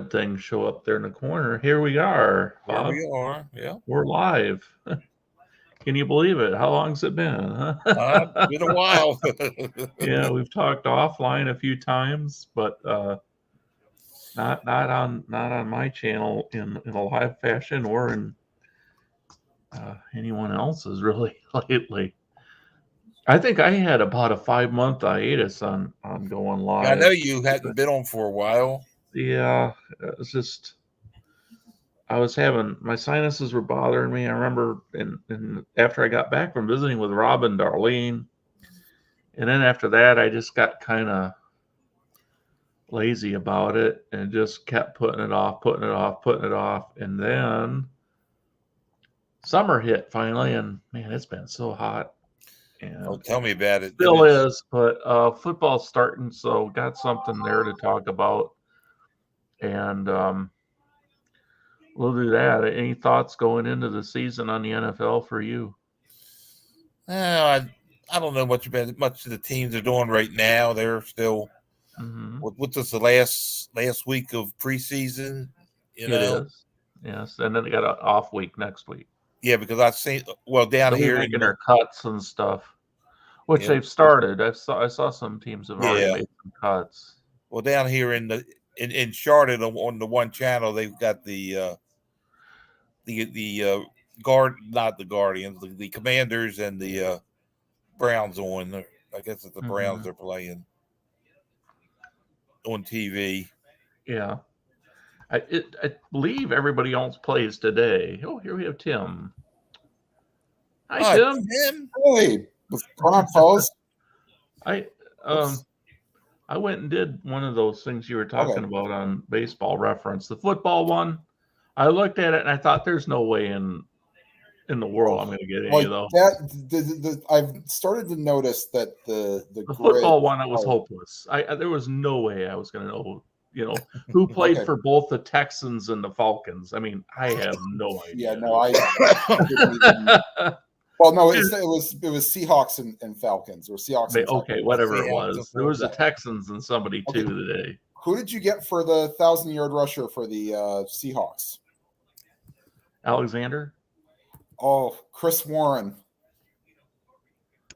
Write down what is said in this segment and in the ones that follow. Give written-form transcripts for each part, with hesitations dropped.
thing show up there in the corner. Here we are, There Bob. we are. Yeah. We're live. Can you believe it? How long's it been? Huh? Been a while. Yeah, we've talked offline a few times, but not on my channel in a live fashion or in anyone else's really lately. I think I had about a 5 month hiatus on going Yeah, I know live. you hadn't been on for a while. Yeah, it's just I was having my sinuses were bothering me. I remember, and after I got back from visiting with Rob and Darlene, and then after that, I just got kind of lazy about it and just kept putting it off, putting it off, putting it off, and then summer hit finally, and man, it's been so hot, Oh, and tell me about it. And still it's is. But football's starting, so got something there to talk about, and we'll do that. Any thoughts going into the season on the NFL for you? I don't know much about much of the teams are doing right now. They're still Hmm. what's this the last week of preseason, you It know? is. Yes, and then they got an off week next week. Yeah, because I've seen down They'll be here in making their cuts and stuff, which yeah, they've started. I saw some teams have already yeah. made some cuts. Well, down here in Charlotte on the one channel, they've got the guard not the Guardians, the Commanders and the Browns on. I guess it's the Browns Hmm. they're playing on TV. Yeah, I believe everybody else plays today. Oh, here we have Tim. Hi, Tim. Tim. Hey, what's going on, fellas? I Whoops. I went and did one of those things you were talking Okay. about on Baseball Reference, the football one. I looked at it and I thought, there's no way in the world I'm going to get any Like of those. that, I've started to notice that the The grid. football one, I was Oh, hopeless. There was no way I was going to know, who played okay. for both the Texans and the Falcons. I mean, I have no Yeah, idea. no, I didn't even. Well, no, it was Seahawks and Falcons, or Seahawks and Okay, Falcons. whatever it Seahawks was. There was the Yeah. Texans and somebody Okay. too today. Who did you get for the 1,000-yard rusher for the Seahawks? Alexander? Oh, Chris Warren.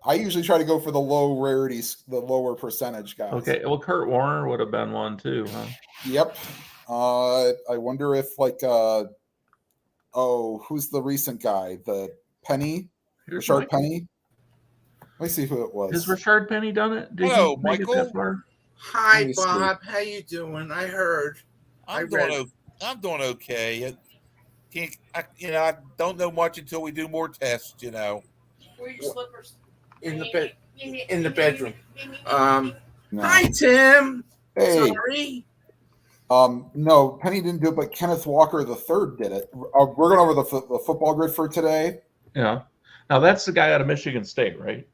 I usually try to go for the low rarities, the lower percentage guys. Okay, well, Kurt Warner would have been one too, huh? Yep. I wonder if who's the recent guy? The Penny? Here's Rashard Michael. Penny? Let me see who it was. Has Rashard Penny done it? Did Hello, he make it Michael. that far? Hi, Let me see. Bob. How you doing? I heard. I'm read doing okay. I don't know much until we do more tests. Where are your slippers? in the bed in the bedroom. No. Hi, Tim. Hey. Sorry. No, Penny didn't do it, but Kenneth Walker III did it. We're going over the football grid for today. Yeah. Now that's the guy out of Michigan State, right?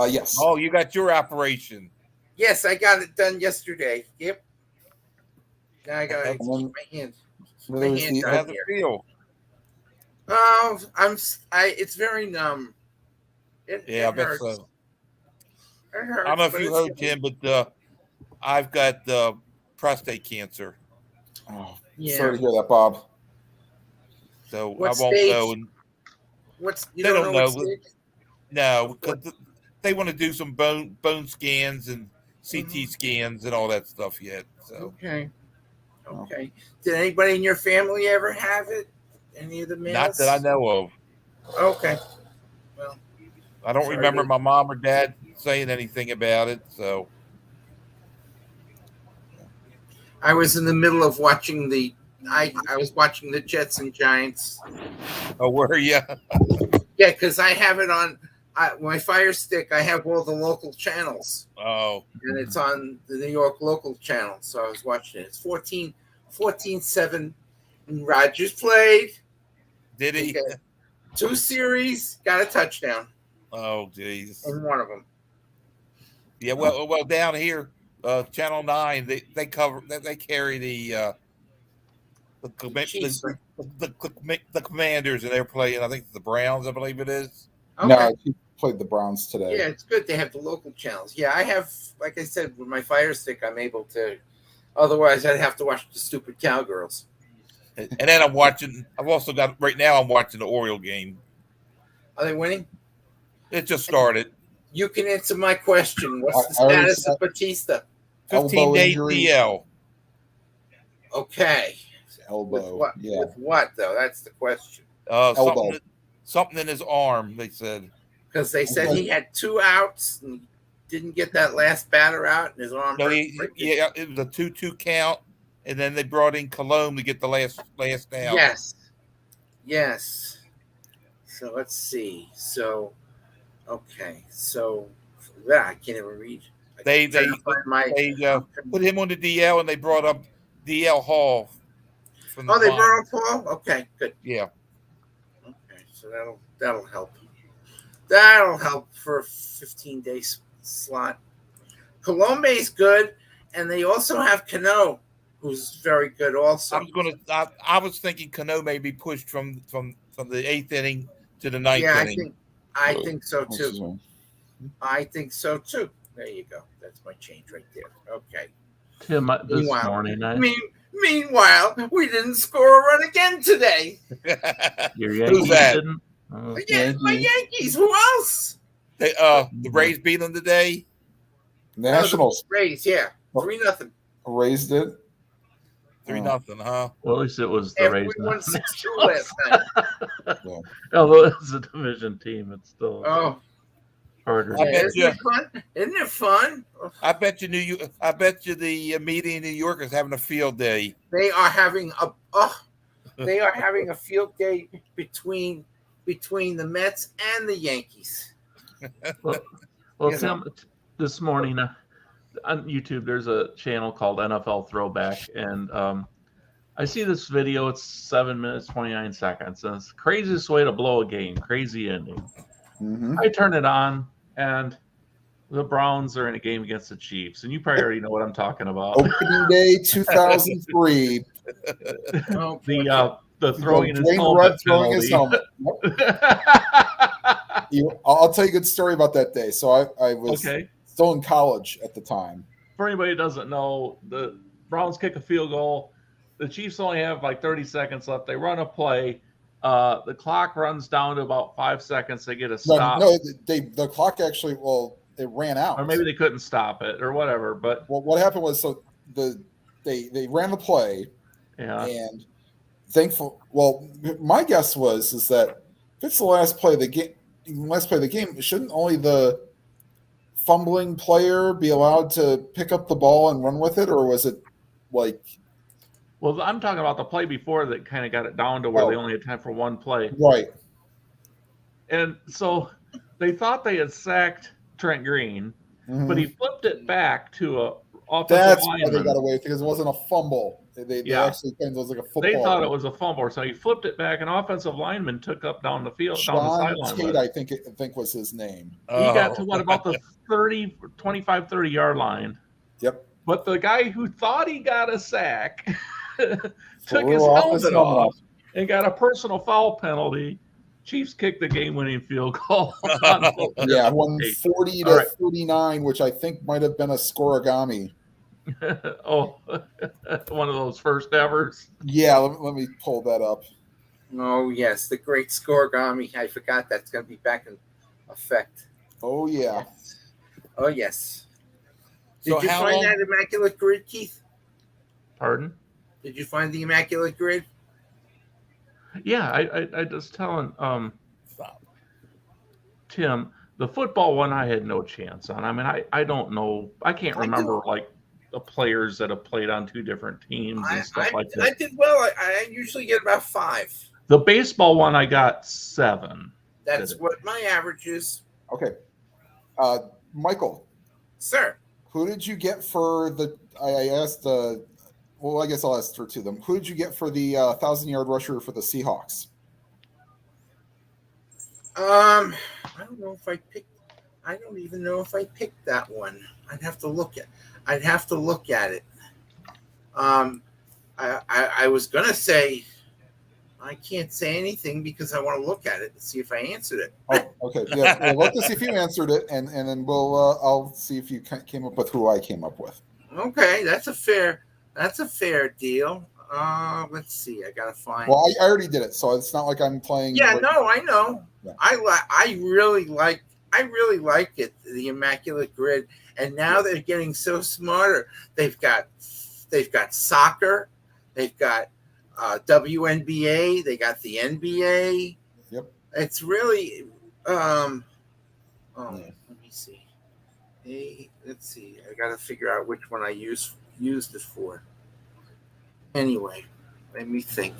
Yes. Oh, you got your operation. Yes, I got it done yesterday. Yep. Now I gotta And then keep my hands. there's hand the down. How's it feel? It's very numb. Yeah, I bet hurts. so. It hurts, I don't know if but you it's heard, Tim, but I've got prostate cancer, Yeah. Sorry to hear that, Bob. so What I won't stage? know. And You They don't don't know know. what stage? no, because they want to do some bone scans and CT scans and all that stuff yet. So Okay. Okay. Did anybody in your family ever have it? Any of the males? not that I know of. Okay. Well, I don't Sorry remember to- my mom or dad saying anything about it. So I was in the middle of watching I was watching the Jets and Giants. oh, were you? Yeah, because I have it on my Fire Stick. I have all the local channels, Oh, and it's on the New York local channel. So I was watching it. It's 14-7. And Rodgers played. did he? Okay. 2 series, got a touchdown Oh, geez. in one of them. Yeah, well, down here, Channel 9, they carry the Chiefs. the Commanders, and they're playing. I think the Browns, I believe it is. Okay. No, he played the Browns today. Yeah, it's good they have the local channels. Yeah, I have, like I said, with my Fire Stick, I'm able to Otherwise, I'd have to watch the stupid Cowgirls. And then I'm watching. I've also got right now. I'm watching the Oriole game. Are they winning? It just started. You can answer my question. What's the I already status of Batista? 15 Elbow day injury. DL. Okay. Elbow. With Yeah. With what though? That's the question. Elbow. Something in his arm. They said. Because they said he had 2 outs and didn't get that last batter out, and his arm. No, hurt. yeah, it was a 2-2 count, and then they brought in Cologne to get the last out. Yes. So let's see. So, okay. So, yeah, I can't even read. They Trying to find my. put him on the DL, and they brought up DL Hall. From Oh, they the brought up Paul. Okay, good. Yeah. Okay, so that'll help. That'll help for a 15-day slot. Colombe's good, and they also have Cano, who's very good also. I was thinking Cano may be pushed from the 8th inning to the 9th Yeah, inning. I think so What's too. his name? I think so too. There you go. That's my change right there. Okay. Tim, this Meanwhile- morning, Meanwhile, we didn't score a run again today. your Yankees that? didn't. Again, my Yankees. Who else? The Rays beat them today. Nationals Rays. Yeah, 3-0. raised it. 3-0, huh? Well, at least it was the After Rays. we won not 6-2 Nationals. last night. Although it's a division team, it's still Oh, harder. I bet isn't you- it fun? Isn't it fun? I bet you the media in New York is having a field day. They are having a field day between the Mets and the Yankees. Well, You Tim, this morning on YouTube, there's a channel called NFL Throwback, and I see this video. It's 7 minutes 29 seconds, and it's the craziest way to blow a game. Crazy ending. Mm-hmm. I turn it on, and the Browns are in a game against the Chiefs, and you probably already know what I'm talking about. Opening day 2003. Oh, The throwing his Dwayne helmet Rudd throwing his penalty. helmet. Yep. I'll tell you a good story about that day. So I was Okay. still in college at the time. For anybody who doesn't know, the Browns kick a field goal. The Chiefs only have like 30 seconds left. They run a play. The clock runs down to about 5 seconds. They get a stop. No, the clock actually, it ran out. Or maybe they couldn't stop it or whatever. But Well, what happened was, they ran the play, yeah, and my guess is that if it's the last play of the game, shouldn't only the fumbling player be allowed to pick up the ball and run with it, or was it like? well, I'm talking about the play before that kind of got it down to where Oh. they only had time for one play. Right. And so they thought they had sacked Trent Green, Mhm. but he flipped it back to a offensive That's why lineman. they got away because it wasn't a fumble. They Yeah. actually claimed it was like a football. They thought it was a fumble, so he flipped it back. An offensive lineman took up down the field, down the Sean sideline. Tate, with it. I think was his name. He got to what about the 25, 30 yard line. Yep. But the guy who thought he got a sack took Flew his off his helmet helmet off and got a personal foul penalty. Chiefs kicked the game-winning field goal. Yeah, won 40 to All right. 39, which I think might have been a scoregami. Oh, one of those first evers. Yeah, let me pull that up. Oh yes, the great scoregami. I forgot that's going to be back in effect. Oh yeah. Oh yes. Did So you how find long- that immaculate grid, Keith? Pardon? Did you find the immaculate grid? Yeah, I just telling Stop. Tim, the football one I had no chance on. I mean, I don't know. I can't I remember like the players that have played on two different teams and stuff like I that. did well. I usually get about 5. The baseball one I got 7. That's Did it? what my average is, Okay. Michael, sir. who did you get for the? I asked. Well, I guess I'll ask for two of them. Who did you get for the 1,000-yard rusher for the Seahawks? I don't know if I picked. I don't even know if I picked that one. I'd have to look at it. I was gonna say I can't say anything because I want to look at it and see if I answered it. Oh, okay. Yeah. Well, let's see if you answered it, and then I'll see if you came up with who I came up with. Okay, that's a fair That's a fair deal. Let's see. I gotta find. Well, I already did it, so it's not like I'm playing. Yeah, right- no, I know. Yeah. I really like it, the Immaculate Grid. And now they're getting so smarter. They've got soccer, they've got WNBA, they got the NBA. Yep. It's really Yeah. let me see. Hey, let's see. I gotta figure out which one I used it for. Anyway, let me think.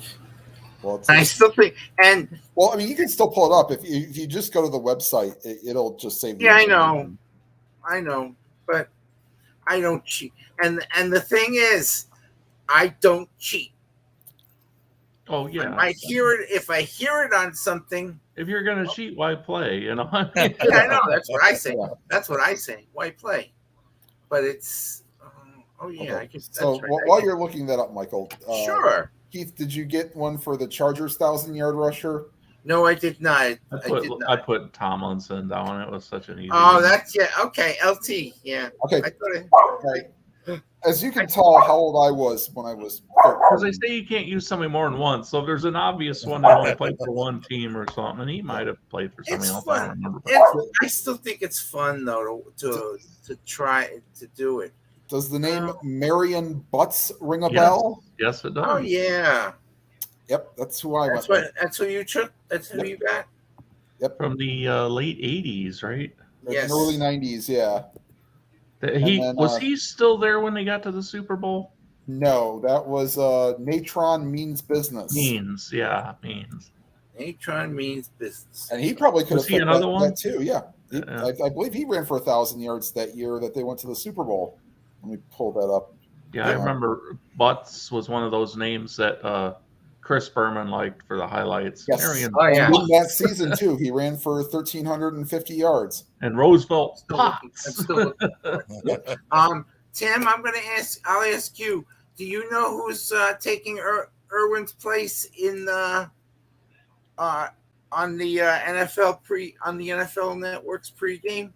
Well, I still think, and well, I mean, you can still pull it up if you just go to the website. It'll just save. yeah, I know, but I don't cheat. And the thing is, I don't cheat. Oh yeah. If I hear it on something, If you're gonna cheat, why play? You know. yeah, I know that's what I say. Yeah. That's what I say. Why play? But it's oh yeah, Okay. I guess that's So right. while you're looking that up, Michael, Sure. Keith, did you get one for the Chargers 1,000-yard rusher? No, I did not. I did put not. Tomlinson down. It was such an easy. Oh, one. that's yeah. Okay, LT. Yeah. Okay, I thought it, right. As you can tell, how old I was when I was 13. Because they say you can't use somebody more than once. So if there's an obvious one that only played for one team or something, and he might have played for somebody It's else. I fun. don't remember. I still think it's fun though to try to do it. Does the name Marion Butts ring a Yes. bell? Yes, it does. Oh yeah. Yep, that's who I That's went what. That's who you took. That's who you got. From the late '80s, right? with. Yes. In the early 90s, yeah. He then, was he still there when they got to the Super Bowl? No, that was Natron Means Business. Means. Natron means business. And he probably could Was have he fit another that, one? that too, yeah. Yeah. I believe he ran for 1,000 yards that year that they went to the Super Bowl. Let me pull that up. Yeah, I Yeah. remember Butts was one of those names that Chris Berman liked for the highlights. Yes. Marion Oh yeah. And in that season too, he ran for 1,350 yards. and Roosevelt Still looking- I'm Potts. still looking. Tim, I'll ask you. Do you know who's taking Irwin's place in the on the NFL Network's pregame?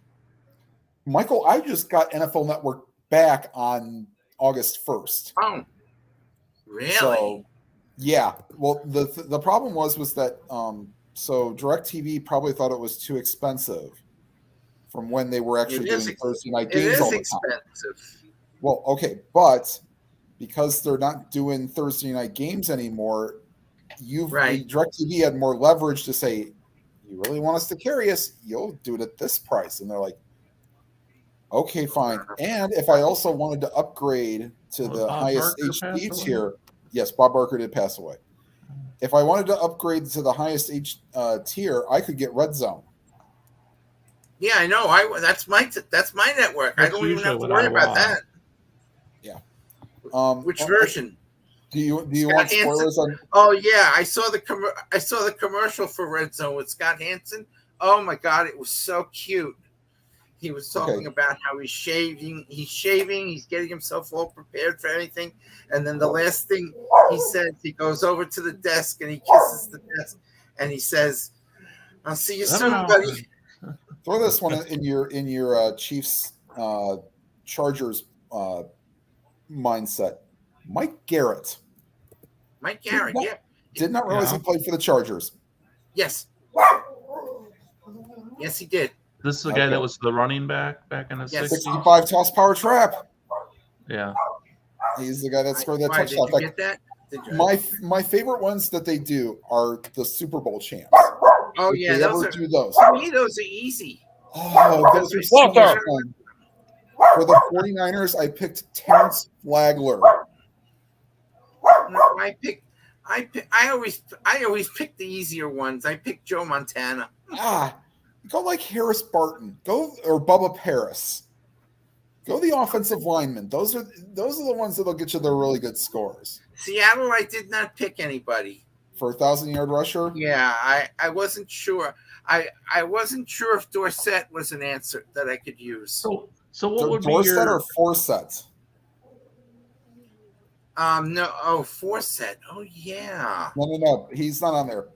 Michael, I just got NFL Network back on August 1st. Oh, really? So, yeah. Well, the problem was that so DirecTV probably thought it was too expensive from when they were actually It is doing Thursday night it games is all the time. expensive. Well, okay, but because they're not doing Thursday night games anymore, Right. DirecTV had more leverage to say, "You really want us to carry us? You'll do it at this price." And they're like, "Okay, fine." And if I also wanted to upgrade to Was the Bob highest Barker HD pass away? tier, yes, Bob Barker did pass away. If I wanted to upgrade to the highest tier, I could get Red Zone. Yeah, I know. That's my network. I That's don't even usually have to what worry I about want. that. Which version? Do you Scott want Hansen? spoilers on? Oh yeah, I saw the commercial for Red Zone with Scott Hansen. Oh my god, it was so cute. He was talking about how he's shaving, he's getting himself all prepared for anything. And then the last thing he says, he goes over to the desk and he kisses the desk and he says, "I'll see you soon, buddy." Throw this one in your Chiefs Chargers mindset. Mike Garrett. Mike Garrett, yeah. Did not realize he played for the Chargers. Yes. Yes, he did. This is the guy Okay. that was the running back in the Yes. 60s. 65 toss power trap. Yeah. He's the guy that scored that Why, touchdown. did you get that? Did you? My favorite ones that they do are the Super Bowl champs. Oh If yeah, they those ever are do those. to me. Those are easy. Oh, those are so much Walter. fun. For the 49ers, I picked Terrence Flagler. No, I always pick the easier ones. I picked Joe Montana. Go like Harris Barton. Or Bubba Paris. Go the offensive lineman. Those are the ones that'll get you the really good scores. Seattle, I did not pick anybody. For a 1,000-yard rusher? Yeah, I wasn't sure. I wasn't sure if Dorsett was an answer that I could use. So what would be Dorsett your or Forsett? No, Forsett. Oh yeah. No. He's not on there.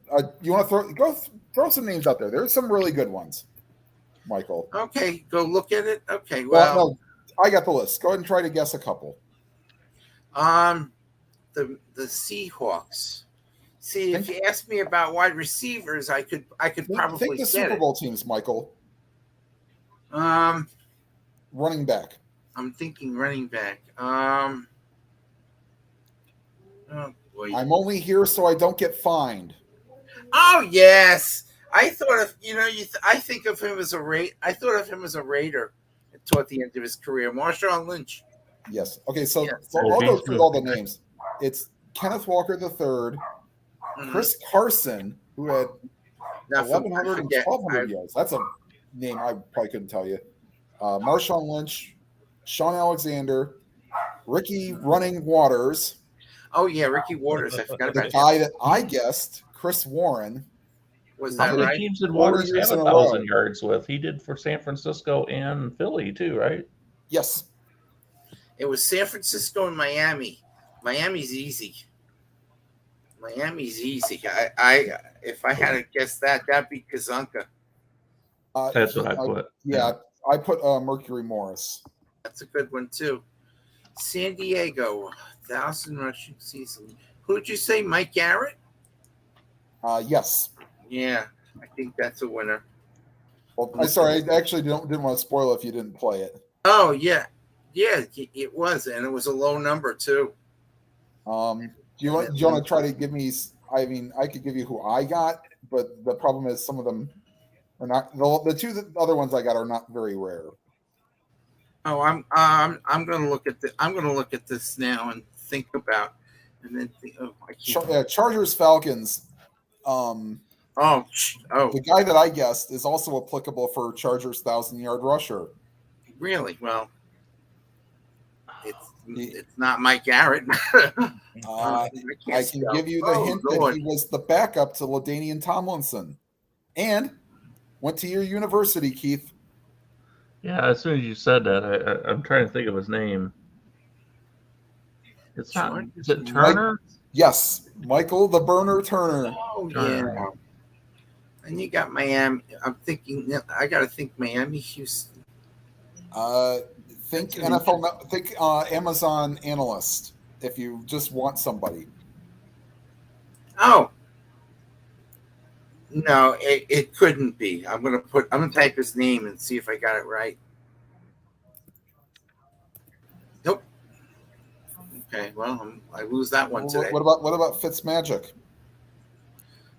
You want to throw some names out there? There's some really good ones, Michael. Okay, go look at it. Okay, Well, well, no, I got the list. Go ahead and try to guess a couple. The Seahawks. See, if you ask me about wide receivers, I could probably think the get Super it. Bowl teams, Michael. Running back. I'm thinking running back. Oh boy. I'm only here so I don't get fined. Oh yes, I thought of I think of him as I thought of him as a Raider toward the end of his career. Marshawn Lynch. Yes. Okay, so Yeah. I'll go through all the names. It's Kenneth Walker III, Chris Carson, who had Now, 1,100 and 1,200 yards. That's a name I probably couldn't tell you. Marshawn Lynch, Sean Alexander, Ricky Running Waters. Oh yeah, Ricky Waters. I forgot The about guy that I guessed, Chris Warren. Was How that many right? teams did 4 Waters years have in a 1,000 row. yards with? He did for San Francisco and Philly too, right? Yes. It was San Francisco and Miami. Miami's easy. I if I had to guess that'd be Kazunka. That's what I put. Yeah, I put Mercury Morris. That's a good one too. San Diego, 1,000 rushing season. Who did you say? Mike Garrett? Yes. Yeah, I think that's a winner. Well, I'm sorry, I actually didn't want to spoil it if you didn't play it. Oh yeah, it was, and it was a low number too. Do you want to try to give me? I mean, I could give you who I got, but the problem is some of them are not. The two other ones I got are not very rare. Oh, I'm gonna look at I'm gonna look at this now and think about, and then think, I can't. Chargers Falcons. Oh, The guy that I guessed is also applicable for Chargers 1,000-yard rusher. really? Well, it's not Mike Garrett. I can give you the hint that he was the backup to LaDainian Tomlinson, and went to your university, Keith. Yeah, as soon as you said that, I'm trying to think of his name. It's not. Is it Turner? Yes, Michael the Burner Turner. Oh yeah. And you got Miami. I'm thinking. I got to think Miami, Houston. Think NFL. Think Amazon analyst. If you just want somebody. Oh. No, it couldn't be. I'm gonna type his name and see if I got it right. Nope. Okay, well, I lose that one today. What about Fitzmagic?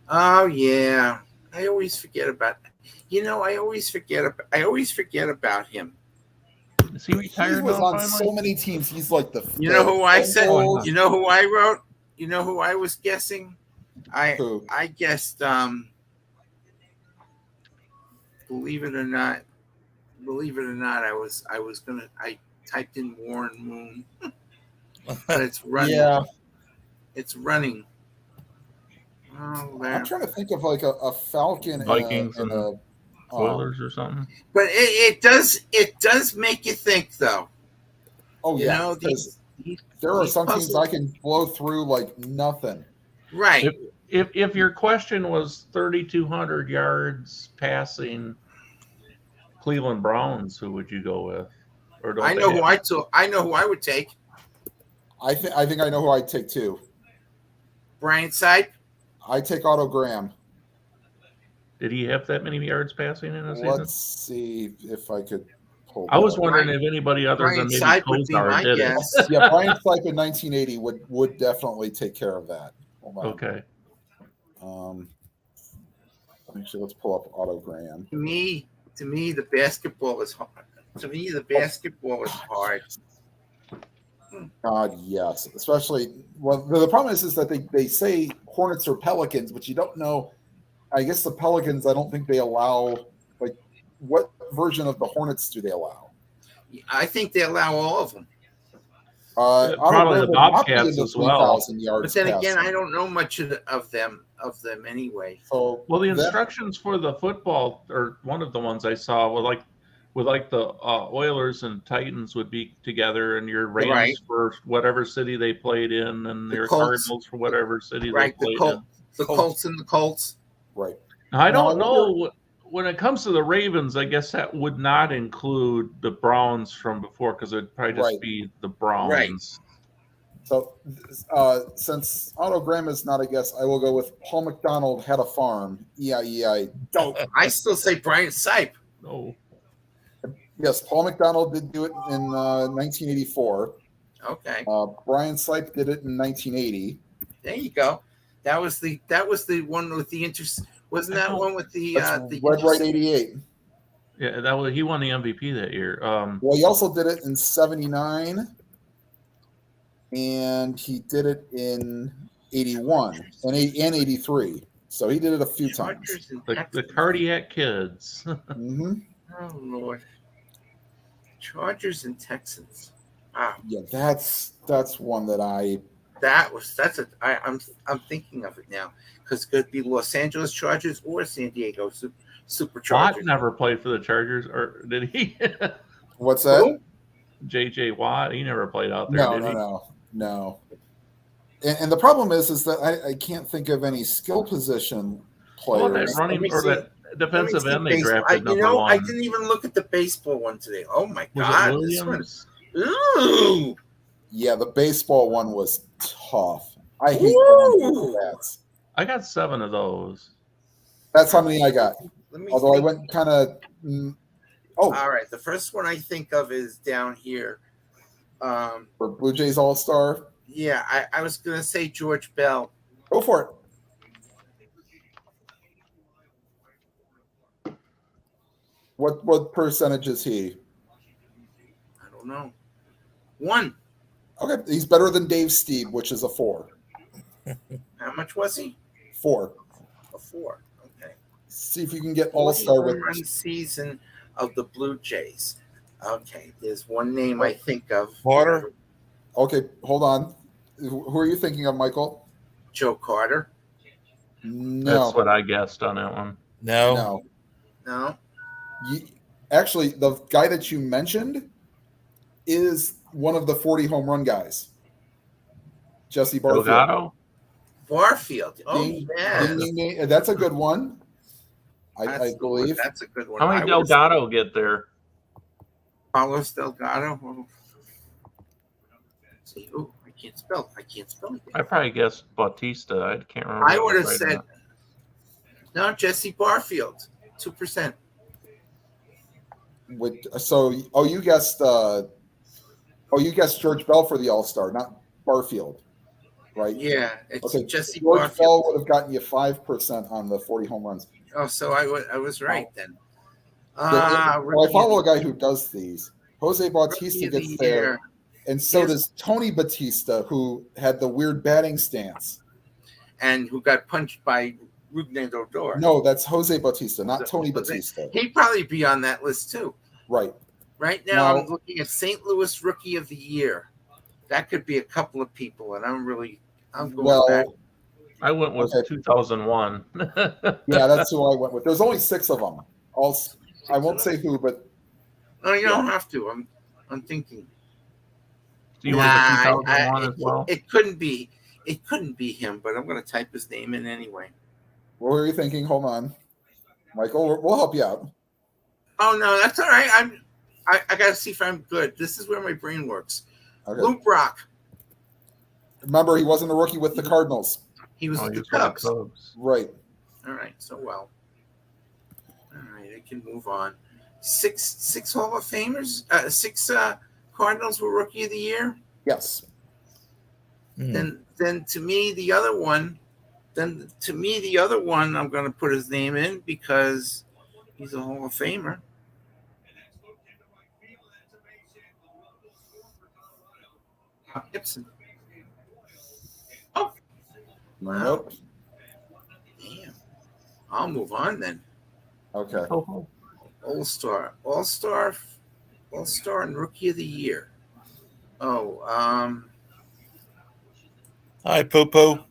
Oh yeah, I always forget about. I always forget about him. Is he retired? He was now, on finally? so many teams. He's like the. You know who I said? Bengals. You know who I wrote? You know who I was guessing? Who? I guessed. Believe it or not, I typed in Warren Moon, but it's running. Yeah. It's running. Oh, I'm trying to think of like a Falcon Vikings and a Oilers or something. But it does make you think though. Oh yeah, these there are these some teams puzzles- I can blow through like nothing. Right. If your question was 3,200 yards passing Cleveland Browns, who would you go with? Or don't I they know who have- I took. I know who I would take. I think I know who I'd take too. Brian Sipe. I take Otto Graham. Did he have that many yards passing in a season? Let's see if I could pull. I was that up. wondering if anybody other Brian than maybe Sipe would be Kozar my did guess. Yeah, Brian Sipe in 1980 would definitely take care of that. Hold it. on. Okay. Actually, let's pull up Otto Graham. To me, the basketball is hard. To me, the basketball is hard. God, yes. Especially, well, the problem is that they say Hornets or Pelicans, but you don't know. I guess the Pelicans, I don't think they allow, like, what version of the Hornets do they allow? I think they allow all of them. Probably the Bobcats as well. But then again, I don't know much of them anyway. So Well, the instructions for the football, or one of the ones I saw, were like the Oilers and Titans would be together, and your Rams Right. for whatever city they played in, and The your Colts. Cardinals for whatever city Right, they the played in. Colts and the Colts. right. Now, I Now, don't know when it comes to the Ravens. I guess that would not include the Browns from before, because it'd probably just Right. be the Browns. Right. So, since Autogram is not a guess, I will go with Paul McDonald had a farm. EIEI. Dope. I still say Brian Sipe. No. Yes, Paul McDonald did do it in 1984. Okay, Brian Sipe did it in 1980. there you go. That was the one with the Wasn't that one with the That's the Red Right 88. Yeah, that was he won the MVP that year. Well, he also did it in 79, and he did it in 81 and 83. So he did it a few times. Chargers and the Texans. Cardiac Kids. Hmm. Oh Lord, Chargers and Texans. Wow, Yeah, that's one that I'm thinking of it now because it could be Los Angeles Chargers or San Diego Watt Superchargers. never played for the Chargers, or did he? What's that? Who? JJ Watt, he never played out there, No, did he? no. And the problem is that I can't think of any skill position Well, players. that running Let me or see. that defensive Let end me they see drafted baseball. number one. I didn't even look at the baseball one today. Oh my Was God, it this one. Williams? Ooh, Yeah, the baseball one was tough. I hate Ooh. that. I got 7 of those. That's how many I got. let me. Although I think. went kind of. All right, the first one I think of is down here. For Blue Jays All Star. Yeah, I was gonna say George Bell. Go for it. What percentage is he? I don't know. 1. Okay, he's better than Dave Steeb, which is a 4. How much was he? 4. A 4. Okay. See if you can get All Star 40 with. home run season of the Blue Jays. Okay, there's one name I think of. Carter. Okay, hold on. Who are you thinking of, Michael? Joe Carter. No, That's what I guessed on that one. No. no. No. Actually, the guy that you mentioned is one of the 40 home run guys. Jesse Barfield. Delgado? Barfield. Oh Ding, yeah. ding, ding, ding. That's a good one. I believe. That's a good one. How many I would've Delgado get there? said Carlos Delgado. Oh. See, oh, I can't spell. it. I probably guessed Bautista. I can't remember. I what would have right said no. Jesse Barfield. 2%. You guessed George Bell for the All Star, not Barfield, right? Yeah, it's Okay, Jesse George Barfield. Bell would have gotten you 5% on the 40 home runs. Oh, so I was right then. I Rookie follow a of the- guy who does these. Jose Bautista Rookie of the gets there, year. and so Yes. does Tony Batista, who had the weird batting stance. And who got punched by Rougned Odor. No, that's Jose Bautista, not Jose- Tony Jose- Batista. He'd probably be on that list too. Right. Right now, No. I'm looking at St. Louis Rookie of the Year. That could be a couple of people, and I'm going back. Well, I went with Okay. 2001. yeah, that's who I went with. There's only 6 of them. I won't say who, but No, you don't have to. I'm thinking. Do you went with 2001 as well? It couldn't be. It couldn't be him, but I'm going to type his name in anyway. what were you thinking? Hold on. Michael, we'll help you out. Oh no, that's all right. I got to see if I'm good. This is where my brain works. Okay. Luke Brock. Remember, he wasn't a rookie with the Cardinals. He was Oh, with he the was with the Cubs. Cubs. Right. All right, so well. All right, I can move on. Six Hall of Famers, 6 Cardinals were Rookie of the Year. Yes. Then to me the other one, I'm going to put his name in because he's a Hall of Famer. Gibson. Oh, wow. Nope. Damn. I'll move on then. Okay. Oh, All-Star, and Rookie of the Year. Oh, Hi, Popo.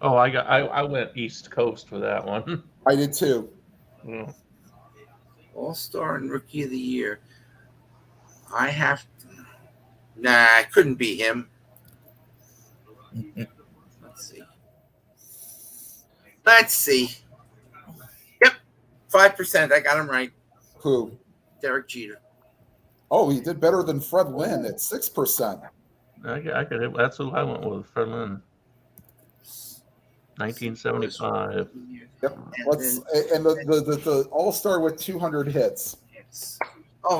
oh, I went East Coast for that one. I did too. Yeah. All-Star and Rookie of the Year. I have to. Nah, it couldn't be him. Let's see. Yep, 5%. I got him right. Who? Derek Jeter. Oh, he did better than Fred Lynn at 6%. I could. That's who I went with. Fred Lynn, 1975. Yep. And Let's and the All-Star with 200 hits. Oh,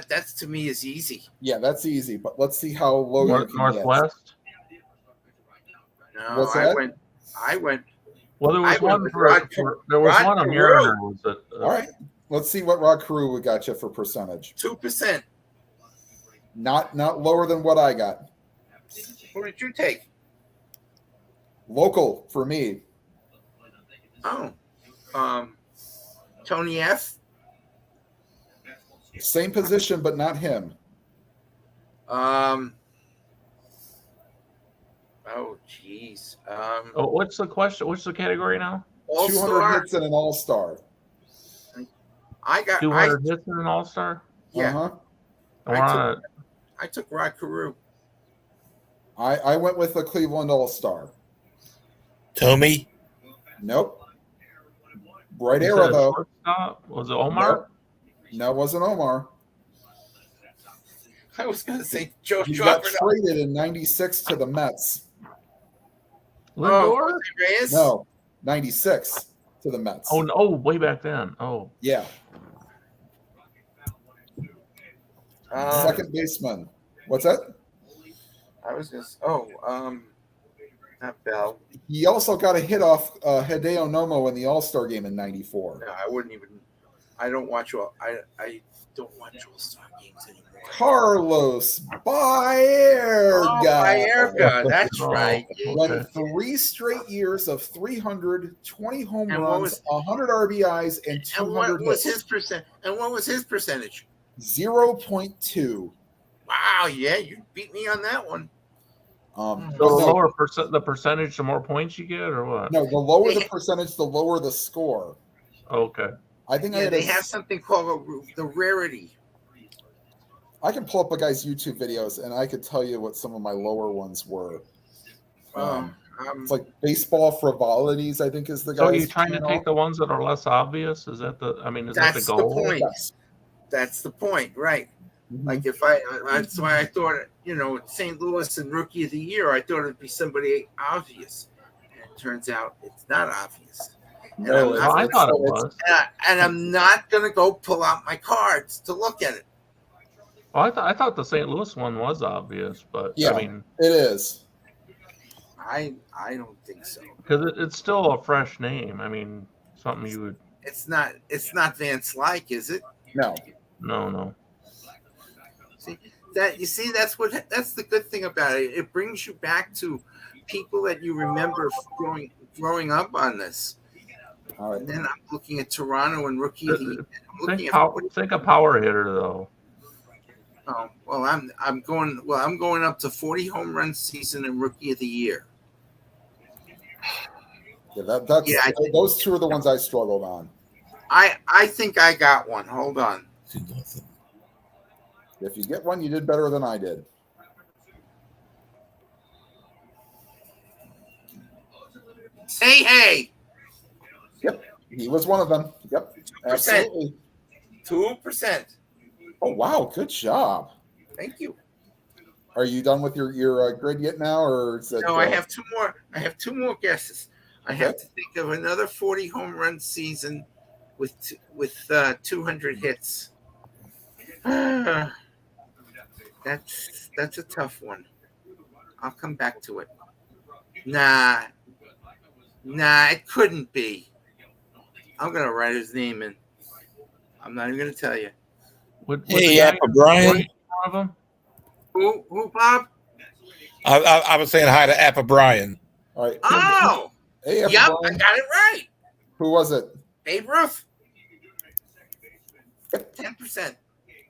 that's to me is easy. Yeah, that's easy. But let's see how low you can Northwest. No, What's that? I went. Well, there was I went one with for, Rod there was Rod one on Carew. Mariner. Was it? Get. All right. Let's see what Rod Carew got you for percentage. 2%. Not lower than what I got. What did you take? Local for me. Oh, Tony F. Same position, but not him. Oh, jeez. Oh, what's the question? What's the category now? 200 All-Star. hits and an All-Star. I got 200 hits in an All Star. Yeah, Uh-huh. I took Rod Carew. I went with the Cleveland All-Star. Tommy. Nope. Right era, though. Shortstop? Was it Omar? No, it wasn't Omar. I was going to say Joe He got Schwarber. traded in 96 to the Mets. Lindor? Jose Reyes? No, 96 to the Mets. Oh no! Way back then. Oh, Yeah. Um, Second baseman. What's that? I was just. Not Bell. He also got a hit off Hideo Nomo in the All-Star game in 94. No, I wouldn't even. I don't watch all. I don't watch All-Star games anymore. Carlos Baerga. Oh, Baerga, that's Oh. right. Went 3 straight years of 300, 20 home And what runs, was- 100 RBIs, and And 200 what was hits. his percent? And what was his percentage? 0.2. Wow, yeah, you beat me on that one. so the no, lower the percentage, the more points you get, or what? no, the lower the percentage, the lower the score. Okay. I think I Yeah, had they have something called the rarity. I can pull up a guy's YouTube videos and I could tell you what some of my lower ones were. It's like baseball frivolities, I think is the So are guy's you trying channel. to take the ones that are less obvious? Is that the? I mean, is that That's the the goal? point. Yes. That's the point, right? Mhm. Like if that's why I thought, St. Louis and Rookie of the Year, I thought it'd be somebody obvious. And it turns out it's not obvious. And, No, Well, I thought it it's- was. and I'm not going to go pull out my cards to look at it. Well, I thought the St. Louis one was obvious, but Yeah. I mean, It is. I don't think so. because it's still a fresh name. I mean, something you would. It's not Van Slyke, is it? No. No. That's the good thing about it. It brings you back to people that you remember growing up on this. All right. And then I'm looking at Toronto and Rookie of the Year. I'm looking Think a power hitter though. Oh, well, I'm going up to 40 home run season and Rookie of the Year. Yeah, that's Yeah, those two are the ones I struggled on. I think I got one. Hold on. If you get one, you did better than I did. Hey, Yep. He was one of them. Yep. 2%. Absolutely. 2%. Oh wow, good job. Thank you. Are you done with your grid yet now, or is it, No, I have two more. I have two more guesses. I have Okay. to think of another 40 home run season with 200 hits. That's a tough one. I'll come back to it. Nah, it couldn't be. I'm gonna write his name in. I'm not even gonna tell you. Would Hey, the guy Apple Brian. one of them? Who, Bob? I was saying hi to Apple Brian. all right. Oh, Hey, yep, I Brian. got it right. Who was it? Babe Ruth. 10%.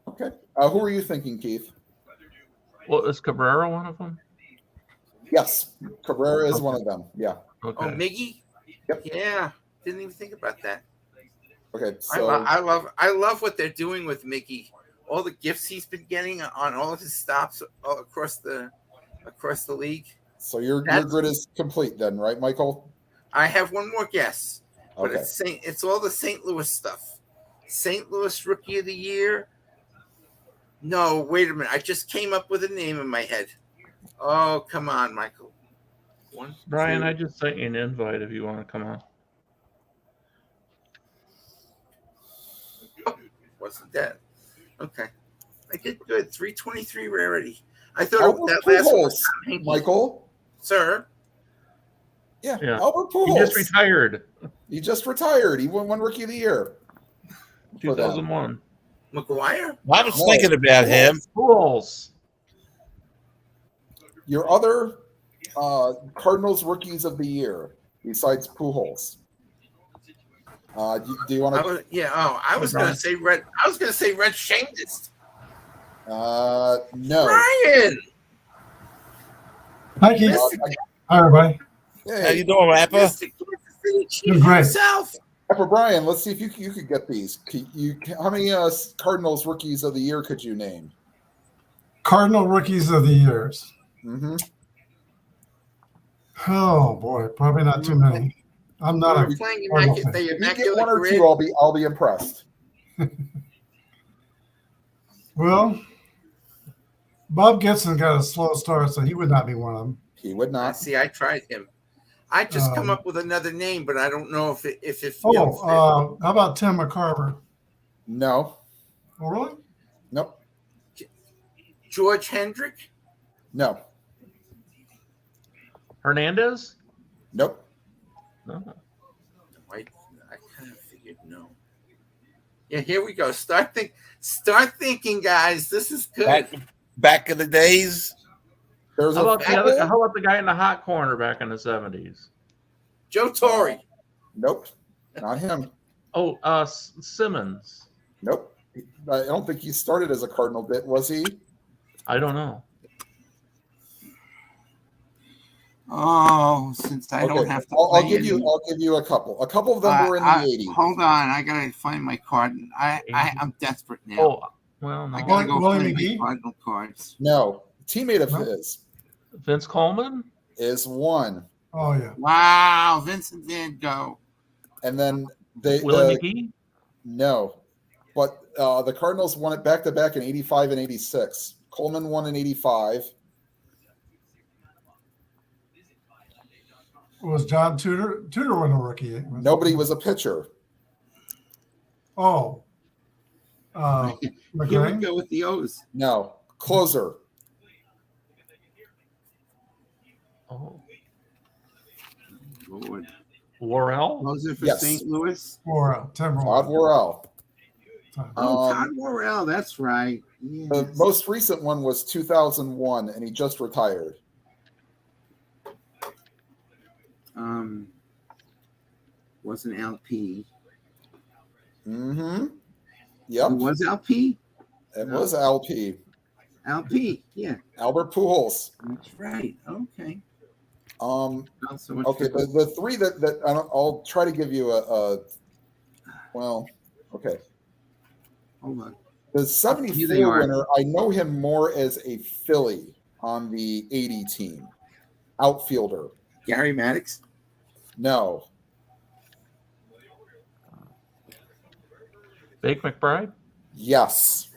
Okay. Who are you thinking, Keith? Well, is Cabrera one of them? Yes, Cabrera is one of them. Yeah. Okay. Oh, Miggy. Yep. Yeah, didn't even think about that. Okay. So I love what they're doing with Mickey. All the gifts he's been getting on all of his stops all across the league. so your That's- grid is complete then, right, Michael? I have one more guess, but Okay. it's all the St. Louis stuff. St. Louis Rookie of the Year, No, wait a minute. I just came up with a name in my head. Oh, come on, Michael. One, Brian, two. I just sent you an invite if you want to come on. Wasn't that? Okay. I did good. 323 rarity. I thought Albert that last one Pujols, was Tom Hinkie. Michael. Sir. Yeah, Yeah. Albert He Pujols. just retired. He just retired. He won Rookie of the Year. for them. 2001. McGuire? I was No. thinking about him. Fools. Your other Cardinals Rookies of the Year, besides Pujols. Do you want to? I was going to say Red. I was going to say Red Shangus. No. Brian. Hi, Keith. Hi, everybody. How Hey, you doing, Rapper? Mr. Kansas City Chief Doing great. himself. for Brian, let's see if you could get these. How many Cardinals Rookies of the Year could you name? Cardinal Rookies of the Years. Mm-hmm. Oh, boy. Probably not too many. I'm not We're a playing Cardinal the fan. You get immaculate one or grid. two, I'll be impressed. Well, Bob Gibson got a slow start, so he would not be one of them. He would not. See, I tried him. I just come Um, up with another name, but I don't know if it How about Tim McCarver? No. Oh, really? Nope. George Hendrick. No. Hernandez? Nope. No. I kind of figured no. Yeah, here we go. Start thinking, guys. This is good. Back in the days. There's How a about the guy in the hot corner back in the 70s? Joe Torre. Nope. Not him. Oh, Simmons. Nope. I don't think he started as a Cardinal bit, was he? I don't know. Oh, since I don't Okay. have to. I'll play give you. any- I'll give you a couple. A couple of them were in the '80s. Hold on, I gotta find my card. I'm desperate now. Oh, well, I no. gotta go Willie find McGee? my Cardinal cards. No, teammate of No. his Vince Coleman? is one, Oh, yeah. Wow, Vincent Van Gogh. and then they Willie McGee? no, but the Cardinals won it back to back in '85 and '86. Coleman won in '85. Was John Tudor? Tudor wasn't a rookie. Nobody was a pitcher. Oh. Here we McGrain? go with the O's. No, closer. Oh. Lord. Worrell? Closer for Yes. St. Louis. Or Timberwolves? Todd Worrell. Oh, Um, Todd Worrell. That's right. The Yes. most recent one was 2001, and he just retired. Wasn't LP. Mm-hmm. It Yep, was LP. it was LP. LP. Yeah, Albert Pujols. that's right. Okay. Um, Not so much okay, for- the three that I'll try to give you well, okay. Hold on. The Here 74 they are. winner, I know him more as a Philly on the 80 team. Outfielder. Gary Maddox. No. Bake McBride? Yes.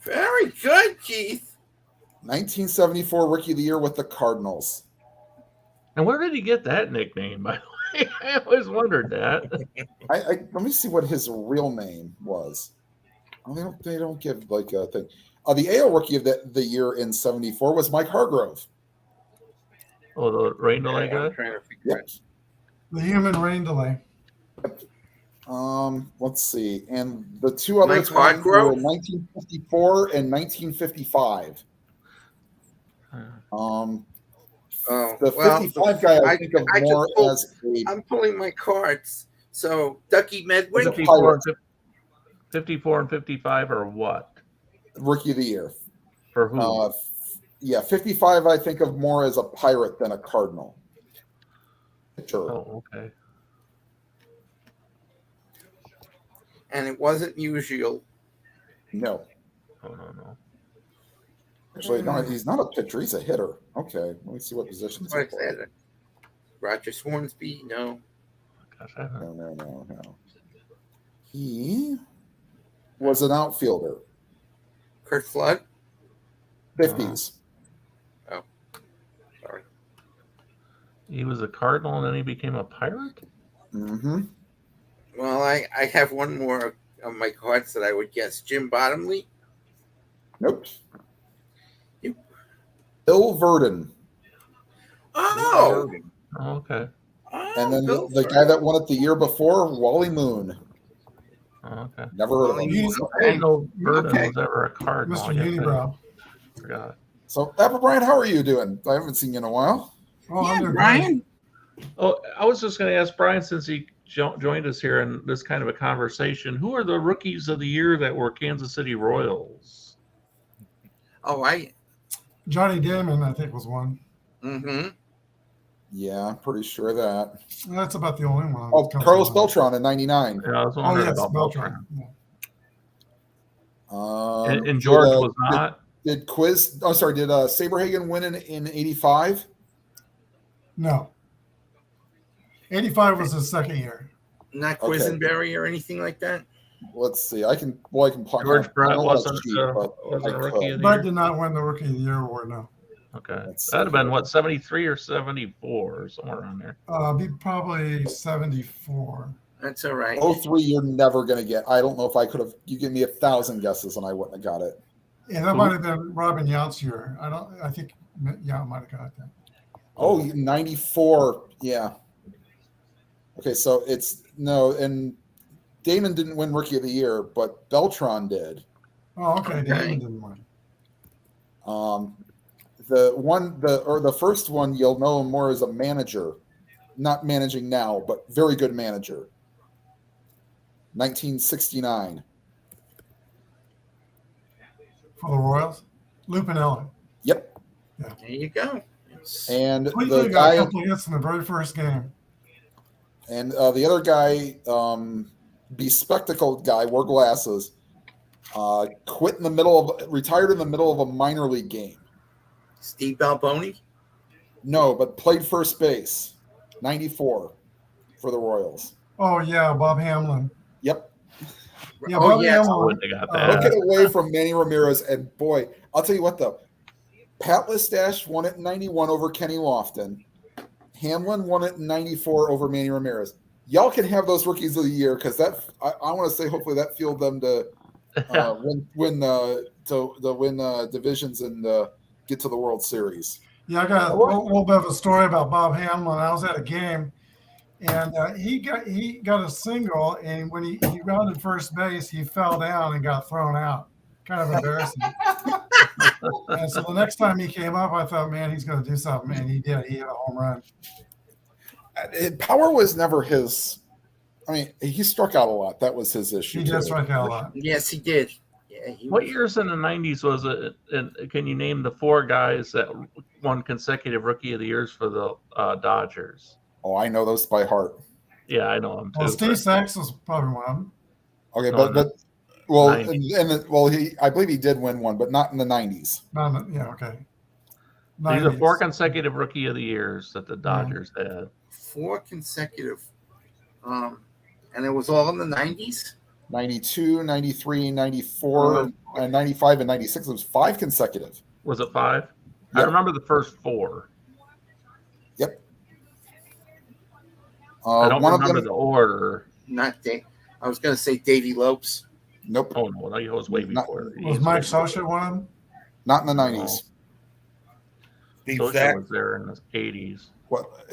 Very good, Keith. 1974 Rookie of the Year with the Cardinals. And where did he get that nickname, by the way? I always wondered that. I let me see what his real name was. Oh, they don't give like a thing. The AL Rookie of the Year in 74 was Mike Hargrove. Oh, the rain delay I'm guy? trying to figure Yep. it. The human rain delay. Let's see. And the two other Mike ones were Hargrove? 1954 and 1955. Oh, The well, 55 guy I I- think of I just more pulled- as a I'm pulling my cards. So Ducky Medwin. 54 and 55 or what? Rookie of the Year. For who? Yeah, 55 I think of more as a Pirate than a Cardinal. Sure. Oh, okay. And it wasn't usual. No. Oh, no. Actually, no, he's not a pitcher. He's a hitter. Okay, let me see what positions. What is that? Roger Swansby? No. Gosh, I haven't. No. He was an outfielder. Kurt Flood? 50s. Sorry. He was a Cardinal and then he became a Pirate? Mm-hmm. Well, I have one more of my cards that I would guess. Jim Bottomley. Nope. Yep. Bill Verdon. Oh. Oh, okay. And then Bill the guy that won it the year before, Wally Moon. Oh, okay. Never heard of Wally him. Moon. I didn't know Burden Okay. was ever a Cardinal. Mr. I guess I Unibrow. forgot. So, Apple Brian, how are you doing? I haven't seen you in a while. Oh, I'm Yeah, doing Brian. Oh, I was just going to ask Brian, since he joined us here in this kind of a conversation, who are the rookies of the year that were Kansas City Royals? Oh, great. Johnny Damon, I think, was one. Mm-hmm. Yeah, I'm pretty sure of that. That's about the only one. Oh, that comes Carlos to mind. Beltran in 99. Yeah, I was Oh, wondering yes, about Beltran. Beltran. Yeah. And George was not. Did Saberhagen win in 85? No. 85 was his second year. Not Okay. Quisenberry or anything like that. Let's see. I can plug. George Brett I don't wasn't have cheat, but wasn't a I rookie could. of the Brett year. did not win the Rookie of the Year award, no. Okay, Let's that'd have see. been what, 73 or 74 or somewhere around there. Be probably 74. That's all right. 03, you're never going to get. I don't know if I could have. You give me 1,000 guesses and I wouldn't have got it. Yeah, that might have been Robin Yount's year. I think Yount might have got that. Oh, 94. Yeah. Okay, so it's no, and Damon didn't win Rookie of the Year, but Beltran did. Oh, okay. Okay. Damon didn't win. The first one you'll know him more as a manager, not managing now, but very good manager. 1969. For the Royals? Lou Pinella. Yep. There you go. It's- And the Cleveland got a guy couple hits in the very first game. and the other guy, bespectacled guy, wore glasses, retired in the middle of a minor league game. Steve Balboni. No, but played first base. 94 for the Royals. Oh, yeah, Bob Hamlin. Yep. Yeah, Oh, Bob yes. I Hamlin. wouldn't have got Look that. it away from Manny Ramirez. And boy, I'll tell you what, though. Pat Listash won it in 91 over Kenny Lofton. Hamlin won it in 94 over Manny Ramirez. Y'all can have those rookies of the year because I want to say hopefully that fueled them to win divisions and get to the World Series. Yeah, I got a little bit of a story about Bob Hamlin. I was at a game, and he got a single, and when he rounded first base, he fell down and got thrown out. Kind of embarrassing. And so the next time he came up, I thought, man, he's going to do something, and he did. He hit a home run. Power was never his. I mean, he struck out a lot. That was his issue. He did too. strike out a lot. Yes, he did. Yeah, What years in the 90s was it? And can you name the four guys that won consecutive Rookie of the Years for the Dodgers? Oh, I know those by heart. Yeah, I know them too. Well, Steve Sachs was probably one of them. Okay, No, I believe he did win one, but not in the 90s. Okay. These are 90s. four consecutive Rookie of the Years that the Dodgers had. 4 consecutive. And it was all in the 90s? 92, 93, 94, and 95, and 96. It was 5 consecutive. Was it 5? I Yep. remember the first 4. Yep. I don't one of remember them. the order. Not Dave. I was going to say Davey Lopes. Nope, Oh no, that was way Not- before. Was Mike Sosha one of them? not in the 90s. Steve Sosha Sack. was there in the 80s.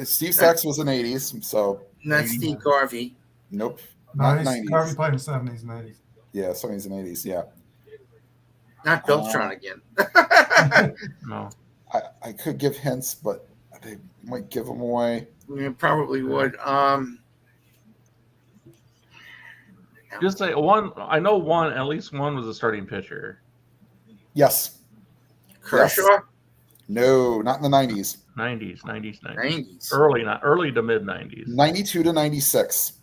Steve Sachs was in 80s, so Not Steve Garvey. nope. No, Not he's 90s. Harvey played in the 70s and 80s. Yeah, 70s and 80s. Yeah, Not Beltran again. No. I could give hints, but they might give them away. You probably would. Just say one. I know one. At least one was a starting pitcher. Yes. Kershaw? No, not in the 90s. 90s. 90s. Early to mid 90s. 92 to 96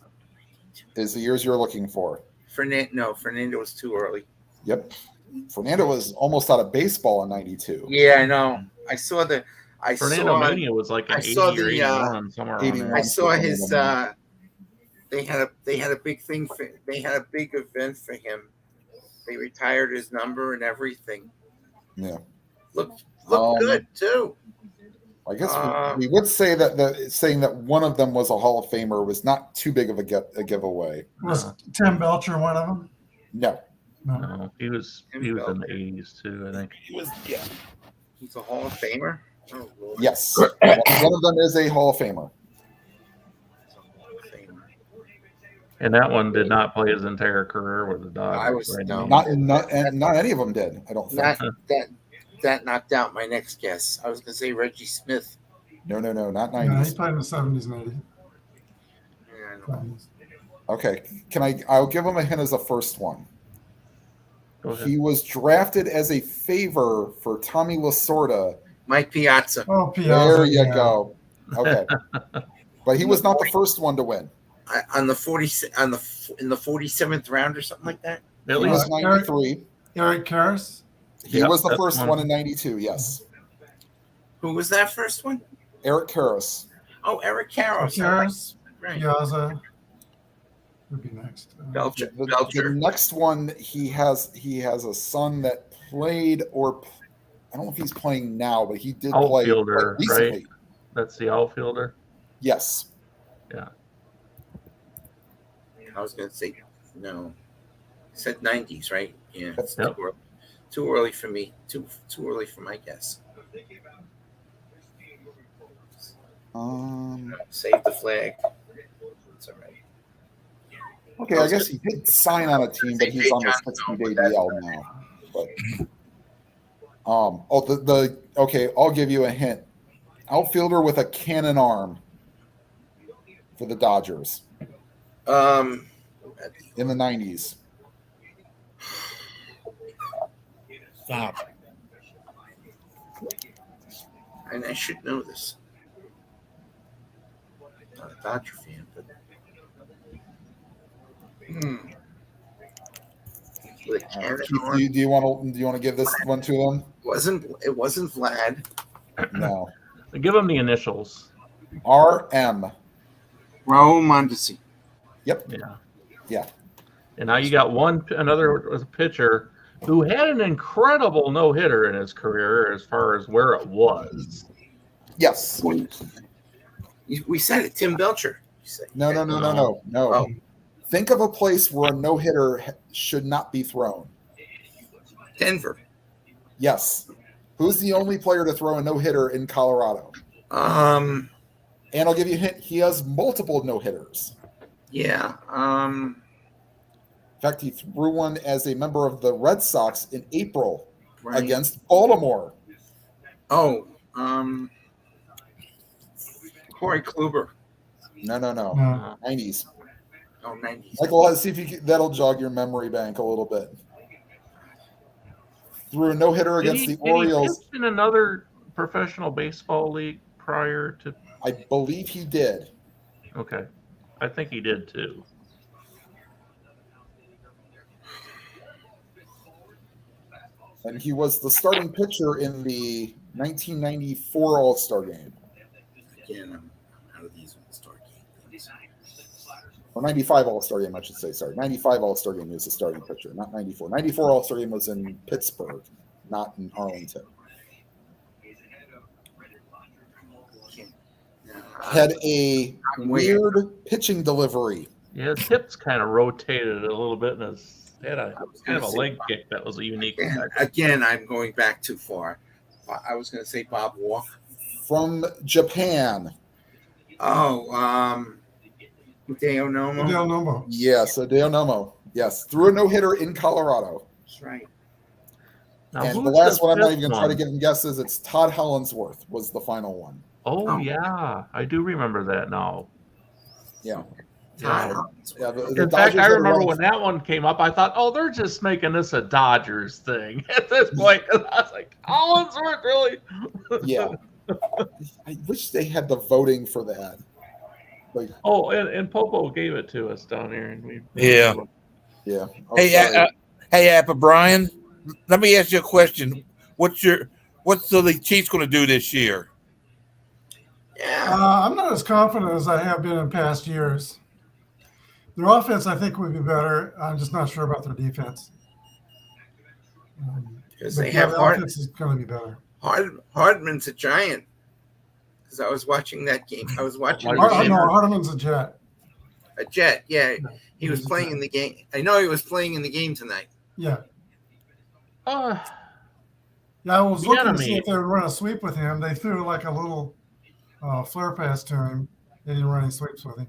is the years you're looking for. Fernando was too early. Yep. Fernando was almost out of baseball in 92. Yeah, I know. Fernando Mania was like an I 80 saw or the, 81 somewhere around 81. there. I saw his. They had a big thing. They had a big event for him. They retired his number and everything. Yeah. Looked Um, good too. I guess Uh, we would say that saying that one of them was a Hall of Famer was not too big of a giveaway. Was No. Tim Belcher one of them? No, No. No, he was in the 80s too, I think. He was, yeah. He's a Hall of Famer. Oh, Lord. yes, one of them is a Hall of Famer. He's a Hall of Famer. And that one did not play his entire career with the Dodgers. I was- right? no. Not any of them did. I don't think. That knocked out my next guess. I was going to say Reggie Smith. No, not No, he 90s. played in the 70s and 80s. Yeah, I know. Okay, I'll give him a hint as the first one. Go ahead. He was drafted as a favor for Tommy Lasorda. Mike Piazza. Oh, Piazza. There you yeah. go. Okay, but he was not the first one to win. In the 47th round or something like that. At He was least 93. Eric Karras. He Yep, was the that's first one. one in 92. Yes, Who was that first one? Eric Karras. Oh, Eric Karros. Karras, Right. Piazza. Would be next. Belcher. The Belcher. next one, he has a son that played, or I don't know if he's playing now, but he did play Outfielder, recently. that's the outfielder. Yes, I was going to say no. I said 90s, right? Yeah. It's Yep. too early for me. Too early for my guess. Save the flag. It's all right. okay. I guess he did sign on a team, but he's on the 60-day DL now. But okay, I'll give you a hint. Outfielder with a cannon arm for the Dodgers in the 90s. Stop. And I should know this. Not a Dodger fan, but with a cannon Keith, arm. do you want to give this one to them? It wasn't Vlad. No. Give him the initials. RM. Raul Mondesi. Yep. Yeah. And now you got another pitcher who had an incredible no-hitter in his career as far as where it was. Yes. We said it. Tim Belcher. You said No. Oh. Think of a place where a no-hitter should not be thrown. Denver. Yes. Who's the only player to throw a no-hitter in Colorado? Um. And I'll give you a hint. He has multiple no-hitters. Yeah. In fact, he threw one as a member of the Red Sox in April Right. against Baltimore. Oh. Corey Kluber. No. No. 90s. Oh, 90s. Michael, let's see if that'll jog your memory bank a little bit. Threw a no-hitter against the Did he Orioles. pitch in another professional baseball league prior to? I believe he did. Okay, I think he did too. And he was the starting pitcher in the 1994 All-Star game. Again, I'm out of these All-Star games. Or 95 All-Star game, I should say. Sorry. 95 All-Star game is the starting pitcher, not 94. 94 All-Star game was in Pittsburgh, not in Arlington. Had a weird pitching delivery. Yeah, his hips kind of rotated a little bit, and had a kind of a leg kick that was a unique. Again, I'm going back too far. I was going to say Bob Walk. From Japan. Oh, Hideo Nomo. Del Nomo. Yes, Hideo Nomo. Yes, threw a no-hitter in Colorado. That's right. Now, And who's the last one, I'm not fifth even going to try to one? give him guesses. It's Todd Hollinsworth was the final one. Oh yeah, I do remember that now. Yeah. Yeah. Yeah, the In fact, Dodgers I had a remember run- when that one came up, I thought, oh, they're just making this a Dodgers thing at this point. 'Cause I was like, Collinsworth, really? Yeah. I wish they had the voting for that. Like, Oh, and Popo gave it to us down here, and we. Yeah. yeah. Oh, Hey, sorry. hey, Appa Brian. Let me ask you a question. What's the Chiefs going to do this year? Yeah. I'm not as confident as I have been in past years. Their offense, I think, would be better. I'm just not sure about their defense. because But they have Philadelphia's is going to be better. Hardman's a giant. Because I was watching that game. I was watching Wide the receiver. game. No, Hardeman's a Jet. A Jet, yeah. He was He's a playing Jet. in the game. I know he was playing in the game tonight. Yeah. Uh, Yeah, I was The looking to see enemy. if they would run a sweep with him. They threw like a little flare pass to him. They didn't run any sweeps with him.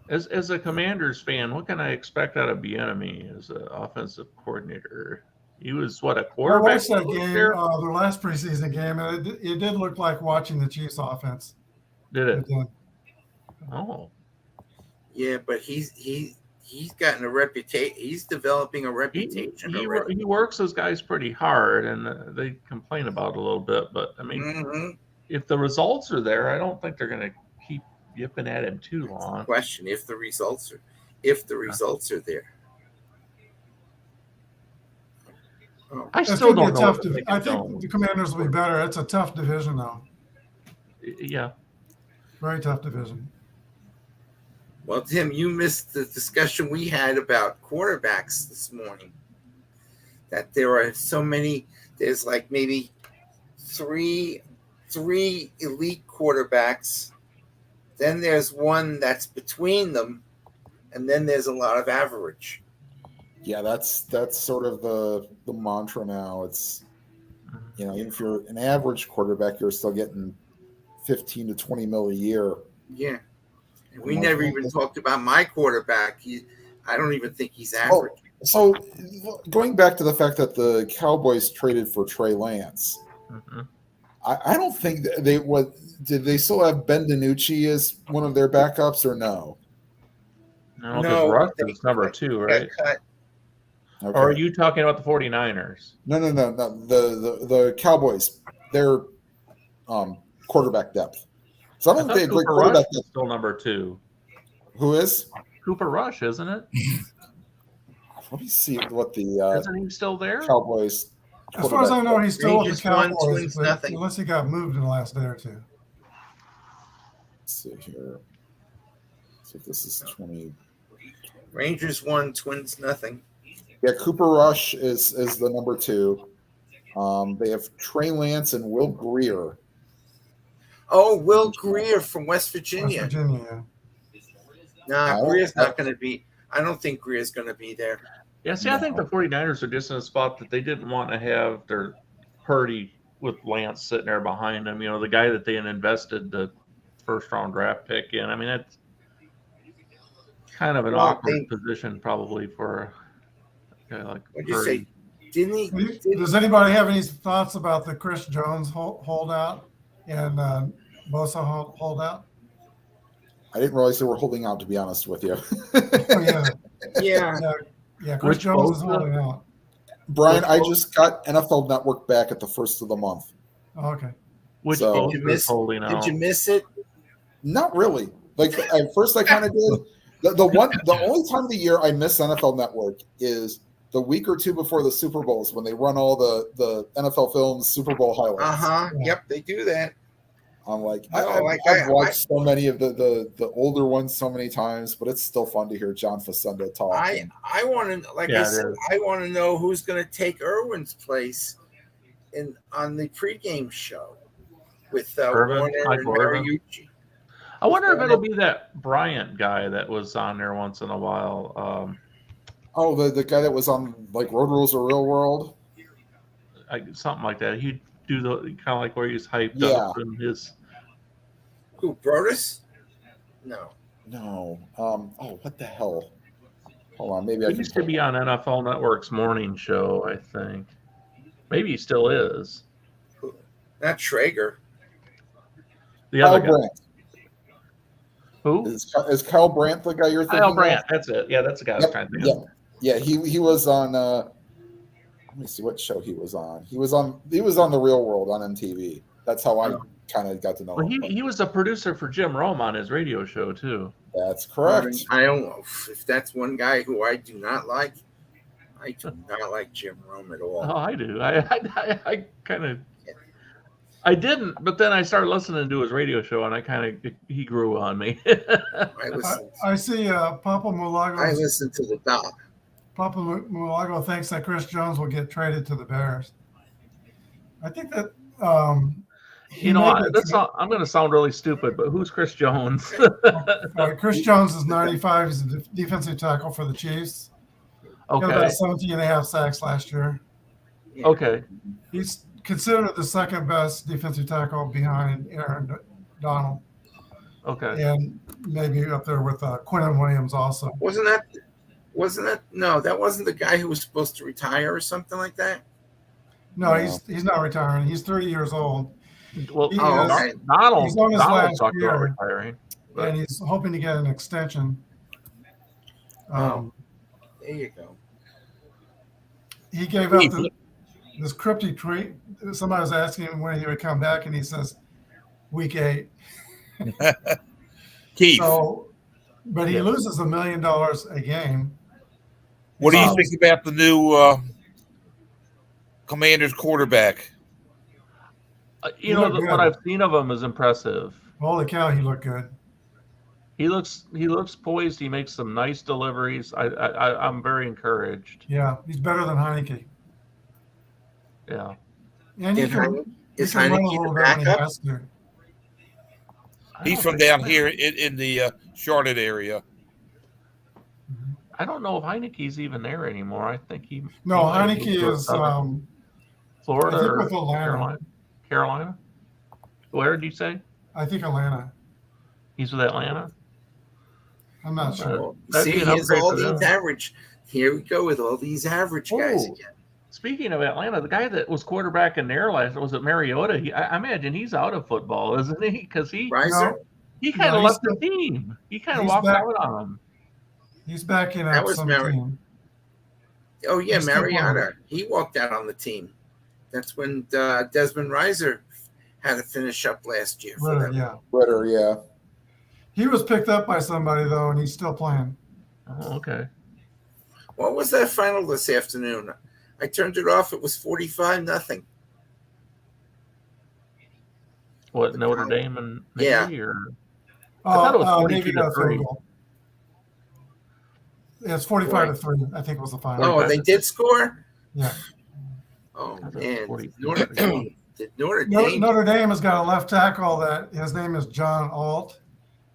as a Commanders fan, what can I expect out of Bieniemy as an offensive coordinator? He was what, a I quarterback watched that coach game, there? their last preseason game, and it did look like watching the Chiefs offense. Did It it? did. Oh, Yeah, but he's gotten a reputation. He's developing a he reputation he, already. he works those guys pretty hard, and they complain about it a little bit. But I mean, Mhm. if the results are there, I don't think they're going to keep yipping at him too long. Question: if the results are there. Oh, I It's still going to be don't a know. tough. What to think I of think Jones. the Commanders will be better. It's a tough division, though. Yeah, Very tough division. well, Tim, you missed the discussion we had about quarterbacks this morning. That there are so many. There's like maybe three elite quarterbacks. Then there's one that's between them, and then there's a lot of average. Yeah, that's sort of the mantra now. It's, even if you're an average quarterback, you're still getting 15 to 20 mil a year. Yeah. And we never even talked about my quarterback. I don't even think he's average. So going back to the fact that the Cowboys traded for Trey Lance, Mhm. I don't think did they still have Ben DiNucci as one of their backups or no? No, No, because Russ they- is number 2, Got right? cut. Okay. Or are you talking about the 49ers? No. The Cowboys, their quarterback depth. So I I don't thought think they have great Cooper Rush quarterback is depth. still number 2. Who is? Cooper Rush, isn't it? Let me see what the Isn't he still there? Cowboys. As far as I know, he's still with the Rangers won, Cowboys, Twins but nothing. unless he got moved in the last day or two. Let's see here. See if this is 20. Rangers won, Twins nothing. Yeah, Cooper Rush is the number 2. They have Trey Lance and Will Greer. Oh, Will Greer from West West Virginia. Virginia. Nah, Greer's not going to be. I don't think Greer's going to be there. Yeah, see, I think the 49ers are just in a spot that they didn't want to have their Purdy with Lance sitting there behind them. The guy that they had invested the first-round draft pick in. I mean, that's kind of an Well, awkward position probably for a guy like What'd you Purdy. say? Didn't he? Does anybody have any thoughts about the Chris Jones holdout and Bosa holdout? I didn't realize they were holding out, to be honest with you. Oh, yeah. Yeah. Yeah, Chris Which Jones is Bosa? holding out. Brian, I just got NFL Network back at the first of the month. Oh, okay. Which So- both Did you is miss- holding out. Did you miss it? Not really. Like at first, I kind of did. The only time of the year I miss NFL Network is the week or two before the Super Bowls when they run all the NFL Films Super Bowl highlights. Yeah. Yep, they do that. I'm like, No, I've watched so many of the older ones so many times, but it's still fun to hear John Facenda talk. I want to, like Yeah, I it said, is. I want to know who's going to take Irwin's place on the pregame show with Irvin? Warner and Michael Irvin? Mariucci. I wonder if it'll be that Bryant guy that was on there once in a while. Oh, the guy that was on like Road Rules or Real World. Something like that. He'd do the kind of like where he's hyped Yeah. up and his. Who, Brodus? No. No. Oh, what the hell? Hold on. Maybe I He can. used to be on NFL Network's morning show, I think. Maybe he still is. Not Traeger. The Kyle other guy. Brandt. Who? Is Kyle Brandt the guy you're thinking? Kyle of? Brandt. That's it. Yeah, that's the guy I was Yep, trying to think yep. of. Yeah, he was on. Let me see what show he was on. He was on the Real World on MTV. That's how I kind of got to know Well, him. he was a producer for Jim Rome on his radio show too. That's correct. I don't know if that's one guy who I do not like. I do not like Jim Rome at all. Oh, I do. I kind of. I didn't, but then I started listening to his radio show, and he grew on me. I see Papa I Mulago. listen to the doc. Papa Mulago thinks that Chris Jones will get traded to the Bears. I think that he You know, made I'm going to sound really stupid, but who's Chris Jones? Chris Jones is 95. He's a defensive tackle for the Chiefs. He had Okay. about 17 and a half sacks last year. Okay. He's considered the second best defensive tackle behind Aaron Donald, Okay. and maybe up there with Quinnen Williams also. Wasn't that? No, that wasn't the guy who was supposed to retire or something like that. No, he's not retiring. He's 30 years old, Well, He Oh, is- okay. Donald he's on his last talked about year. retiring. and he's hoping to get an extension. There you go. He gave out this cryptic tweet. Somebody was asking him when he would come back, and he says, "Week 8." Keith, So, but he loses $1 million a game. what do you think about the new Commanders quarterback? You He know, looked good. what I've seen of him is impressive. Holy cow, he looked good. He looks poised. He makes some nice deliveries. I'm very encouraged. Yeah, he's better than Heineke. Yeah. And he Is can, Heine- he is can run a Heineke little the bit when he backup? has to. I He's don't from think- down here in the Charlotte area. I don't know if Heineke's even there anymore. I think he. No, he might be Heineke with is Florida I think or with Atlanta. Carolina. Where did you say? I think Atlanta. He's with Atlanta. I'm not sure. That'd See, be an here's upgrade all for these them. average. Here we go with all these average guys Oh. again. Speaking of Atlanta, the guy that was quarterback in there last was it Mariota? I imagine he's out of football, isn't he? Because he Riser, he kind No, of he's left the team. He kind of he's walked back. out on him. He's backing That up was some Mary. team. oh yeah, He's still Mariota. He walked out on the team. That's when Desmond Riser had to finish up last year for Ritter, them. yeah. Ritter, yeah. He was picked up by somebody though, and he's still playing. Oh, okay. What was that final this afternoon? I turned it off. It was 45-0. What, Notre Dame and Yeah. Navy, or I thought it was 42 Navy to got a 3. field goal. Yeah, it's 45-3. I think was the final. Oh, they did score? Yeah. Oh, I thought man. 40. Notre Dame. Notre Dame. Notre Dame has got a left tackle that his name is John Alt.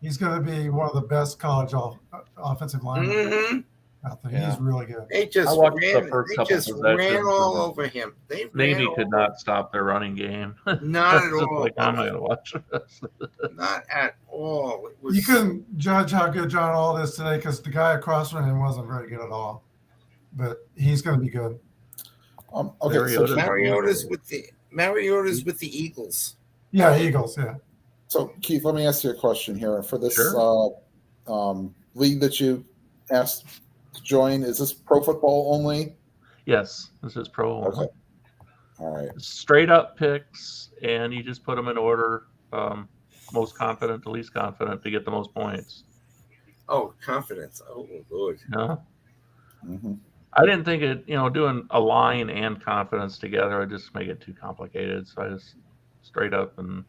He's going to be one of the best college offensive linemen Mm-hmm. out there. Yeah. He's really good. They just I watched the ran. first They couple just possessions ran all and over him. They Navy ran could all not stop their running game. Not at Just all. like, I'm not gonna watch this. Not at all. It was. You couldn't judge how good John Alt is today because the guy across from him wasn't very good at all. But he's going to be good. Okay, so Mariota's with the Eagles. Yeah, Eagles. Yeah. So, Keith, let me ask you a question here. For this Sure. league that you asked to join, is this pro football only? Yes, this is pro. Okay. All right. Straight up picks, and you just put them in order, most confident to least confident to get the most points. Oh, confidence. Oh, Lord. You know? Mm-hmm. I didn't think it, doing a line and confidence together would just make it too complicated. So I just straight up and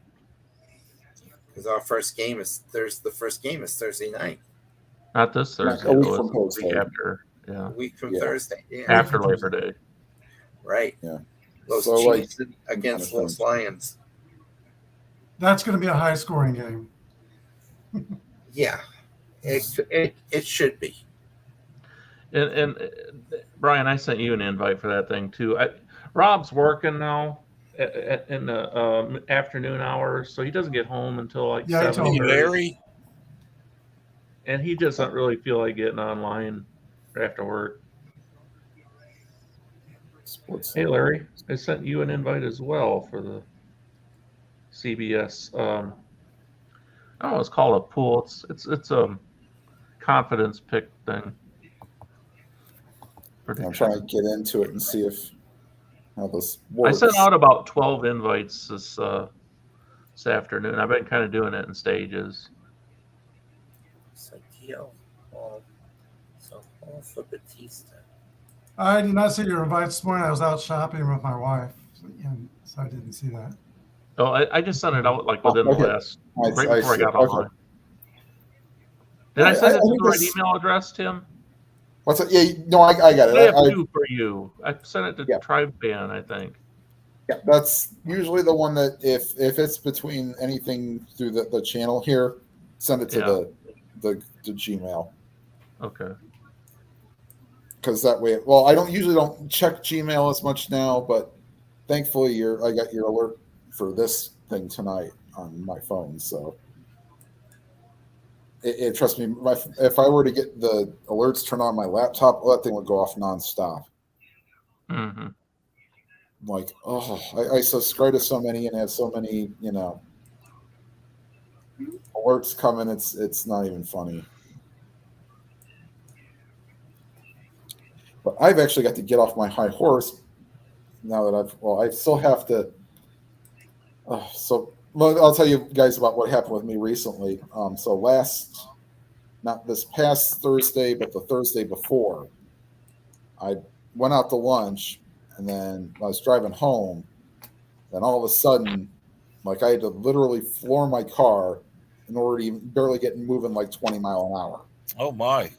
Because our first game is the first game is Thursday night, not this Thursday, a week but from it's the week Thursday. after, a week from Yeah. Thursday. Yeah. after Labor Day. Right. Yeah. Those So, like, Chiefs against those Lions. That's going to be a high scoring game. Yeah. It should be. And Brian, I sent you an invite for that thing too. Rob's working now in the afternoon hours, so he doesn't get home until like Yeah, he 7. told Hey, me. Larry. And he doesn't really feel like getting online after work. Sports. Hey, Larry, I sent you an invite as well for the CBS. I don't know. It's called a pool. It's a confidence pick thing. I'm trying to get into it and see how this I works. sent out about 12 invites this afternoon. I've been kind of doing it in stages. So all for Batista. I did not see your invite this morning. I was out shopping with my wife, and so I didn't see that. Oh, I just sent it out like within okay. the last, I right before I see. got Okay. online. Did I send it to think the right this- email address, Tim? What's it? Yeah, no, I got I have it. two for you. I sent it to Yeah. Tribe Fan, I think. Yeah, that's usually the one that if it's between anything through the channel here, send it to Yeah. the Gmail. Okay. Because that way, well, I don't check Gmail as much now, but thankfully I got your alert for this thing tonight on my phone. So trust me, if I were to get the alerts turned on my laptop, that thing would go off nonstop. Mm-hmm. Like, oh, I subscribe to so many and have so many, alerts coming. It's not even funny. But I've actually got to get off my high horse now that I still have to. Well, I'll tell you guys about what happened with me recently. Not this past Thursday, but the Thursday before, I went out to lunch, and then I was driving home. Then all of a sudden, like I had to literally floor my car in order to even barely get moving like 20 mile an hour. Oh my!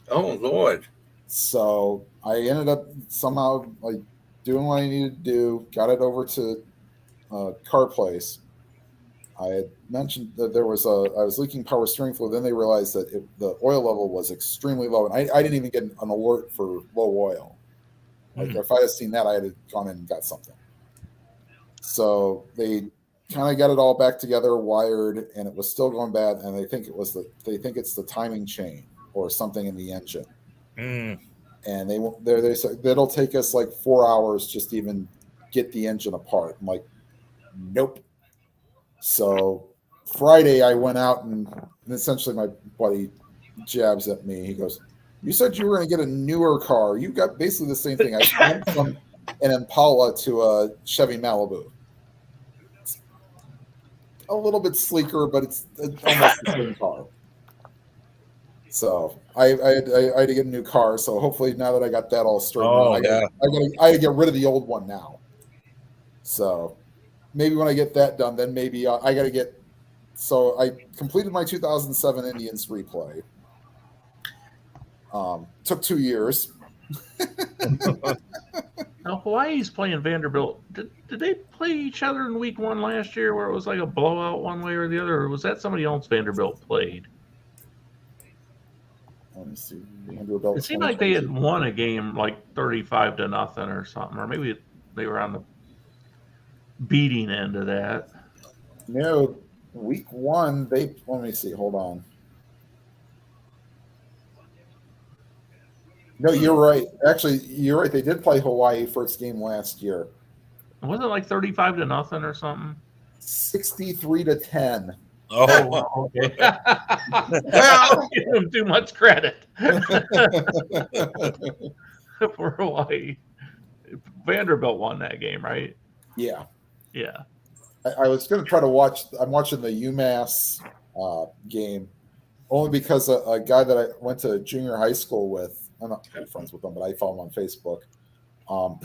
Oh Lord! So I ended up somehow like doing what I needed to do, got it over to car place. I had mentioned that I was leaking power steering fluid. Then they realized that the oil level was extremely low, and I didn't even get an alert for low oil. Like if I had seen that, I had gone in and got something. So they kind of got it all back together, wired, and it was still going bad. And they think it's the timing chain or something in the engine. Mm. And they said it'll take us like 4 hours just to even get the engine apart. I'm like, nope. So Friday I went out and essentially my buddy jabs at me. He goes, "You said you were going to get a newer car. You got basically the same thing. I went from an Impala to a Chevy Malibu. It's a little bit sleeker, but it's almost the same car." So I had to get a new car. So hopefully now that I got that all straightened out, I got to get rid of the old one now. So maybe when I get that done, then maybe I got to get. So I completed my 2007 Indians replay. Took 2 years. Now Hawaii's playing Vanderbilt. Did they play each other in week 1 last year, where it was like a blowout one way or the other, or was that somebody else Vanderbilt played? Let me see. Vanderbilt. It seemed like they had won a game like 35-0 or something, or maybe they were on the beating end of that. No, week 1 they. Let me see. Hold on. No, you're right. Actually, you're right. They did play Hawaii first game last year. Wasn't it like 35-0 or something? 63-10. Oh, Okay. Well, Give them too much credit for Hawaii. Vanderbilt won that game, right? Yeah. Yeah. I was going to try to watch. I'm watching the UMass game only because a guy that I went to junior high school with. I'm not friends with him, but I follow him on Facebook.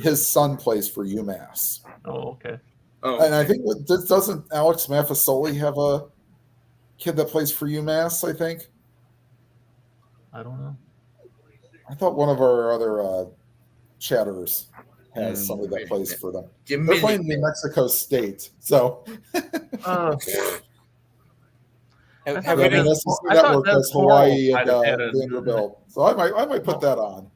His son plays for UMass. Oh, okay. oh, And I think doesn't Alex Maffasoli have a kid that plays for UMass? I think. I don't know. I thought one of our other chatters has somebody that plays for them. They're playing New Mexico State, so. have Yeah, any, the SEC I thought network Des has Hawaii Moral and might have had a- Vanderbilt, so I might put that on.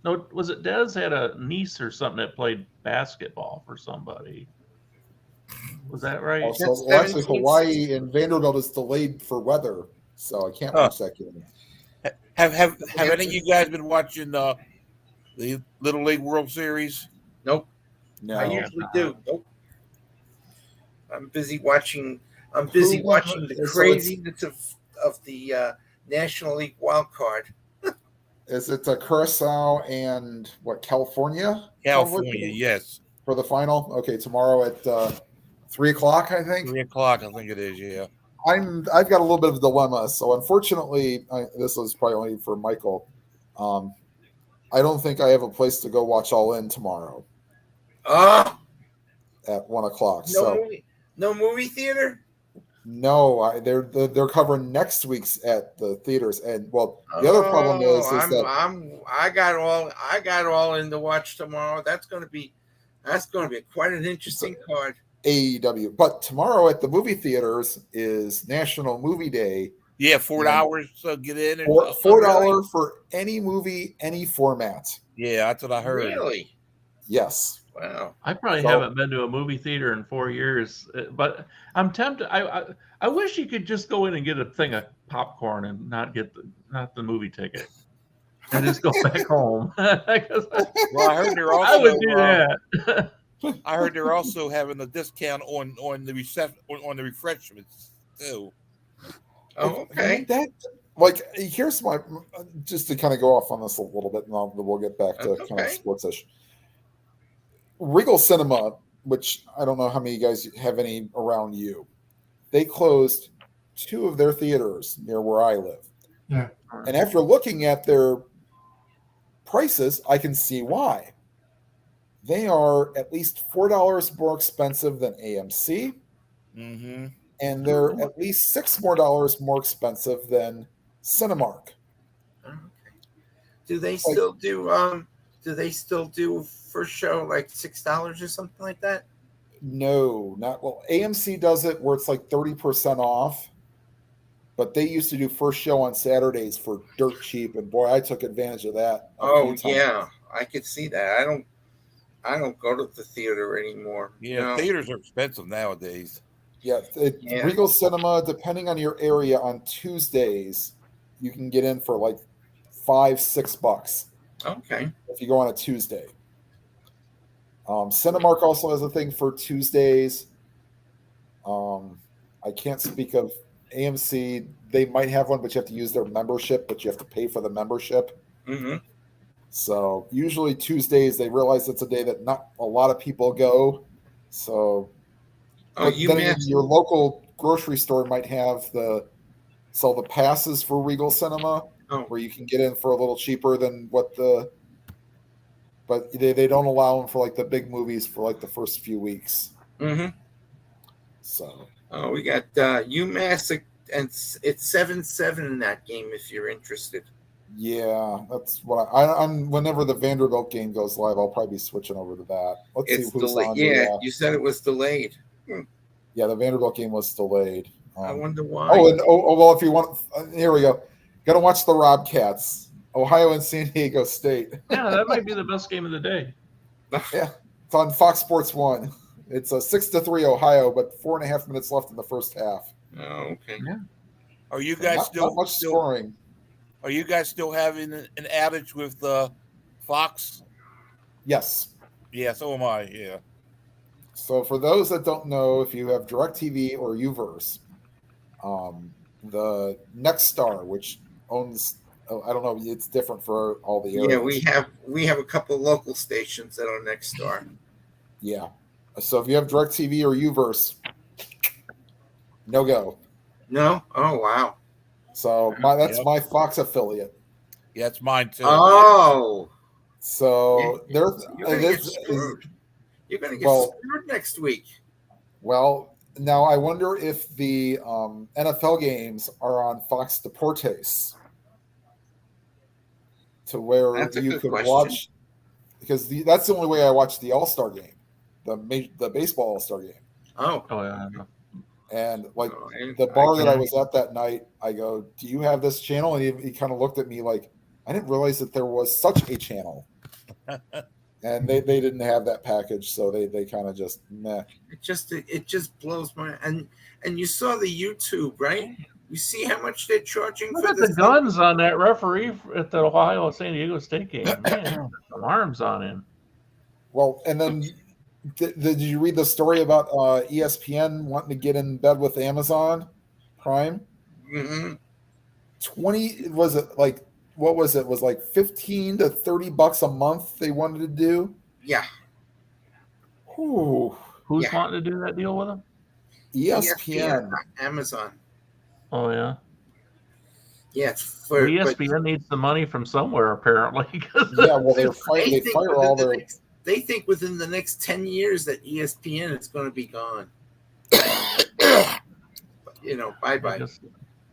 No, was it Des had a niece or something that played basketball for somebody? Was that right? Also, That's well, actually, 17. Hawaii and Vanderbilt is delayed for weather, so I can't watch that game. have any of you guys been watching the Little League World Series? nope. No, I usually do. Nope. I'm busy watching. I'm busy watching the So it's- craziness of the National League wild card. is it Curacao and what California? California, yes. For the final. Okay, tomorrow at 3:00, I think. 3:00, I think it is. Yeah. I've got a little bit of a dilemma. So unfortunately, this is probably only for Michael. I don't think I have a place to go watch All In tomorrow Ah, at 1:00. no movie theater. No, they're covering next week's at the theaters, and well, the other problem is that I got all in to watch tomorrow. That's going to be That's going to be quite an interesting card. AEW. But tomorrow at the movie theaters is National Movie Day. Yeah, $4 to get in. And $4 for any movie, any format. Yeah, that's what I heard. Really? Yes. Wow. I probably So- haven't been to a movie theater in 4 years, but I'm tempted. I wish you could just go in and get a thing of popcorn and not the movie ticket, and just go back home. 'Cause Well, I heard they're also. I would do that. I heard they're also having a discount on the on the refreshments too. Oh, okay. That, like, here's my, just to kind of go off on this a little bit, and we'll get back to kind of Okay. sports-ish. Regal Cinema, which I don't know how many of you guys have any around you, they closed 2 of their theaters near where I live. Yeah. And after looking at their prices, I can see why. They are at least $4 more expensive than AMC, Mm-hmm. and they're at least $6 more expensive than Cinemark. Okay. Do they still do? Do they still do first show like $6 or something like that? No, not well. AMC does it where it's like 30% off, but they used to do first show on Saturdays for dirt cheap, and boy, I took advantage of that. a Oh few times. yeah, I could see that. I don't go to the theater anymore. Yeah, No. theaters are expensive nowadays. Yeah, Yeah. Regal Cinema, depending on your area, on Tuesdays, you can get in for like $5-6 Okay. if you go on a Tuesday. Cinemark also has a thing for Tuesdays. I can't speak of AMC. They might have one, but you have to use their membership, but you have to pay for the membership. Mm-hmm. So usually Tuesdays, they realize it's a day that not a lot of people go. So Oh, but you then again, missed. your local grocery store might have sell the passes for Regal Cinema, Oh. where you can get in for a little cheaper than but they don't allow them for like the big movies for like the first few weeks. Mm-hmm. So Oh, we got UMass, and it's 7-7 in that game. If you're interested. yeah, that's what I'm. Whenever the Vanderbilt game goes live, I'll probably be switching over to that. Let's It's see who's delayed. on. Yeah, you said it was delayed. Yeah, the Vanderbilt game was delayed. I wonder why. Well, if you want, here we go. Got to watch the Robcats, Ohio and San Diego State. Yeah, that might be the best game of the day. Yeah, it's on Fox Sports 1. It's a 6-3 Ohio, but 4.5 minutes left in the first half. Oh, okay. Are you guys Not much scoring. Are you guys still having an adage with Fox? Yes. Yeah, so am I. Yeah. So for those that don't know, if you have DirecTV or Uverse, the Nexstar, which owns, I don't know, it's different for all the areas. Yeah, we have a couple of local stations that are next door. Yeah. So if you have DirecTV or Uverse, no go. No? Oh wow. So that's my Fox affiliate. Yeah, it's mine too. Oh. So there's You're gonna get screwed. You're gonna get screwed next week. well, now I wonder if the NFL games are on Fox Deportes, to where That's a you good could question. watch, because that's the only way I watch the All-Star game, the baseball All-Star game. Oh. Oh yeah. And like Oh, and the bar that I can't- was at that night, I go, "Do you have this channel?" And he kind of looked at me like, I didn't realize that there was such a channel. And they didn't have that package, so they kind of just meh. It just blows my and you saw the YouTube, right? You see how much they're charging Look for at the this? guns on that referee at the Ohio San Diego State game. Man, some arms on him. Well, and then did you read the story about ESPN wanting to get in bed with Amazon Prime? Mm-hmm. 20 was it like what was it? It was like $15 to $30 a month they wanted to do. Yeah. Ooh, Who's Yeah. wanting to do that deal with him? ESPN. Amazon. Oh yeah. Yeah, it's for ESPN needs the money from somewhere apparently. Yeah, well they fire all their. They think within the next 10 years that ESPN is going to be gone. Bye bye.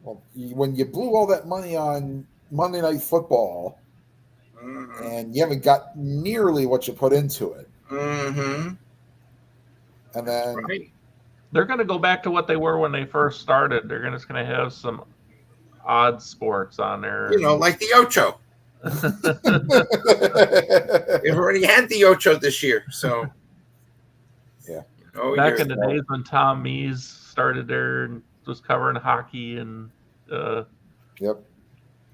Well, when you blew all that money on Monday Night Football Mhm. and you haven't got nearly what you put into it, Mm-hmm. And then Right. They're going to go back to what they were when they first started. They're just going to have some odd sports on there. You know, like the Ocho. They've already had the Ocho this year, so Yeah. Back in the days when Tom Mees started there and was covering hockey and Yep.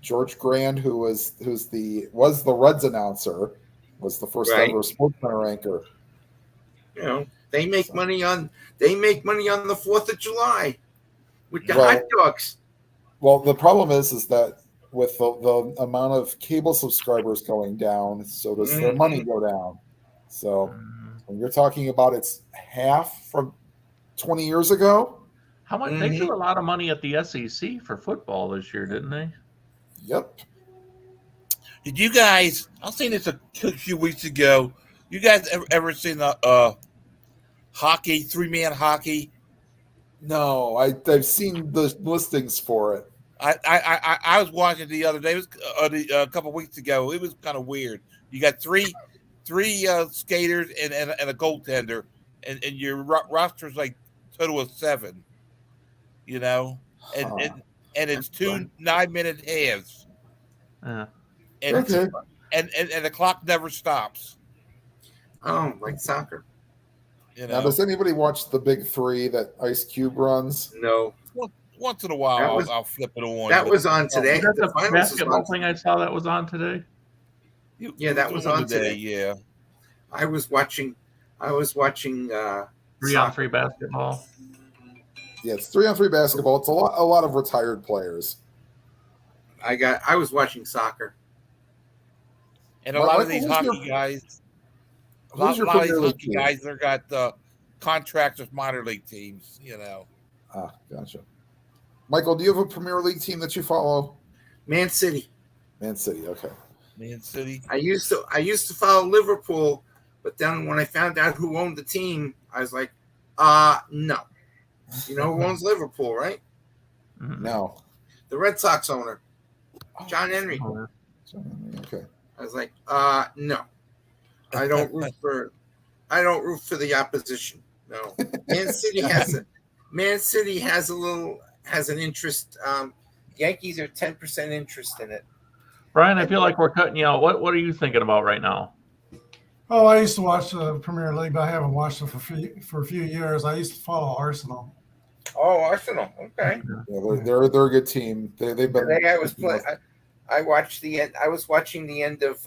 George Grand, was the Reds announcer, was the first Right. ever SportsCenter anchor. You know, they make money on the 4th of July with the Well- hot dogs. Well, the problem is that with the amount of cable subscribers going down, so does their money go down. So when you're talking about it's half from 20 years ago. how much they threw a lot of money at the SEC for football this year, didn't they? Yep. Did you guys? I was saying this a few weeks ago. You guys ever seen the hockey 3-man hockey? No, I've seen the listings for it. I was watching it the other day. It was a couple weeks ago. It was kind of weird. You got three skaters and a goaltender, and your roster's like total of 7. You know, and it's 2 9-minute halves. Yeah. And, Okay. and the clock never stops. Oh, like soccer. You Now, know, does anybody watch the Big Three that Ice Cube runs? No, once in a while That was- I'll flip it on. that but- was on today. Is that the finals was basketball on. thing I saw that was on today? Yeah, that was on today. Yeah. I was watching. 3-on-3 basketball. Yeah, it's 3-on-3 basketball. It's a lot of retired players. I was watching soccer. And a What- lot what- of these who's hockey your- guys, Who's your lot of these Premier League hockey team? guys, they're got contracts with minor league teams. You know, Ah, gotcha. Michael, do you have a Premier League team that you follow? Man City. Man City. Okay. Man City. I used to follow Liverpool, but then when I found out who owned the team, I was like, no. You know who owns Liverpool, right? Mhm. No. The Red Sox owner, John Henry. Oh, Okay. I was like, no. I don't root for the opposition. No. Man City has an interest. Yankees are 10% interest in it. Brian, I feel like we're cutting you out. What are you thinking about right now? Oh, I used to watch the Premier League, but I haven't watched it for a few years. I used to follow Arsenal. Oh, Arsenal. Okay. Yeah, they're a good team. They've been. Today I was playing. I watched the end. I was watching the end of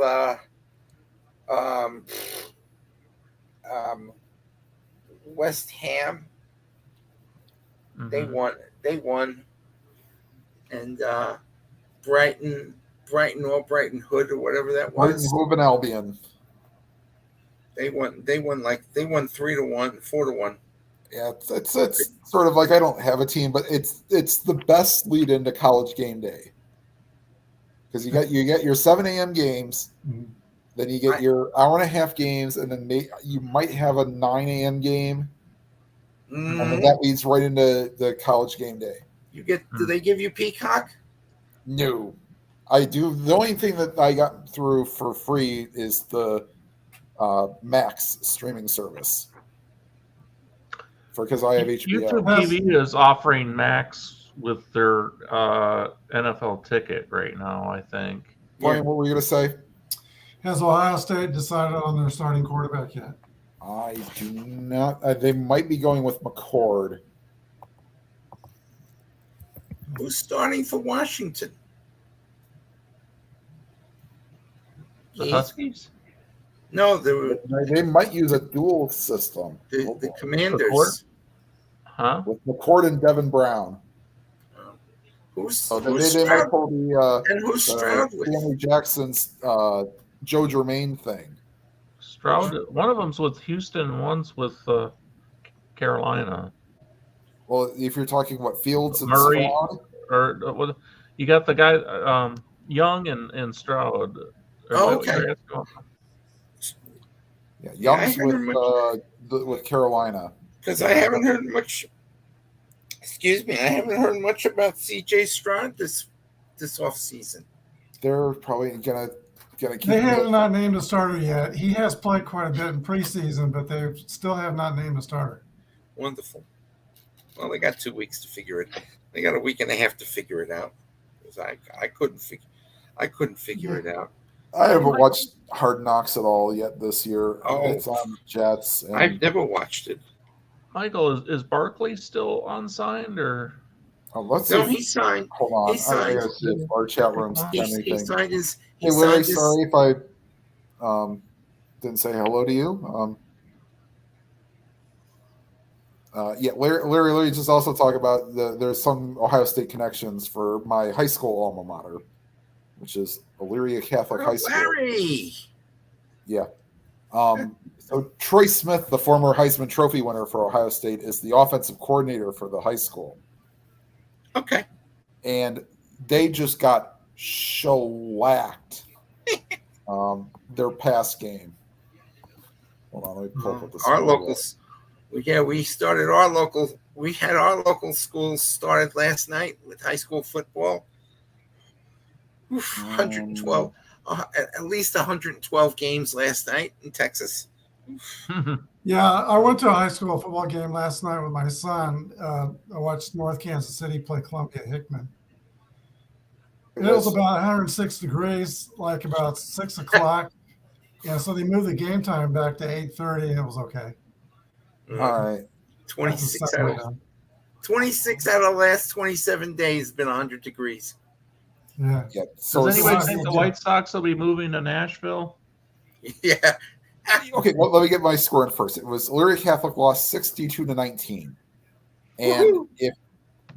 West Ham. They Mhm. won, and Brighton Hood or whatever that Brighton was. Hove and Albion. They won 3-1, 4-1. Yeah, it's sort of like I don't have a team, but it's the best lead into college game day because you get your 7 a.m. games, Mhm. then you get your hour and a half games, and then you might have a 9 a.m. game, and then Mhm. that leads right into the college game day. Do they give you Peacock? No, I do. The only thing that I got through for free is the Max streaming service. Because I have HBO. YouTube TV is offering Max with their NFL ticket right now, I think. Brian, what were you going to say? Has Ohio State decided on their starting quarterback yet? I do not. They might be going with McCord. Who's starting for Washington? The Heath? Huskies? No, the They might use a dual system Commanders. Huh? with McCord and Devin Brown. Who's So they might Stroud? pull the And who's Stroud with? Stanley Jackson's Joe Germain thing. Stroud. One of them's with Houston, and one's with Carolina. Well, if you're talking what Fields and Murray. Strawn, Or what? You got the guy Young and Stroud. Oh, okay. yeah, Young's I heard with Carolina. Because I haven't heard much. Excuse me, I haven't heard much about C.J. Stroud this off season. They're probably gonna gonna keep. They have not named a starter yet. He has played quite a bit in preseason, but they still have not named a starter. Wonderful. Well, they got 2 weeks to figure it. They got a week and a half to figure it out. 'Cause I couldn't figure it out. I haven't watched Hard Knocks at all yet this year. Oh. It's on Jets. And I've never watched it. Michael, is Barkley still unsigned or? let's see. No, if- he signed. hold on. he signed. I gotta see if our chat room's got He anything. signed his. He Hey, Larry, signed his. sorry if I didn't say hello to you. Yeah, Larry, just also talk about there's some Ohio State connections for my high school alma mater, which is Elyria Catholic High School. Larry. Yeah. So Troy Smith, the former Heisman Trophy winner for Ohio State, is the offensive coordinator for the high school. Okay. And they just got shellacked their pass game. Hold on, let me pull up this. Our locals. We started our local. We had our local schools started last night with high school football. 112, at least 112 games last night in Texas. Yeah, I went to a high school football game last night with my son. I watched North Kansas City play Columbia Hickman. It was about 106 degrees, like about 6 o'clock. Yeah, so they moved the game time back to 8:30, and it was okay. All right. 26 out of 26 out of the last 27 days has been 100 degrees. Yeah. Yeah. So Does anybody it's- think the White Sox will be moving to Nashville? Yeah. okay, well, let me get my score in first. It was Elyria Catholic lost 62-19. And Woo-hoo. if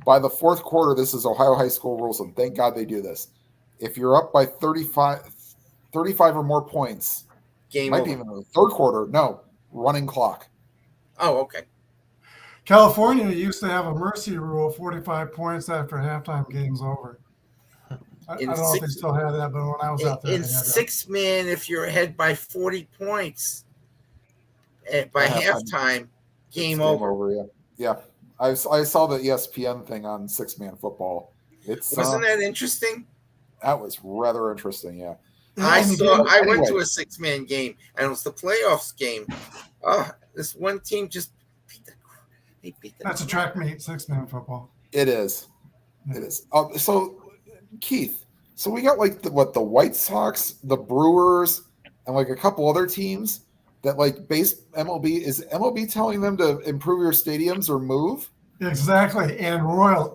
by the fourth quarter, this is Ohio high school rules, and thank God they do this. If you're up by 35 or more points, Game might over. be even in the third quarter. No, running clock. Oh, okay. California used to have a mercy rule, 45 points after halftime game's over. I In don't know if they six- still have that, but when I was out there, In they had that. 6-man, if you're ahead by 40 points by halftime, game It's over. Yeah. Yeah. I saw the ESPN thing on 6-man football. It's Wasn't that interesting? that was rather interesting. Yeah. I And saw. I went Anyway. to a 6-man game, and it was the playoffs game. Oh, this one team just beat the. They beat the. That's a track meet, 6-man football. It is. It is. So, Keith, so we got like the White Sox, the Brewers, and like a couple other teams that like base MLB. Is MLB telling them to improve your stadiums or move? Exactly. And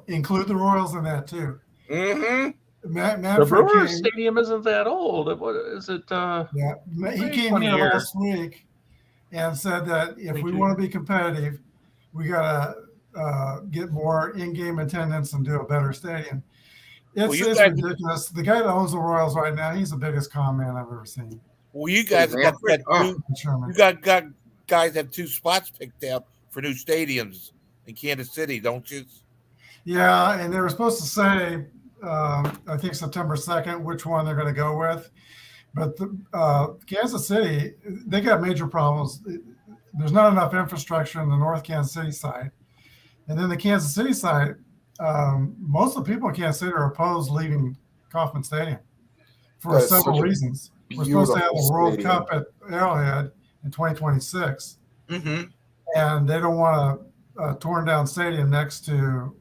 include the Royals in that too. Mm-hmm. Matt The Manfred Brewers came, Stadium isn't that old. What is it? yeah, he maybe came 20 here years. last week and said that if we 22. want to be competitive, we got to get more in-game attendance and do a better stadium. Well, It's you guys- ridiculous. The guy that owns the Royals right now, he's the biggest con man I've ever seen. Well, you guys got Manfred? Oh. Sherman. you got guys have 2 spots picked out for new stadiums in Kansas City, don't you? Yeah, and they were supposed to say, I think September 2nd, which one they're going to go with. But Kansas City, they got major problems. There's not enough infrastructure in the North Kansas City side. And then the Kansas City side, most of the people in Kansas City are opposed leaving Kauffman Stadium for That's several such a reasons. We're supposed to have a beautiful World stadium. Cup at Arrowhead in 2026. Mm-hmm. And they don't want a torn down stadium next to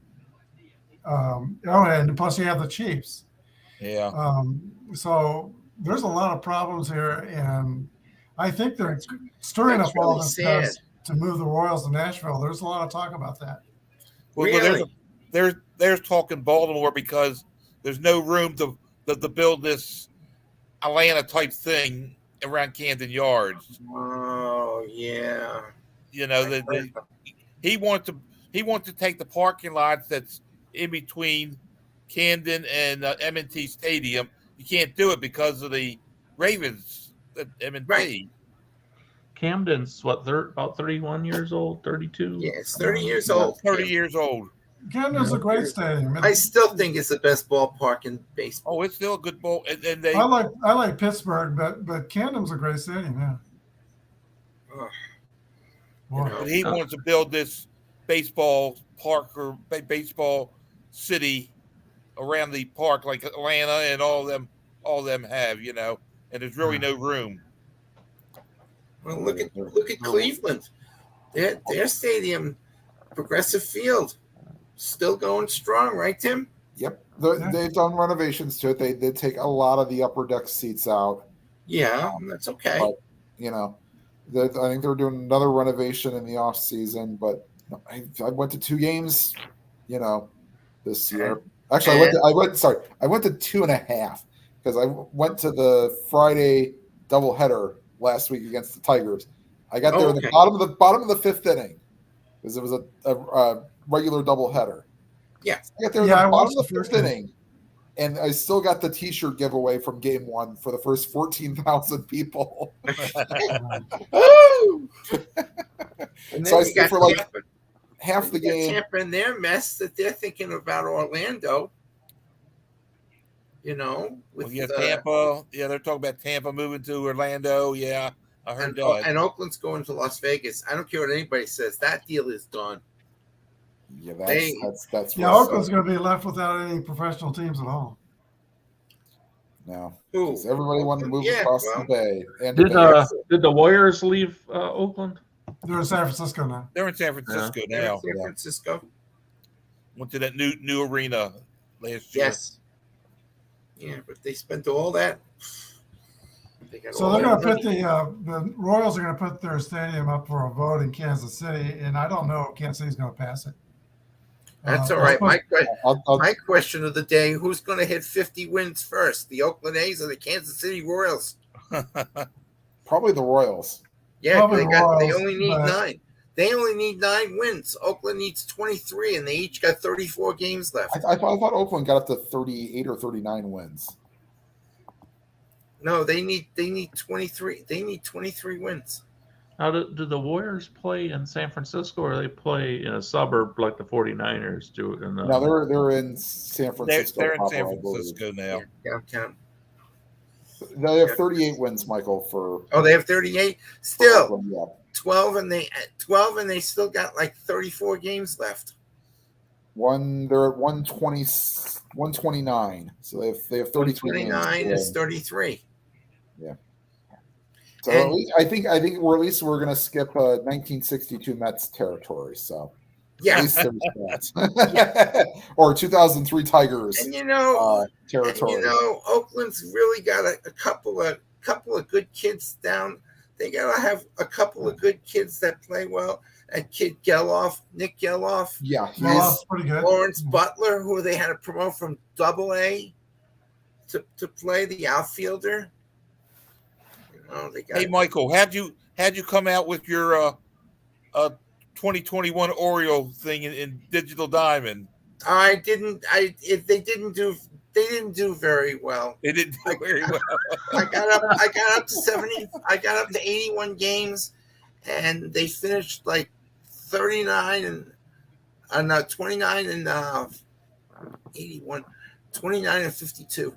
Arrowhead. And plus, you have the Chiefs. Yeah. So there's a lot of problems here, and I think they're stirring That's up all really this sad. dust to move the Royals to Nashville. There's a lot of talk about that. Well, Really? there's talking Baltimore because there's no room to build this Atlanta type thing around Camden Yards. Oh yeah. You know, he wants to take the parking lots that's in between Camden and M&T Stadium. You can't do it because of the Ravens at M&T. Right. Camden's about 31 years old, 32. Yeah, it's 30 years old. 30 years old. Camden's a great stadium. I still think it's the best ballpark in baseball. Oh, it's still a good ball. And they I like Pittsburgh, but Camden's a great stadium. Yeah. Ugh. Boy. know. he wants to build this baseball park or baseball city around the park like Atlanta and all them have, you know. and there's really no room. Well, look at Cleveland. Their stadium, Progressive Field, still going strong, right, Tim? Yep, they've done renovations to it. They did take a lot of the upper deck seats out. Yeah, that's okay. But, you know, I think they're doing another renovation in the off season. But I went to 2 games, you know, this year. Actually, I went to 2.5 because I went to the Friday doubleheader last week against the Tigers. I got there in the bottom of the 5th inning because it was a regular doubleheader. Yeah, I got there in the bottom of the 5th inning, and I still got the T-shirt giveaway from Game 1 for the first 14,000 people. So I stayed for like half the game. Tampa in their mess that they're thinking about Orlando. You know, with Tampa. Yeah, they're talking about Tampa moving to Orlando. Yeah, I heard that. And Oakland's going to Las Vegas. I don't care what anybody says. That deal is done. Yeah, that's yeah. Oakland's going to be left without any professional teams at all. No, Ooh. everybody wanted to move across the bay. And did the Warriors leave Oakland? They're in San Francisco now. They're in San Francisco now. San Francisco went to that new arena last year. Yes. Yeah, but they spent all that. So they're going to put the Royals are going to put their stadium up for a vote in Kansas City, and I don't know if Kansas City's going to pass it. That's all right. My question of the day: who's going to hit 50 wins first, the Oakland A's or the Kansas City Royals? Probably the Royals. Yeah, they only need 9. They only need 9 wins. Oakland needs 23, and they each got 34 games left. I thought Oakland got up to 38 or 39 wins. No, they need 23. They need 23 wins. Now, do the Warriors play in San Francisco, or they play in a suburb like the 49ers do? No, they're in San Francisco. They're in San Francisco now. Downtown. They have 38 wins, Michael. They have 38. Still, Oakland, yeah. 12, and they still got like 34 games left. They're at 120, 129. So they have 33 29 is 33. Yeah. So at least, I think we're going to skip 1962 Mets territory. So yeah, at least there's that. Or 2003 Tigers. And territory. Oakland's really got a couple of good kids down. They gotta have a couple of good kids that play well. That kid Nick Geloff. Yeah, he's pretty good. Lawrence Butler, who they had to promote from AA to play the outfielder. Hey, Michael, how'd you come out with your 2021 Oriole thing in Digital Diamond? They didn't do very well. They didn't do very well. I got up to 70. I got up to 81 games, and they finished like 39 and 29 and 81, 29 and 52.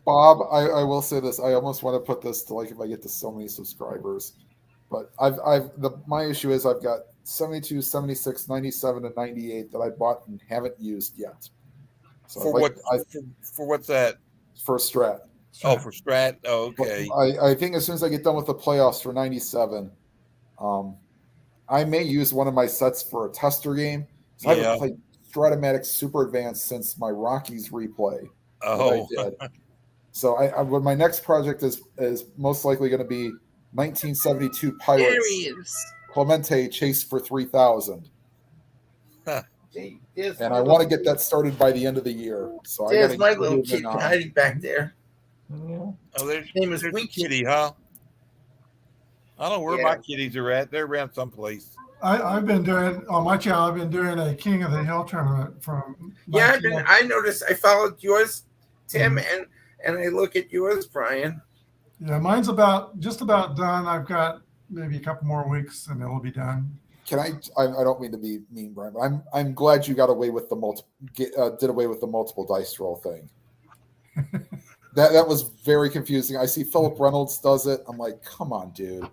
Bob, I will say this. I almost want to put this to if I get to so many subscribers, but my issue is I've got 72, 76, 97, and 98 that I bought and haven't used yet. So for what's that? For Strat. Oh, for Strat. Oh, okay. I think as soon as I get done with the playoffs for 97, I may use one of my sets for a tester game. So I haven't played Stratomatic Super Advanced since my Rockies replay. Oh. I did. So my next project is most likely going to be 1972 Pirates. Clemente Chase for 3,000. And I want to get that started by the end of the year. So there's my little kid hiding back there. Oh, their name is Winky Kitty, huh? I don't know where my kitties are at. They're around someplace. I've been doing on my channel. I've been doing a King of the Hill tournament from. I noticed. I followed yours, Tim, and I look at yours, Brian. Yeah, mine's just about done. I've got maybe a couple more weeks, and it'll be done. Can I don't mean to be mean, Brian, but I'm glad you got away with did away with the multiple dice roll thing. That was very confusing. I see Philip Reynolds does it. I'm like, come on, dude.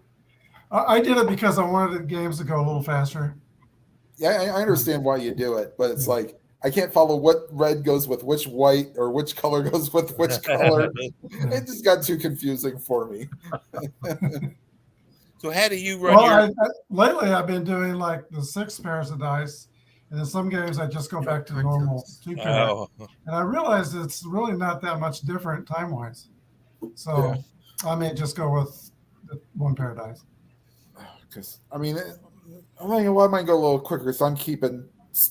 I did it because I wanted the games to go a little faster. Yeah, I understand why you do it, but it's like I can't follow what red goes with which white or which color goes with which color. It just got too confusing for me. So how do you run Well, your? lately I've been doing like the 6 pairs of dice, and in some games I just go back to the normal 2 pair. Oh, And I realized it's really not that much different time wise. So I may just go with the 1 pair of dice. Because I mean, I might go a little quicker. So I'm keeping it's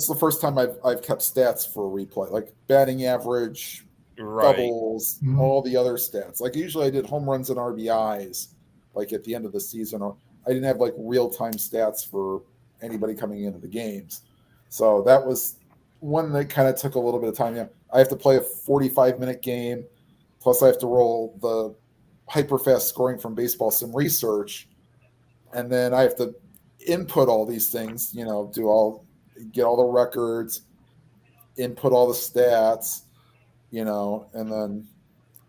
the first time I've kept stats for a replay, like batting average, right. doubles, Mhm. all the other stats. Like usually I did home runs and RBIs, like at the end of the season. Or I didn't have like real time stats for anybody coming into the games. So that was one that kind of took a little bit of time. Yeah, I have to play a 45-minute game, plus I have to roll the hyper fast scoring from Baseball Sim Research, and then I have to input all these things. Get all the records, input all the stats. And then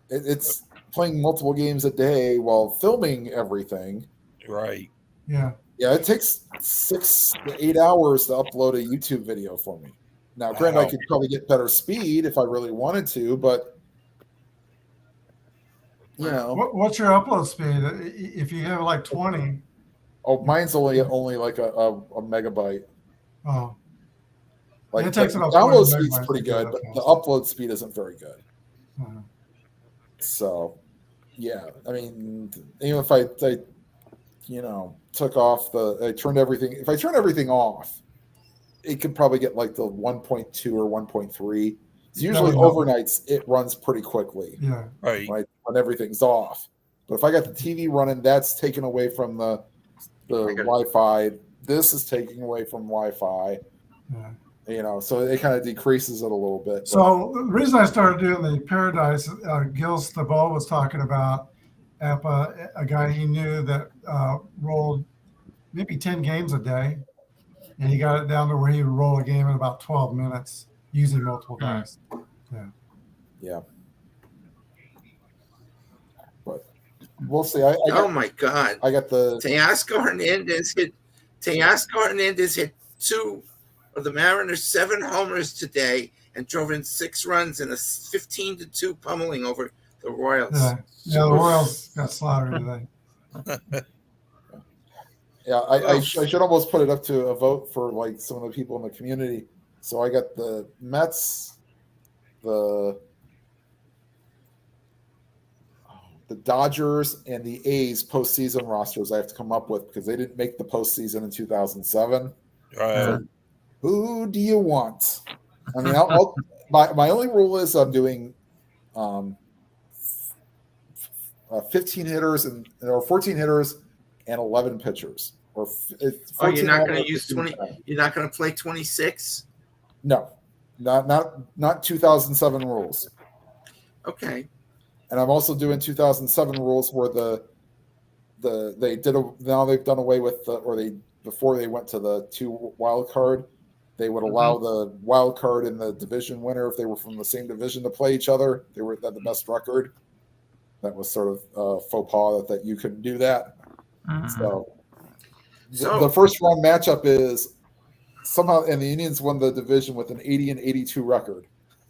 it's playing multiple games a day while filming everything. Right. Yeah. Yeah, it takes 6 to 8 hours to upload a YouTube video for me. Now, granted, I Wow. could probably get better speed if I really wanted to, but What's your upload speed? If you have like 20, mine's only like a megabyte. oh, Like it takes the about download 20 speed's megabytes pretty to get good, that but fast. the upload speed isn't very good. Uh-huh. So, I mean, even if I took off I turned everything. If I turn everything off, it could probably get like the 1.2 or 1.3. Usually would help. overnights it runs pretty quickly Yeah. Right. when everything's off. But if I got the TV running, that's taken away from the Wi-Fi. This is taking away from Wi-Fi. Yeah. So it kind of decreases it a little bit. So the reason I started doing the Paradise, Gil Stabile was talking about a guy he knew that rolled maybe 10 games a day, and he got it down to where he would roll a game in about 12 minutes using multiple dice. Yeah. But we'll see. Oh my God! I got the Teoscar Hernandez hit 2 of the Mariners' 7 homers today and drove in 6 runs in a 15-2 pummeling over the Royals. Yeah, the Royals got slaughtered today. Yeah, I should almost put it up to a vote for like some of the people in the community. So I got the Mets, the Dodgers, and the A's postseason rosters I have to come up with because they didn't make the postseason in 2007. Right. Who do you want? I mean, my only rule is I'm doing 15 hitters or 14 hitters and 11 pitchers. Or you're not going to use 20. You're not going to play 26. No, not 2007 rules. Okay. And I'm also doing 2007 rules where they've done away with before they went to the 2 wild card, they would allow the wild card and the division winner, if they were from the same division, to play each other. They had the best record. That was sort of a faux pas that you couldn't do that. So the first round matchup is somehow, and the Indians won the division with an 80-82 record.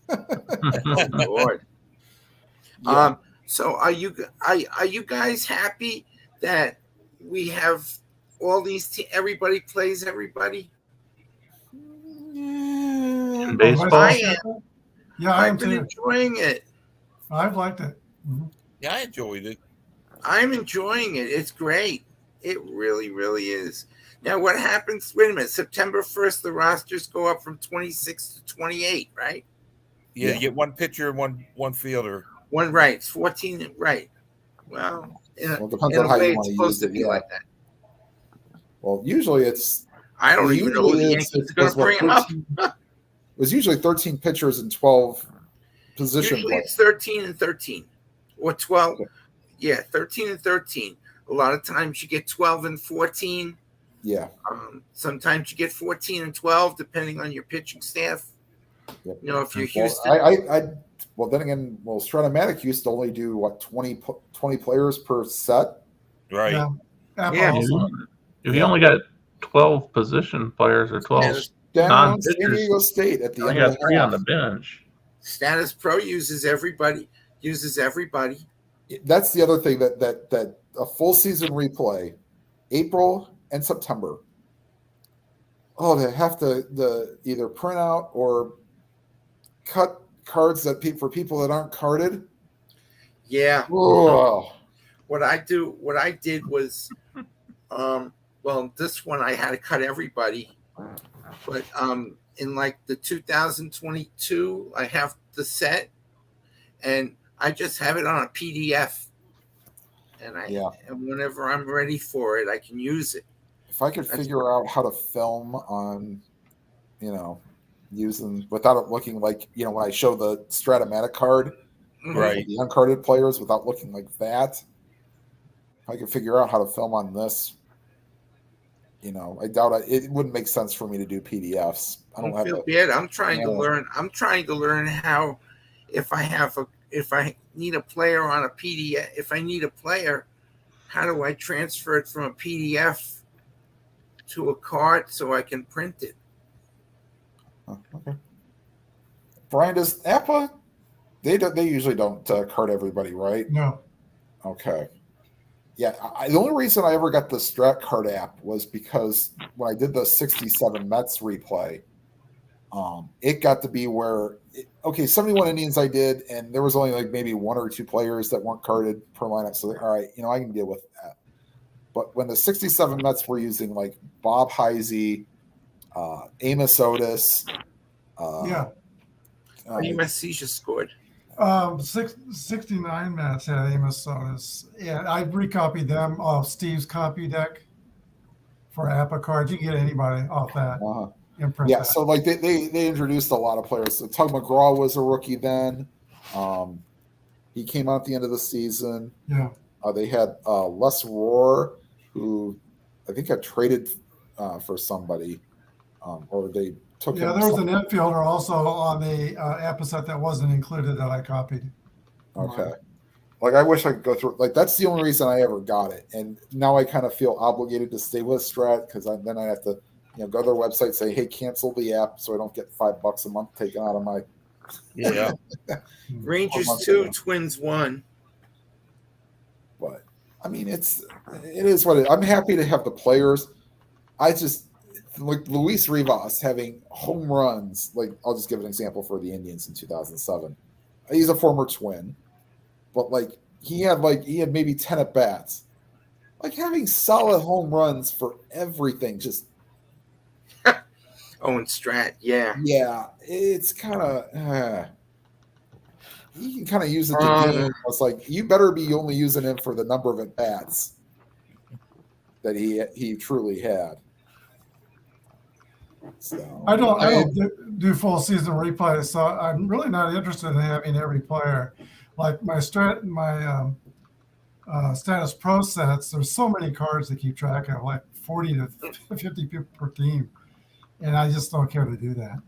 Oh Lord. Yeah. So are you guys happy that we have all these everybody plays everybody? In baseball? I am. Yeah, I am I've been too. enjoying it. I've liked it. Yeah, I enjoyed it. I'm enjoying it. It's great. It really, really is. Now, what happens? Wait a minute. September 1st, the rosters go up from 26 to 28, right? Yeah, you get 1 pitcher and one fielder. One right. It's 14, right. Well, in Well, it depends a on how way, you it's want to supposed use to it. be Yeah. like that. Well, usually it's. I don't even know who the Yankees are going to bring them up. It was usually 13 pitchers and 12 position Usually players. it's 13 and 13 or 12. Yeah, 13 and 13. A lot of times you get 12 and 14. Yeah. Sometimes you get 14 and 12, depending on your pitching staff. Yep. If you're Well, Houston. then again, Stratomatic used to only do 20 players per set. Right. Yeah. Apple Yeah. also. If you only got 12 position players or 12 down San Non-pitchers. Diego State at the I end got of the 3 half. on the bench. Status Pro uses everybody. That's the other thing that a full season replay, April and September. Oh, they have to either print out or cut cards for people that aren't carded. Yeah. Oh, What I did was, this one I had to cut everybody, but in like the 2022, I have the set, and I just have it on a PDF, and and whenever I'm ready for it, I can use it. if I could figure out how to film on, using without it looking like when I show the Stratomatic card, Right. the uncarded players without looking like that. If I could figure out how to film on this, I doubt it wouldn't make sense for me to do PDFs. I don't feel have bad. I'm trying to learn. I'm trying to learn how, if I need a player on a PDF, if I need a player, how do I transfer it from a PDF to a card so I can print it? Okay. Brian, does APA? They usually don't card everybody, right? No. Okay. Yeah, the only reason I ever got the Strat Card app was because when I did the 67 Mets replay, it got to be where 71 Indians I did, and there was only like maybe 1 or 2 players that weren't carded per lineup. So all right, I can deal with that. But when the 67 Mets were using like Bob Heisey, Amos Otis, Amos just scored. 69 Mets had Amos Otis. Yeah, I recopied them off Steve's copy deck for APA cards. You can get anybody off that. Yeah, that. so like they introduced a lot of players. So Tug McGraw was a rookie then. He came out at the end of the season. Yeah. They had Les Rohr, who I think got traded for somebody, or they took him. Yeah, there was an infielder also on the APA set that wasn't included that I copied. Okay. Like I wish I could go through. Like that's the only reason I ever got it, and now I kind of feel obligated to stay with Strat because then I have to, go to their website, say, hey, cancel the app so I don't get $5 a month taken out of my. Yeah. Rangers 2, Twins 1. But I mean, it is what it. I'm happy to have the players. I just like Luis Rivas having home runs. Like I'll just give an example for the Indians in 2007. He's a former Twin, but like he had maybe 10 at bats. Like having solid home runs for everything. Just Owen Strat, yeah. Yeah, it's kind of. You can kind of use it to game. It's like you better be only using him for the number of at bats that he truly had. So I don't do full season replays, so I'm really not interested in having every player. Like my Status Pro sets, there's so many cards to keep track of, like 40 to 50 people per team, and I just don't care to do that.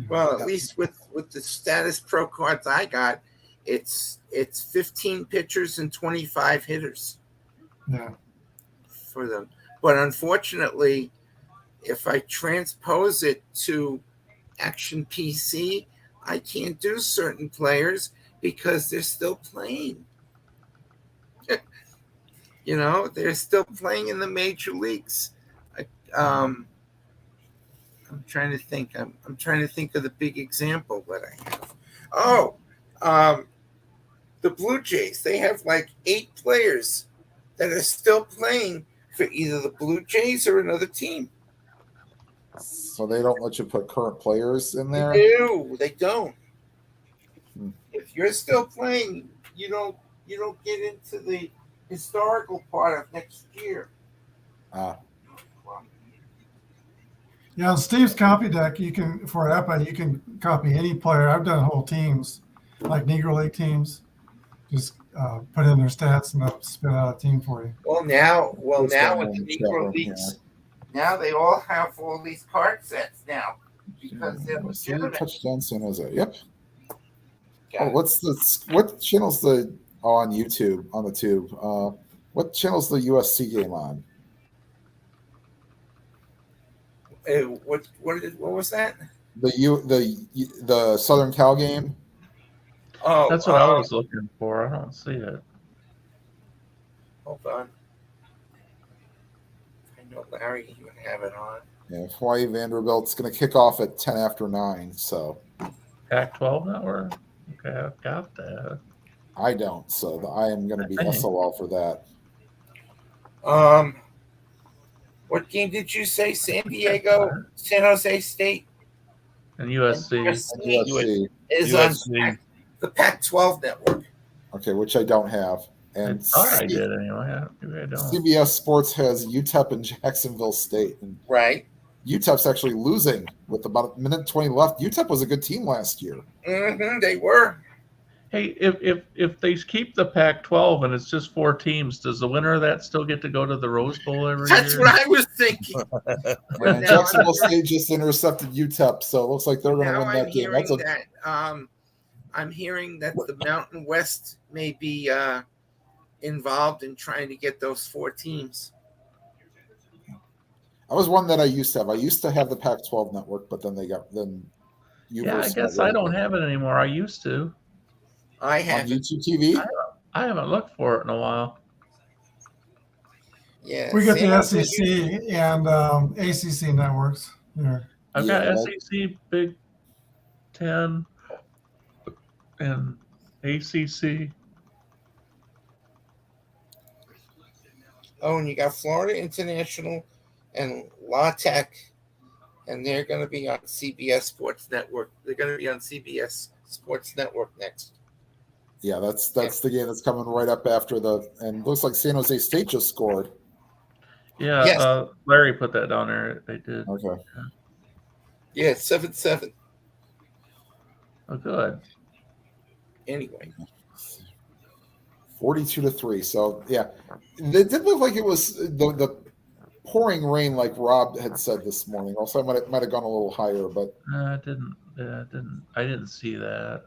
Well, at least with the Status Pro cards I got, it's 15 pitchers and 25 hitters. Yeah. For them, but unfortunately, if I transpose it to Action PC, I can't do certain players because they're still playing. They're still playing in the major leagues. I'm trying to think. I'm trying to think of the big example that I have. The Blue Jays, they have like 8 players that are still playing for either the Blue Jays or another team. So they don't let you put current players in there? No, they don't. If you're still playing, you don't get into the historical part of next year. Yeah, on Steve's copy deck, for EPA, you can copy any player. I've done whole teams, like Negro League teams. Just put in their stats and they'll spit out a team for you. Well, now with the Negro Leagues, now they all have all these card sets now because they're legitimate. Touchdown San Jose. Yep. What channel's on YouTube on the tube? What channel's the USC game on? What was that? The Southern Cal game. Oh, That's what I was looking for. I don't see it. Hold on. I know Larry, you would have it on. Yeah, Hawaii Vanderbilt's going to kick off at 10 after 9. So Pac-12 network. Okay, I've got that. I don't. So I am going to be I think. SOL for that. What game did you say? San Diego, San Jose State, And USC. USC. is USC. on the Pac-12 network. Okay, which I don't have. I And thought I did anyway. Maybe I don't. CBS Sports has UTEP and Jacksonville State. And Right. UTEP's actually losing with about a minute 20 left. UTEP was a good team last year. They were. Hey, if they keep the Pac-12 and it's just 4 teams, does the winner of that still get to go to the Rose Bowl every That's year? what I was thinking. And now Jacksonville State just intercepted UTEP, so it looks like they're going to Now win I'm that game. hearing That's that. I'm hearing that the Mountain West may be involved in trying to get those 4 teams. I was one that I used to have. I used to have the Pac-12 network, but then Yeah, I guess I don't have it anymore. I used to. I on have it. YouTube TV. I haven't looked for it in a while. Yeah, We get San the Jose- SEC and ACC networks here. I've Yeah, got SEC, Big Ten, and ACC. Oh, and you got Florida International and La Tech, and they're going to be on CBS Sports Network. They're going to be on CBS Sports Network next. Yeah, that's the game that's coming right up after and looks like San Jose State just scored. Yeah, Yes. Larry put that down there. They did. Okay. Yeah, 7-7. Oh, good. Anyway, 42-3. So yeah, it did look like it was the pouring rain, like Rob had said this morning. Also, I might have gone a little higher, but I didn't see that.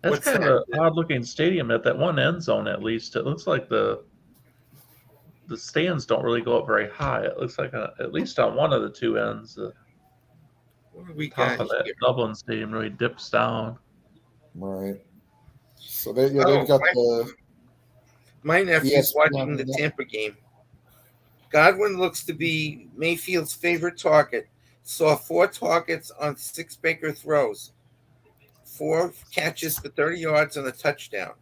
That's What's kind of an odd-looking stadium at that one end zone. At least it looks like the stands don't really go up very high. It looks like at least on one of the 2 ends, the what do we top got of that here? Dublin Stadium really dips down. right. So they've got My nephew's ESPN watching the Tampa game. Godwin looks to be Mayfield's favorite target. Saw 4 targets on 6 Baker throws. 4 catches for 30 yards and a touchdown.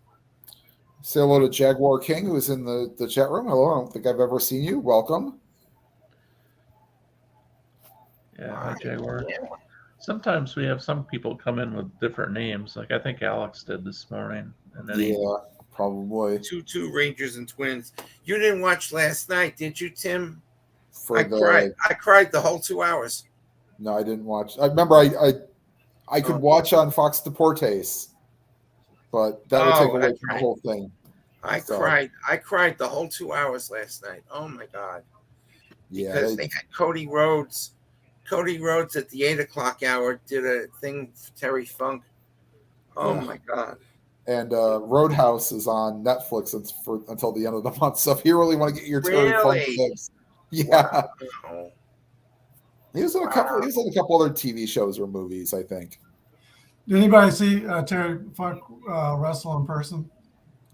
Say hello to Jaguar King, who's in the chat room. Hello, I don't think I've ever seen you. Welcome. Yeah, hi, Jaguar. Sometimes we have some people come in with different names. Like I think Alex did this morning, and then Yeah, probably 2-2 Rangers and Twins. You didn't watch last night, did you, Tim? for I the. cried. I cried the whole 2 hours. No, I didn't watch. I remember I could watch on Fox Deportes, but that would take Oh, away that's from the right. whole thing. I So- cried. I cried the whole 2 hours last night. Oh my God. Yeah, Because they had Cody Rhodes. Cody Rhodes at the 8 o'clock hour did a thing for Terry Funk. Oh Yeah. my God. and Roadhouse is on Netflix until the end of the month. So if you really want to get your Terry Funk Really? fix, yeah, Oh, he was in a couple. He was in a couple other TV shows or movies, I think. Did anybody see Terry Funk wrestle in person?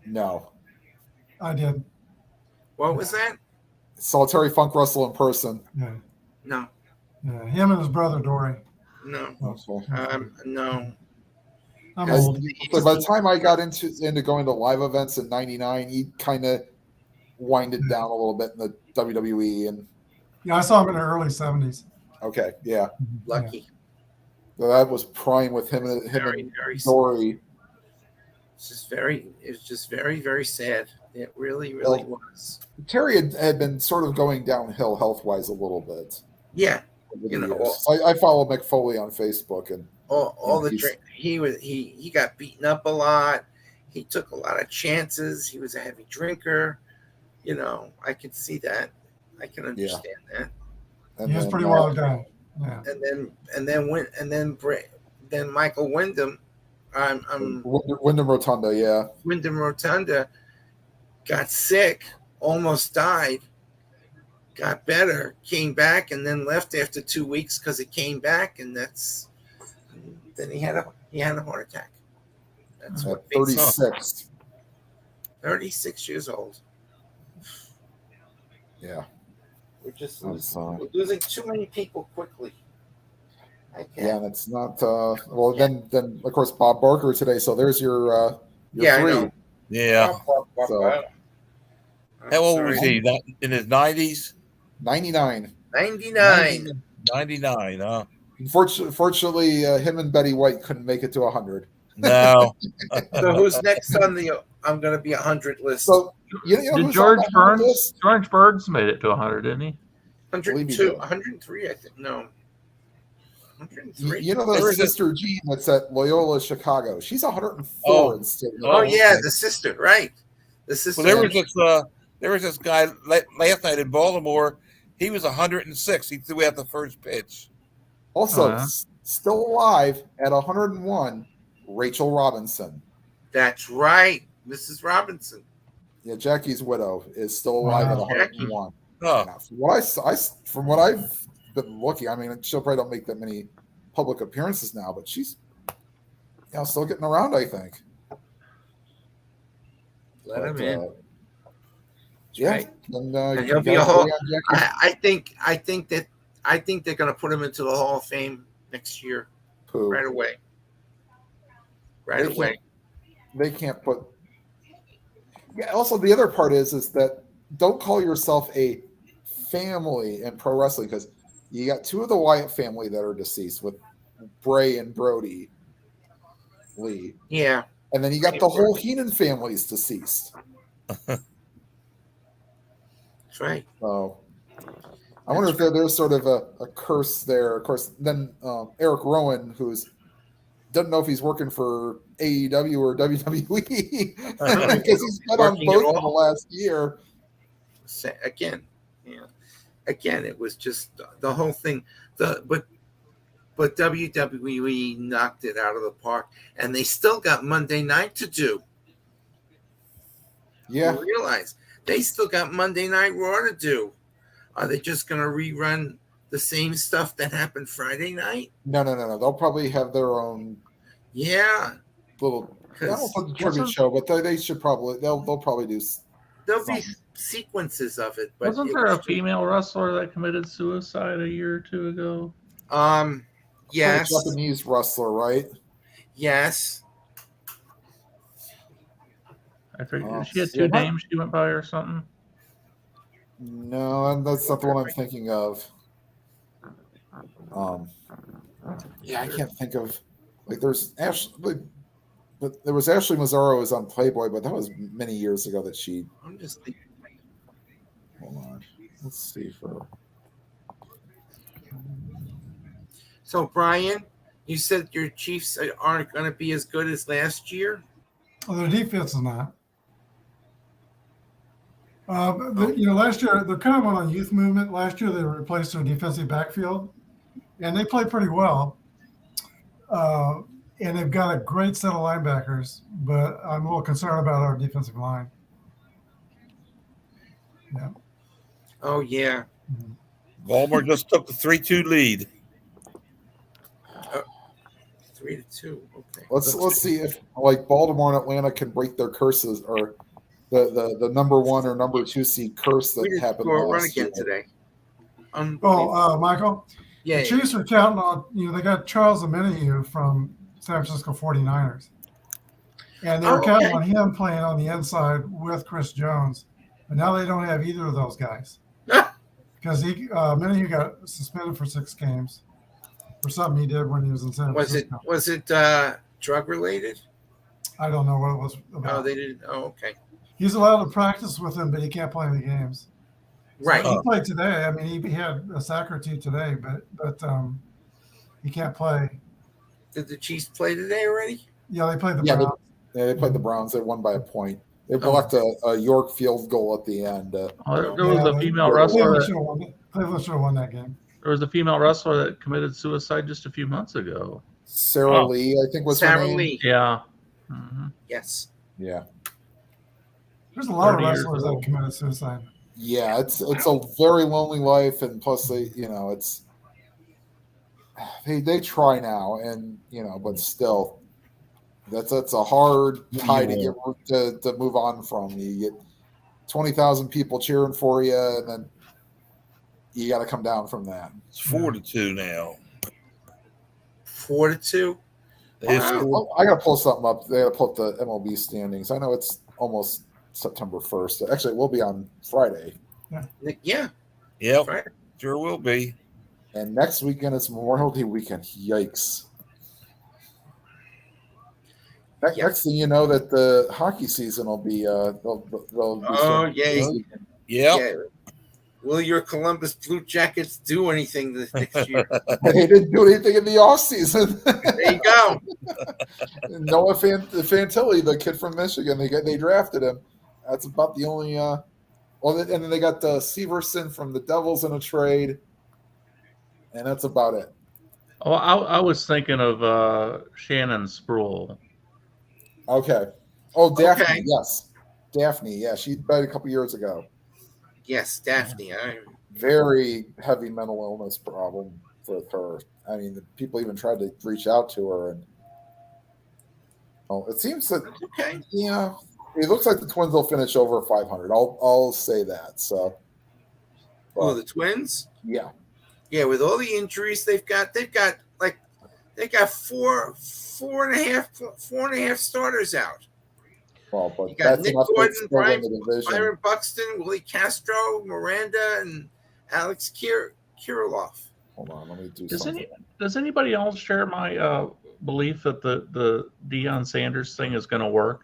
No, I did. what was that? saw Terry Funk wrestle in person. Yeah. No, Yeah. Him and his brother Dory. no, Okay. no. I'm Guys, old. So by the time I got into going to live events in '99, he kind of winded down a little bit in the WWE. And Yeah, I saw him in the early 70s. okay, yeah, Lucky. so that was prime with him and Very, very sad. Dory. It's just very, very sad. It really, really Well, was. Terry had been sort of going downhill health wise a little bit. Yeah. over You the know, years. I follow Mick Foley on Facebook, and All the he's- drink. He got beaten up a lot. He took a lot of chances. He was a heavy drinker. You know, I can see that. I can understand that. and He was then, pretty well done. Yeah. Then Michael Wyndham, Wyndham Rotunda, yeah. Wyndham Rotunda, got sick, almost died, got better, came back, and then left after 2 weeks because it came back, and then he had a heart attack. That's At what makes him 36. 36 years old. Yeah. We're just That's, we're losing too many people quickly. Yeah, and it's not well then of course Bob Barker today, so there's your Yeah, I three. know. Yeah. So How old was he? In his 90s? 99. 99. 99, huh? Fortunately, him and Betty White couldn't make it to 100. No. So who's next on the I'm going to be 100 list? So you know Did who's George on the 100 Burns? list? George Burns made it to 100, didn't he? believe he 102, did. 103, I think. No. 103. You know There the was a- sister Jean that's at Loyola Chicago. She's 104 Oh. in state. Oh, yeah, okay. the sister, right. The sister. Well, there was this guy last night in Baltimore. He was 106. He threw out the first pitch. Also, Uh-huh. still alive at 101, Rachel Robinson. That's right. Mrs. Robinson. Yeah, Jackie's widow is still alive at Wow. 101. Oh, Now, from what I've been looking, I mean, she'll probably don't make that many public appearances now, but she's still getting around, I think. Let him But, in. yeah, Right. and And he'll you be gotta a whole- agree on Jackie I think they're going to put him into the Hall of Fame next year, Poo. right away. Right They away. They can't put. Yeah. Also, the other part is that don't call yourself a family in pro wrestling because you got two of the Wyatt family that are deceased with Bray and Brody Lee, Yeah. and then you got the whole Heenan family's deceased. That's right. So I wonder if there's sort of a curse there. Of course, then Eric Rowan, who's doesn't know if he's working for AEW or WWE because he's been on Working at both in the all. last year. Again, yeah. Again, it was just the whole thing. But WWE knocked it out of the park, and they still got Monday night to do. Yeah, You realize they still got Monday Night Raw to do. Are they just going to rerun the same stuff that happened Friday night? no. They'll probably have their own Yeah, little. I don't 'cause know if it's a tribute show, but they should probably they'll probably do. there'll be something. sequences of it. But Wasn't it there was a just- female wrestler that committed suicide a year or two ago? Yes, A Japanese wrestler, right? yes. I forget. Oh, She had yeah, two names she went by or something. No, that's not the one I'm thinking of. Yeah, I can't think of there's Ashley, but there was Ashley Mazzaro was on Playboy, but that was many years ago that she. I'm just thinking. Hold on, let's see for. So, Brian, you said your Chiefs aren't going to be as good as last year. Well, their defense is not. Last year they're kind of on a youth movement. Last year they replaced their defensive backfield, and they played pretty well. And they've got a great set of linebackers, but I'm a little concerned about our defensive line. Yeah. Oh yeah, Baltimore just took the 3-2 lead. 3-2. Okay. Let's see if Baltimore and Atlanta can break their curses or the number one or number two seed curse that We did happened score a run last again year. today. Unbelievable. Oh, Michael, yeah. the Chiefs are counting on, they got Charles Omenihu from San Francisco 49ers. And they were counting on him playing on the inside with Chris Jones. But now they don't have either of those guys. Because Omenihu got suspended for 6 games for something he did when he was in San Francisco. Was it drug related? I don't know what it was about. Oh, they didn't. Oh, okay. He's allowed to practice with him, but he can't play in the games. Right. He played today. I mean, he had a sack or two today, but he can't play. Did the Chiefs play today already? Yeah, they played the Yeah, Browns. They played the Browns. They won by a point. They blocked a York field goal at the end. There was a female wrestler. Cleveland should have won that game. There was a female wrestler that committed suicide just a few months ago. Sarah Lee, I think was her Sarah name. Lee. Yeah. Mhm. Yes. Yeah. There's a lot of 30 years wrestlers that old. committed suicide. Yeah, it's a very lonely life, and plus they try now, and but still, that's a hard tie to move on from. You get 20,000 people cheering for you, and then you got to come down from that. It's 4-2 now. 4-2. It's Wow. I got to pull something up. They got to pull up the MLB standings. I know it's almost September 1st. Actually, it will be on Friday. Yeah, Yep, right. sure will be. And next weekend is Memorial Day weekend. Yikes. Next thing you know, that the hockey season will be they'll be Oh, yay. Yep. Yeah. Will your Columbus Blue Jackets do anything this next year? They didn't do anything in the off season. There you go. Noah Fantilli, the kid from Michigan, they drafted him. That's about the only. And then they got Severson from the Devils in a trade, and that's about it. Oh, I was thinking of Shannon Sproul. Okay. Oh, Daphne. Okay. Yes, Daphne. Yeah, she died a couple years ago. Yes, Daphne. Very heavy mental illness problem with her. I mean, the people even tried to reach out to her, and it seems that Okay. yeah, it looks like the Twins will finish over 500. I'll say that. So, Oh, the Twins. yeah, Yeah, with all the injuries they've got four and a half starters out. well, but You got that's Nick enough to Gordon, still win Brian, the division. Byron Buxton, Willie Castro, Miranda, and Alex Kirilloff. Hold on, let me do Does something. does anybody else share my belief that the Deion Sanders thing is going to work?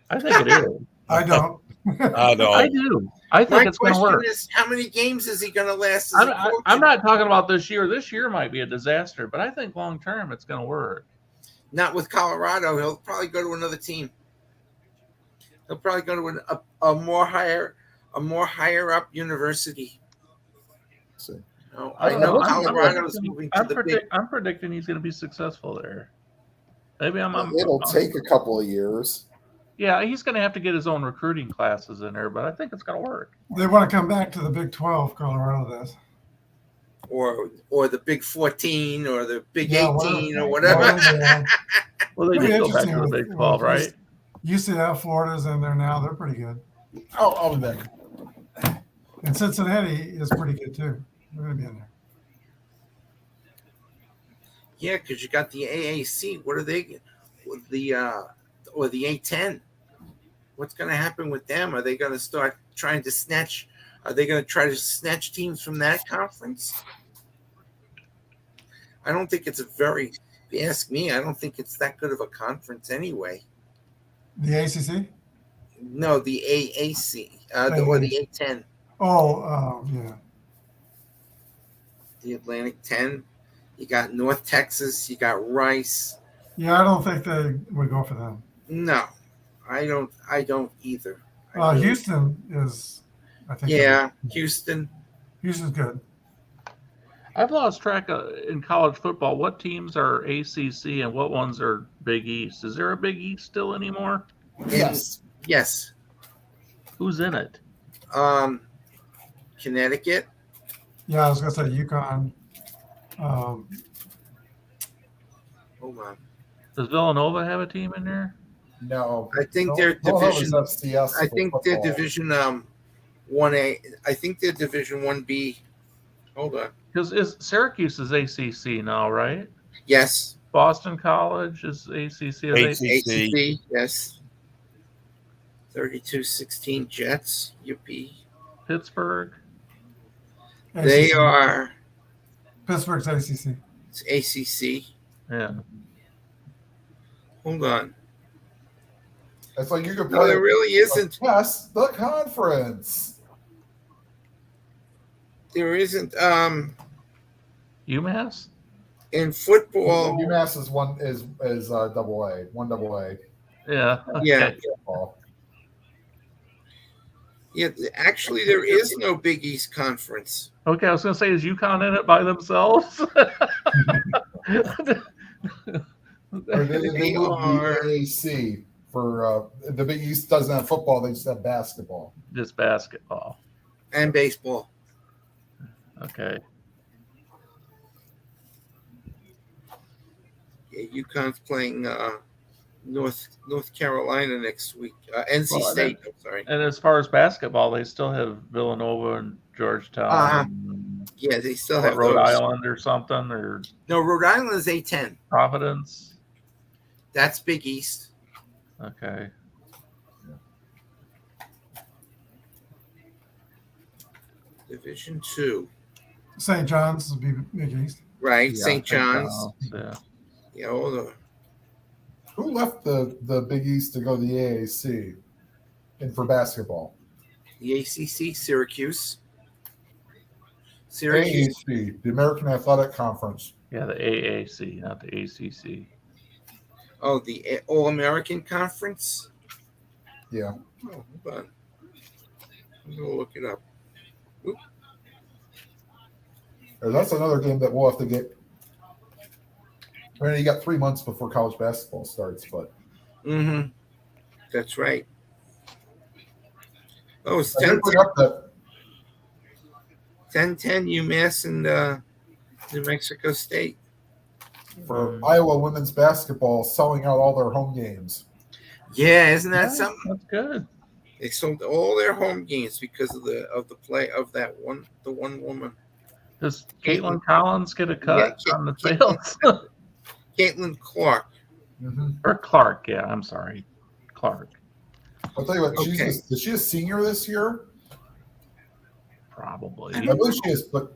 I think it is. I don't. I don't. I do. I think My it's going to question work. is, how many games is he going to last? As a coach? I'm not talking about this year. This year might be a disaster, but I think long term it's going to work. Not with Colorado. He'll probably go to another team. He'll probably go to a more higher up university. See. No, I know Colorado is moving to the big. I'm predicting he's going to be successful there. Maybe It'll take a couple of years. Yeah, he's going to have to get his own recruiting classes in there, but I think it's going to work. They want to come back to the Big 12. Colorado does. Or the Big 14 or the Big Yeah, 18 or whatever. Well, they Pretty did go back interesting to the with- Big 12, right? UCF, Florida's in there now. They're pretty good. I'll be back. And Cincinnati is pretty good too. They're going to be in there. Yeah, because you got the AAC. What are they? With the or the A10? What's going to happen with them? Are they going to start trying to snatch? Are they going to try to snatch teams from that conference? I don't think it's a very. If you ask me, I don't think it's that good of a conference anyway. The ACC? No, the AAC or the A10, Oh, yeah. the Atlantic 10. You got North Texas. You got Rice. Yeah, I don't think they would go for them. No, I don't either. I really- Houston is, I think. Yeah, Houston. Houston's good. I've lost track of, in college football, what teams are ACC and what ones are Big East. Is there a Big East still anymore? Yes. Yes. Who's in it? Connecticut. Yeah, I was going to say UConn. Hold on. Does Villanova have a team in there? No. I think their Villanova's division. FCS I for think their football. division 1A. I think their division 1B. Hold on. Because Syracuse is ACC now, right? Yes. Boston College is ACC. ACC. ACC. Yes. 32-16 Jets. UP. Pittsburgh. They ACC. are Pittsburgh's ACC. it's ACC. Yeah. Mm-hmm. Hold on. It's like you could No, play. there really isn't. Yes, the conference. There isn't. UMass? In football. UMass is double A, one AA. Yeah. Yeah. Okay. Football. Yeah. Actually, there is no Big East Conference. Okay, I was going to say, is UConn in it by themselves? Or they would be are- AAC for the Big East doesn't have football; they just have basketball. Just basketball. And baseball. Okay. Yeah, UConn's playing North Carolina next week. NC Well, State. I'm sorry. And as far as basketball, they still have Villanova and Georgetown, Uh-huh. and Yeah, they still what, have Rhode those. Island or something, or No, Rhode Island is A10. Providence. That's Big East. Okay. Division 2. St. John's would be Big East. Right, Yeah, St. John's. Yeah. Yeah, all the Who left the Big East to go to the AAC and for basketball? ACC, Syracuse. Syracuse. AAC, the American Athletic Conference. Yeah, the AAC, not the ACC. Oh, the All American Conference. Yeah. Oh, hold on. I'm gonna look it up. That's another game that we'll have to get. I mean, you got 3 months before college basketball starts, but Mm-hmm. That's right. Oh, it's I 10 did bring up that 10 UMass and New Mexico State. for Iowa women's basketball selling out all their home games. Yeah, isn't that Yeah, something? That's good. They sold all their home games because of the play of the one woman. Does Caitlin Collins get a cut Yeah, on the Caitlin- sales? Caitlin Clark. Or Clark? Yeah, I'm sorry, Clark. I'll tell you what, Okay. is she a senior this year? Probably. I believe she is, but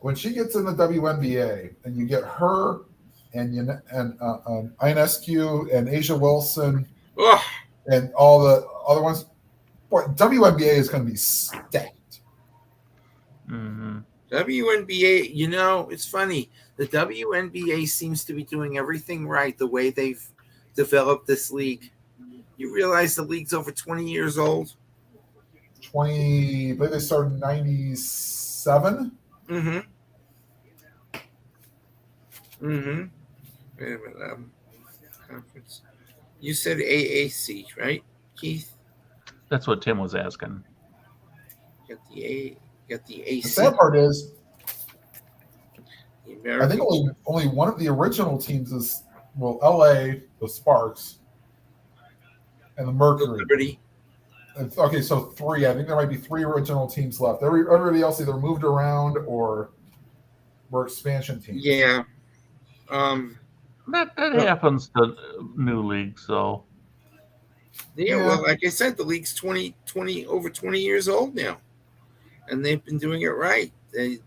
when she gets in the WNBA and you get her and INSQ and Asia Wilson Oh, and all the other ones, boy, WNBA is going to be stacked. Mm-hmm. WNBA, you know, it's funny. The WNBA seems to be doing everything right the way they've developed this league. You realize the league's over 20 years old? 20, I believe they started in 97. Mm-hmm. Mm-hmm. Wait a minute. Conference. You said AAC, right, Keith? That's what Tim was asking. Got the The AC. sad part is, The I American. think only one of the original teams is, well, LA, the Sparks, and the Mercury. Liberty. Okay, so 3. I think there might be 3 original teams left. Everybody else either moved around or were expansion teams. Yeah. That happens to new leagues, so Yeah, Yeah. well, like I said, the league's over 20 years old now, and they've been doing it right. They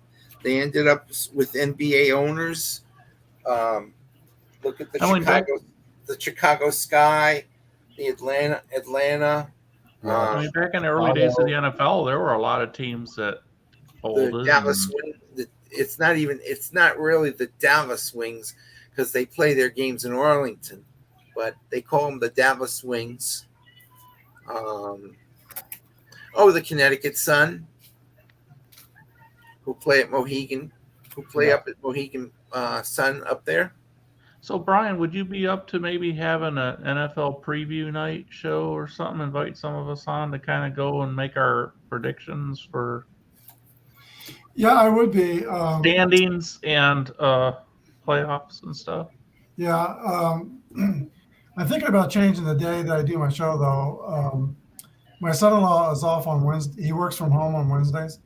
ended up with NBA owners. Look at the I mean, Chicago Sky, the Atlanta. I mean, back in the early days of the NFL, there were a lot of teams that The folded. Dallas Wings. It's not really the Dallas Wings because they play their games in Arlington, but they call them the Dallas Wings. The Connecticut Sun, who play at Mohegan, up at Mohegan Sun up there. So, Brian, would you be up to maybe having an NFL preview night show or something? Invite some of us on to kind of go and make our predictions for Yeah, I would be. standings and playoffs and stuff. Yeah, I'm thinking about changing the day that I do my show, though. My son-in-law is off on Wednesday. He works from home on Wednesdays,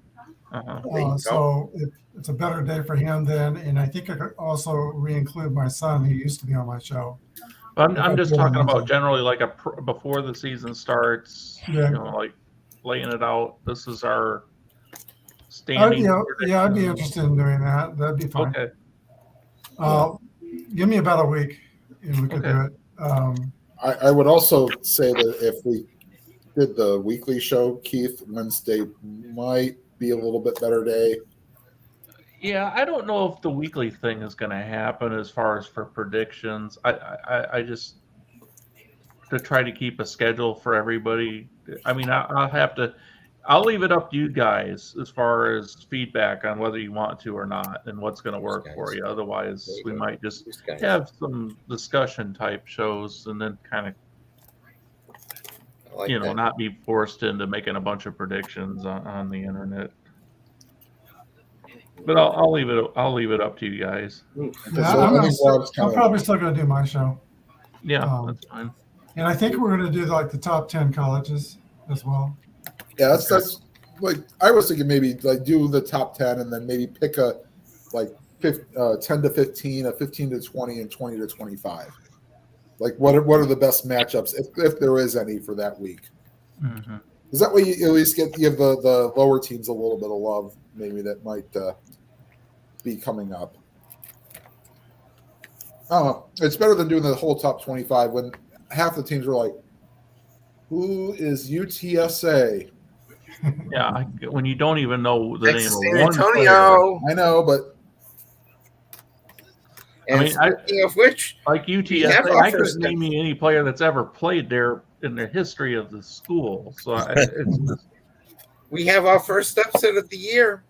Uh-huh. so it's a better day for him then. And I think I could also re-include my son, who used to be on my show. I'm just talking about generally like before the season starts, Yeah. like laying it out. This is our I'd standing. I'd be interested in doing that. That'd be fine. Okay. Give me about a week, and we could do it. I would also say that if we did the weekly show, Keith, Wednesday might be a little bit better day. Yeah, I don't know if the weekly thing is going to happen as far as for predictions. I just to try to keep a schedule for everybody. I mean, I'll leave it up to you guys as far as feedback on whether you want to or not and what's going to work for you. Otherwise, we might just have some discussion type shows and then kind of I like you know, that. not be forced into making a bunch of predictions on the internet. But I'll leave it up to you guys. Yeah, So I think Rob's I'm kind of probably still going to do my show. Yeah, Um, that's fine. And I think we're going to do like the top 10 colleges as well. yeah. That's like I was thinking maybe like do the top 10 and then maybe pick a like 10 to 15, a 15 to 20, and 20 to 25. Like what are the best matchups if there is any for that week? Mm-hmm. Because that way you at least give the lower teams a little bit of love, maybe that might be coming up. I don't know. It's better than doing the whole top 25 when half the teams are like, "Who is UTSA?" Yeah, when you don't even know the Texas name San of one player. Antonio. I know, but And I mean, speaking of which, Like We have UTSA, our I first couldn't name you any player that's ever played there in the history of the school. So it's just, we have our first upset of the year.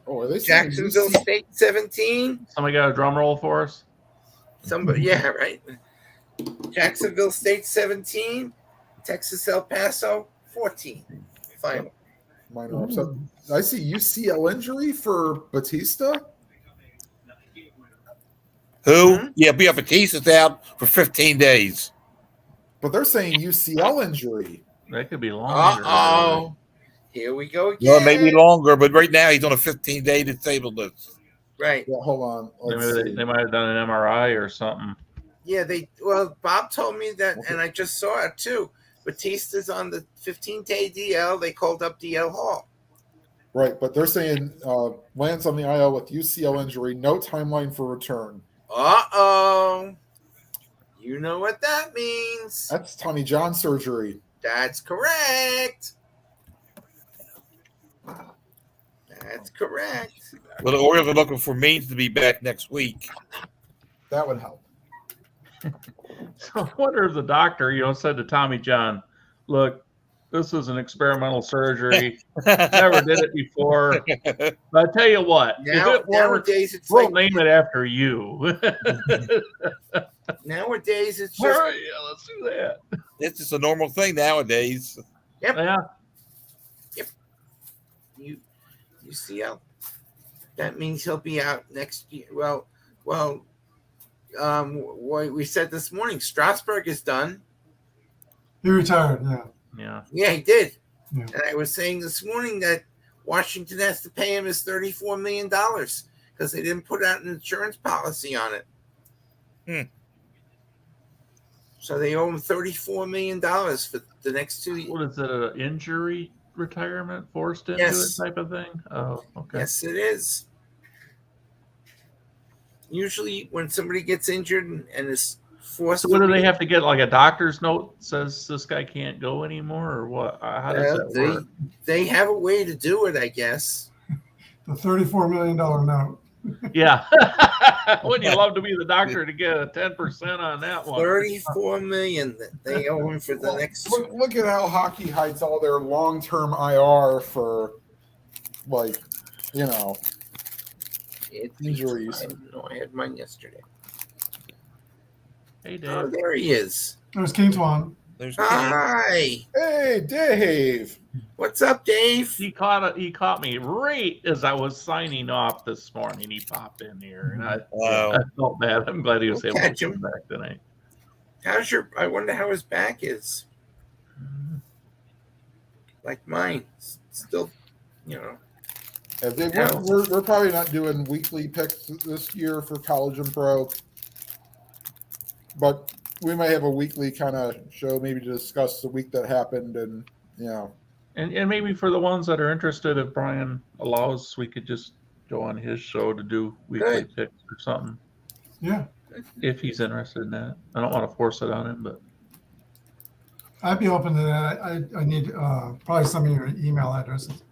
are they saying Jacksonville UC State 17. somebody got a drum roll for us. Somebody, yeah, right. Jacksonville State 17. Texas El Paso 14. Final. minor upset? I see UCL injury for Batista. Who? Hmm? Yeah, Batista's out for 15 days. But they're saying UCL injury. That could be longer. Uh-oh. Here we go again. Well, maybe longer, but right now he's on a 15-day disabled list. Right. Yeah, hold on. Let's Maybe see. they might have done an MRI or something. Yeah, Bob told me that, and I just saw it too. Batista's on the 15-day DL. They called up DL Hall. Right, but they're saying lands on the IL with UCL injury, no timeline for return. Uh-oh. You know what that means. That's Tommy John surgery. That's correct. That's correct. Well, the Orioles are looking for Means to be back next week. That would help. So I wonder if the doctor, said to Tommy John, "Look, this is an experimental surgery. Never did it before. But I tell you what, if it works, Nowadays it's we'll like name it after you." nowadays it's All just right, yeah, let's do that. It's just a normal thing nowadays. Yeah, you see how that means he'll be out next year. Well, we said this morning Strasburg is done. He retired, yeah. yeah. Yeah, he did. Yeah. And I was saying this morning that Washington has to pay him his $34 million because they didn't put out an insurance policy on it. So they owe him $34 million for the next 2 years. What is it? An injury retirement, forced into Yes. it type of thing? Oh, okay. Yes, it is. Usually, when somebody gets injured and is forced, So what do they have to get? Like a doctor's note says this guy can't go anymore, or what? How does that work? They have a way to do it, I guess. The $34 million note. Yeah. Wouldn't you love to be the doctor to get a 10% on that one? $34 million that they owe him for the Well, next. look at how hockey hides all their long-term IR for, like, injuries. No, I had mine yesterday. Hey, Dave. Oh, there he is. There's King Twan. There's Hi. Hey, Dave. What's up, Dave? He caught me right as I was signing off this morning. He popped in here, and I felt bad. I'm glad he was able to Catch come him. back tonight. I wonder how his back is. Like mine. Still, Yeah, Dave, we're probably not doing weekly picks this year for college and pro, but we might have a weekly kind of show, maybe to discuss the week that happened, and And maybe for the ones that are interested, if Brian allows, we could just go on his show to do weekly Good. picks or something. Yeah. If he's interested in that. I don't want to force it on him, but I'd be open to that. I need probably some of your email addresses.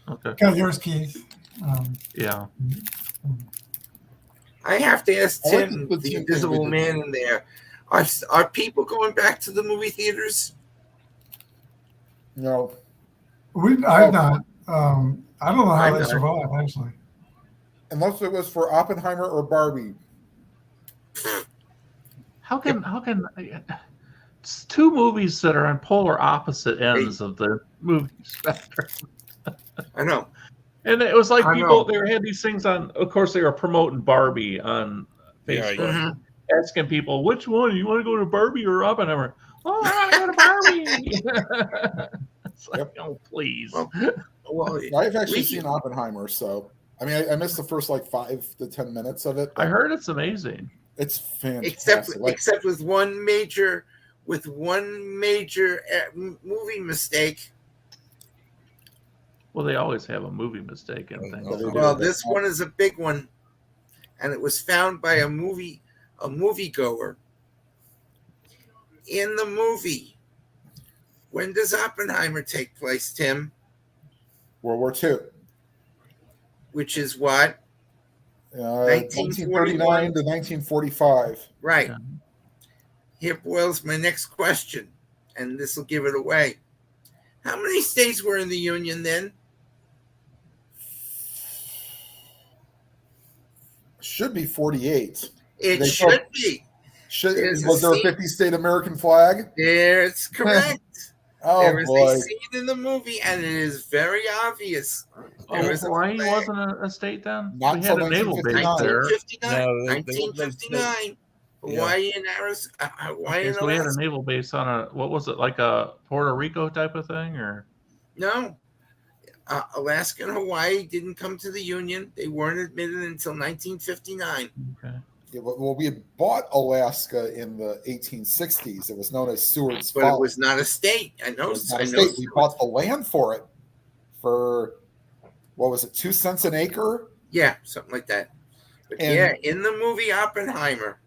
okay. Got yours, Keith. Yeah. I have to ask I like Tim, the the Tim invisible thing. man in there. Are people going back to the movie theaters? I've not. I don't know how I've they not. survive, actually. unless it was for Oppenheimer or Barbie. How can two movies that are on polar opposite ends of the movie spectrum. I know. And it was like I people, know. they had these things on, of course, they were promoting Barbie on Yeah, Facebook, yeah. asking people, which one? You want to go to Barbie or Oppenheimer? Oh, I want to go to Barbie. It's like, oh, please. Well, I've actually we- seen Oppenheimer, so I mean, I missed the first like 5 to 10 minutes of it. I But heard it's amazing. it's fantastic. except with one major movie mistake. Well, they always have a movie mistake in things. Well, they do. Well, this one is a big one, and it was found by a moviegoer. In the movie, when does Oppenheimer take place, Tim? World War II. Which is what? 1939 to 1945. Right. Yeah. Here boils my next question, and this will give it away. How many states were in the Union then? Should be 48. It They should thought- be. Was There's a there a scene- 50-state American flag? It's correct. Oh, There is boy. a scene in the movie, and it is very obvious. Oh, There is a Hawaii flag. wasn't a state then? Not We had a until naval base 1959. there. 1959. No, they- 1959. Hawaii and Arizona. Hawaii Okay, and so we had a Alaska. naval base on a, what was it, like a Puerto Rico type of thing? Or No. Alaska and Hawaii didn't come to the Union. They weren't admitted until 1959. okay. Yeah, well, we had bought Alaska in the 1860s. It was known as Seward's But Folly. it was not a state. I know. It was not I a know. state. We bought the land for it for, what was it, 2 cents an acre? Yeah, something like that. But And- yeah, in the movie Oppenheimer,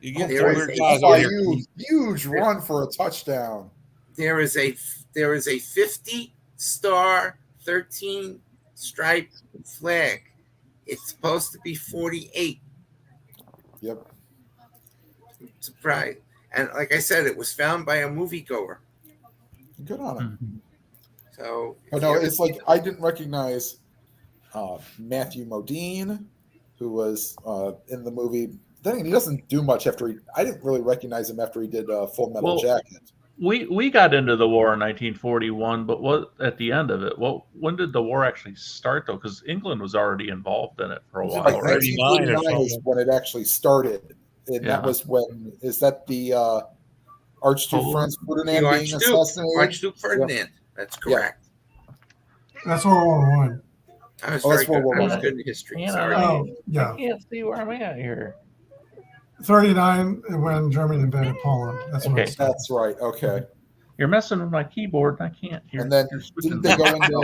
You get There is 400 a- guys Oh, on here. huge run for a touchdown. there is a 50-star 13 stripe flag. It's supposed to be 48. Yep. Surprise. And like I said, it was found by a moviegoer. Good on him. Mhm. So But no, it's like I didn't recognize Matthew Modine, who was in the movie. Then he doesn't do much after I didn't really recognize him after he did Full Metal Well, Jacket. We got into the war in 1941, but what at the end of it? When did the war actually start though? Because England was already involved in it for a It was while, like right? 1949 is when it actually started, and Yeah. that was when is that the Archduke Oh. Franz Ferdinand The being assassinated? Archduke Ferdinand. That's correct. That's World War One. I was Oh, very that's World good. I War was One. good in history. Yeah. Sorry. Oh, yeah. I can't see where I'm at here. 39 when Germany invaded Poland. That's what Okay. it started. That's right. Okay, You're messing with my keyboard, and I can't hear. and then You're switching didn't they go into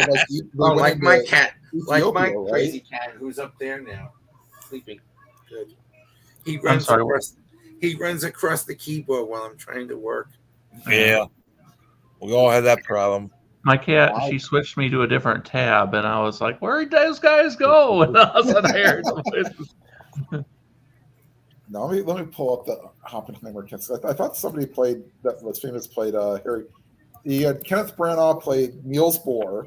like Like my cat. Like my Ethiopia, right? crazy cat who's up there now, sleeping. Good. He runs sorry, across. He runs across the keyboard while I'm trying to work. Yeah. We all have that problem. My cat, she switched me to a different tab, and I was like, "Where did those guys go?" And all of a sudden, I heard them. No, let me pull up the Oppenheimer. I thought somebody played that was famous played Harry. He had Kenneth Branagh played Niels Bohr.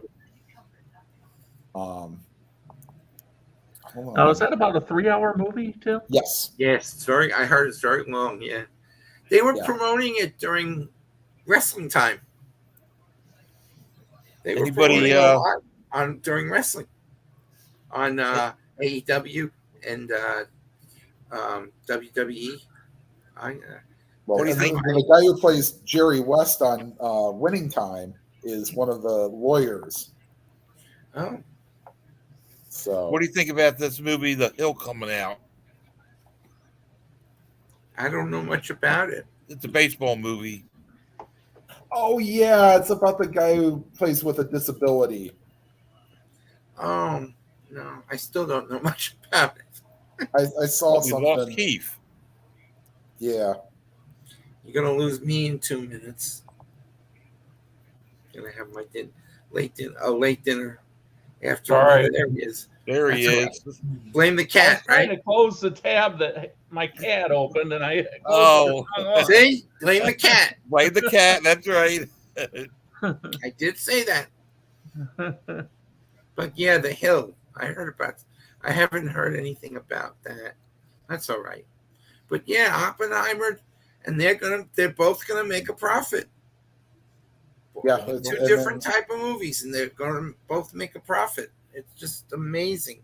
Hold on. Now, is that about a 3-hour movie, Tim? Yes. Yes, it's very. I heard it's very long. Yeah, they were Yeah. promoting it during wrestling time. They were Anybody, promoting it a lot on during wrestling on AEW and WWE. Well, What do you and think? the guy who plays Jerry West on Winning Time is one of the lawyers. Oh, So What do you think about this movie, The Hill, coming out? I don't know much about it. It's a baseball movie. Oh yeah, it's about the guy who plays with a disability. No, I still don't know much about it. I saw We lost something. Keith. Yeah. You're gonna lose me in 2 minutes. Gonna have my late dinner. After Sorry. there he is. There he That's is. Blame the I was cat, trying right? to close the tab that my cat opened, and I Oh. See, blame the cat. Play the cat. That's right. I did say that, but yeah, The Hill. I heard about. I haven't heard anything about that. That's all right. But yeah, Oppenheimer and they're both gonna make a profit. Yeah, Two different type of movies, and they're gonna both make a profit. It's just amazing.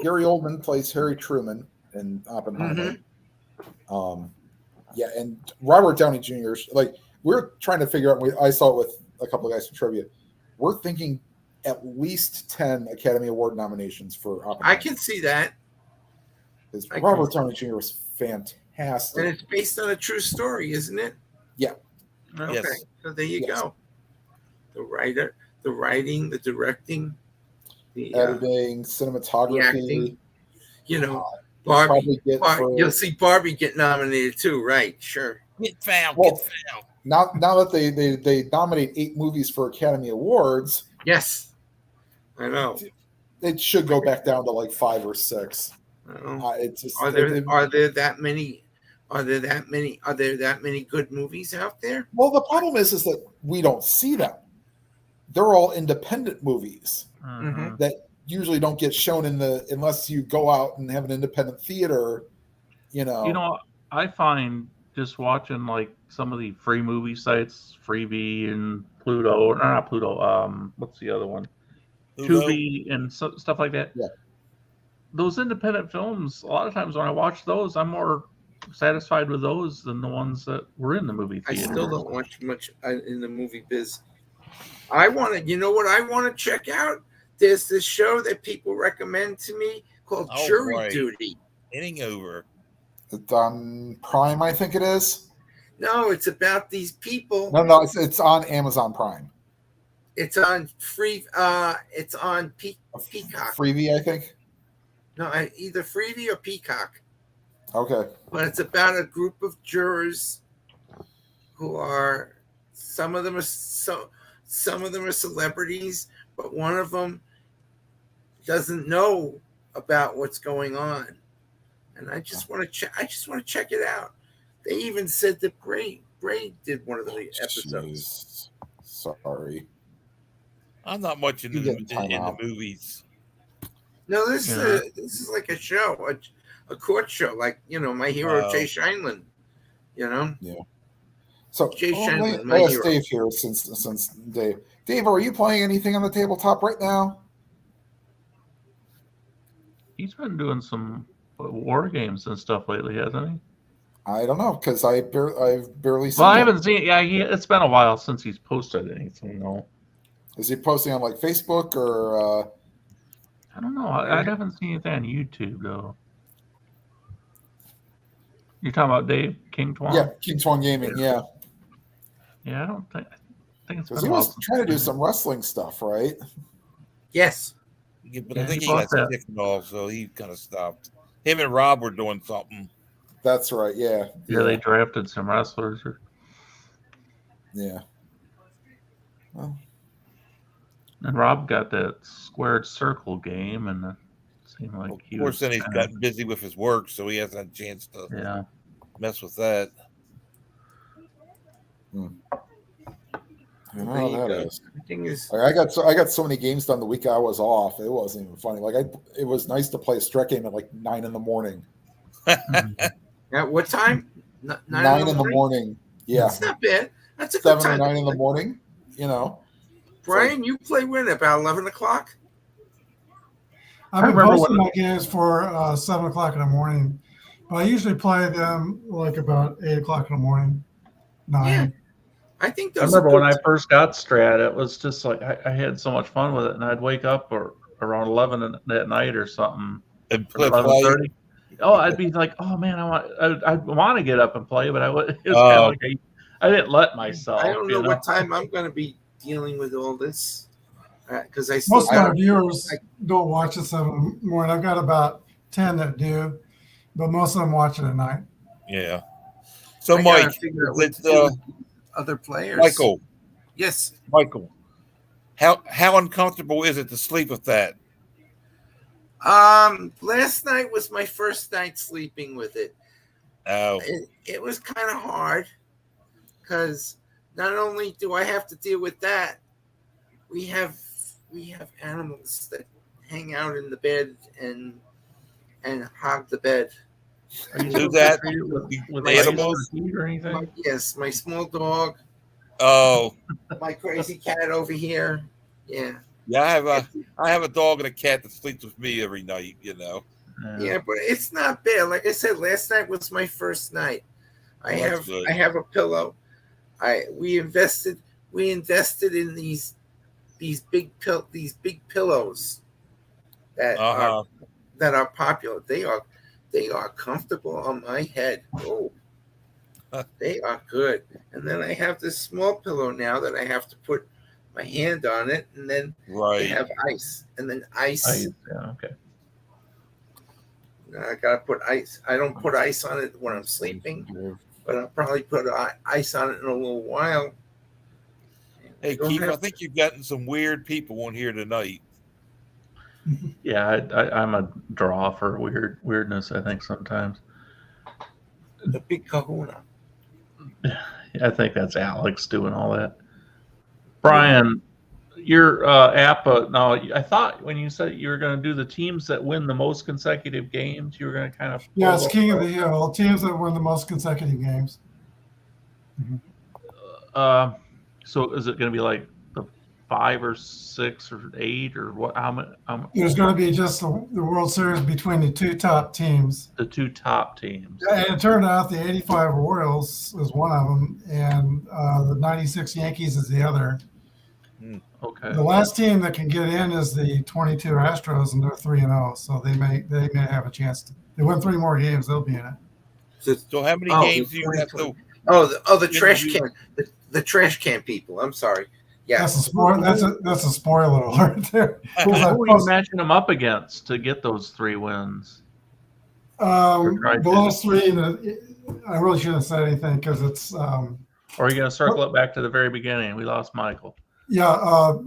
Gary Oldman plays Harry Truman in Oppenheimer. Yeah, and Robert Downey Jr. Like, we're trying to figure out. I saw it with a couple of guys from trivia. We're thinking at least 10 Academy Award nominations for Oppenheimer. I can see that. Because Robert Downey Jr. was fantastic. And it's based on a true story, isn't it? Yeah. Okay. Yes. So there you Yes. go. The writing, the directing, the Editing, cinematography. acting. You know, Barbie. Barbie. Get You'll see Barbie get nominated too, right? Sure. Get foul. Well, Get foul. now that they nominate 8 movies for Academy Awards, Yes. I know. it should go back down to like 5 or 6. I know. It's just, Are there that many? Are there that many good movies out there? well, the problem is that we don't see them. They're all independent movies Mhm. that usually don't get shown unless you go out and have an independent theater. You know, I find just watching like some of the free movie sites, Freebie and Pluto, or not Pluto. What's the other one? Tubi and stuff like that. Yeah. Those independent films, a lot of times when I watch those, I'm more satisfied with those than the ones that were in the movie I theater. still don't watch much in the movie biz. You know what I want to check out? There's this show that people recommend to me called Oh, Jury right. Duty. Inning over. It's on Prime, I think it is. No, it's about these people. No, it's on Amazon Prime. It's on free. It's on Peacock. Freebie, I think. No, either Freebie or Peacock. Okay. But it's about a group of jurors who are some of them are celebrities, but one of them doesn't know about what's going on. And I just want to check. I just want to check it out. They even said that Bray did one of the episodes. Jeez. Sorry. I'm not much in You the get time out. movies. No, this Yeah. is like a show, a court show, like My Hero Wow. Jay Shineland. So Jay Shannon, let my ask hero. Dave here since Dave. Dave, are you playing anything on the tabletop right now? He's been doing some war games and stuff lately, hasn't he? I don't know because I've barely seen. Well, I him. haven't seen. Yeah, it's been a while since he's posted anything. No, Is he posting on like Facebook or? I don't know. I haven't seen anything on YouTube though. You're talking about Dave King Twan? Yeah, King Twan Gaming. Yeah, Yeah, I don't think. I think it's because been he a while. was trying to do some wrestling stuff, right? Yes. But I Yeah, think he he got bought that. sick and all, so he kind of stopped. Him and Rob were doing something. That's right. Yeah. Yeah, they drafted some wrestlers. Yeah. Well, And Rob got that squared circle game, and it seemed like Of he course, was then he's kinda- gotten busy with his work, so he hasn't had a chance to Yeah. mess with that. I don't know There how you that go. is. Everything is. Like, I got so many games done the week I was off. It wasn't even funny. Like it was nice to play a Strat game at like 9 in the morning. At what time? 9 in the morning. Yeah. That's not bad. That's a good 7 or time. 9 in the morning. Brian, you play when? About 11 o'clock? I've been remember posting when- my games for 7 o'clock in the morning, but I usually play them like about 8 o'clock in the morning. 9. Yeah. I think I those remember are when good. I first got Strat, it was just like I had so much fun with it, and I'd wake up around 11 at night or something. And Or play. 11:30. Oh, I'd be like, oh man, I want to get up and play, but it was kind Oh. of like I didn't let myself. I don't you know what time I'm going to be dealing with all this. Because I still Most of my got viewers don't watch at 7 in the morning. I've got about 10 that do, but most of them watch it at night. Yeah. So, I gotta Mike, figure out what it's, to do with other players. Michael, Yes. how uncomfortable is it to sleep with that? Last night was my first night sleeping with it. Oh, It was kind of hard because not only do I have to deal with that, we have animals that hang out in the bed and hog the bed. Are you Do supposed that to treat it with with ice on animals? the feet or anything? Yes, my small dog, Oh, my crazy cat over here. Yeah, yeah. I have a dog and a cat that sleeps with me every night. You know. yeah, but it's not bad. Like I said, last night was my first night. Oh, that's good. I have a pillow. We invested in these big pillows that Uh-huh. are popular. They are comfortable on my head. Oh, they are good. And then I have this small pillow now that I have to put my hand on it, and then they Right. have ice, and then ice. Yeah, okay. I gotta put ice. I don't put ice on it when I'm sleeping, but I'll probably put ice on it in a little while. Hey, Keith, I think you've gotten some weird people on here tonight. Yeah, I'm a draw for weirdness, I think, sometimes. The big kahuna. I think that's Alex doing all that. Brian, your app, no, I thought when you said you were going to do the teams that win the most consecutive games, you were going to kind of. Yeah, it's King of the Hill. Teams that win the most consecutive games. So is it going to be like the 5 or 6 or 8 or what? How many? There's going to be just the World Series between the two top teams. The two top teams. And it turned out the 85 Royals is one of them, and the 96 Yankees is the other. Okay. The last team that can get in is the 22 Astros, and they're 3-0, so they may have a chance to. They win 3 more games, they'll be in it. So how many games do you have to? The trash can. The trash can people. I'm sorry. Yeah, That's a spoiler alert there. Who are you matching them up against to get those 3 wins? The last 3. I really shouldn't say anything because it's. Or are you going to circle it back to the very beginning? We lost Michael. Yeah,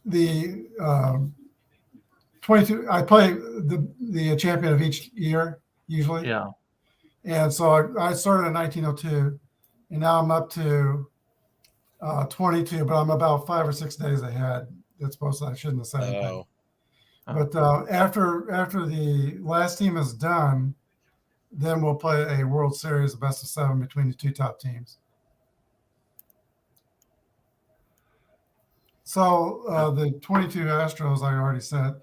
the 22. I play the champion of each year usually. Yeah. And so I started in 1902, and now I'm up to 22, but I'm about 5 or 6 days ahead. That's supposed I shouldn't have said anything. But after the last team is done, then we'll play a World Series, best of 7 between the two top teams. So the 22 Astros, I already said,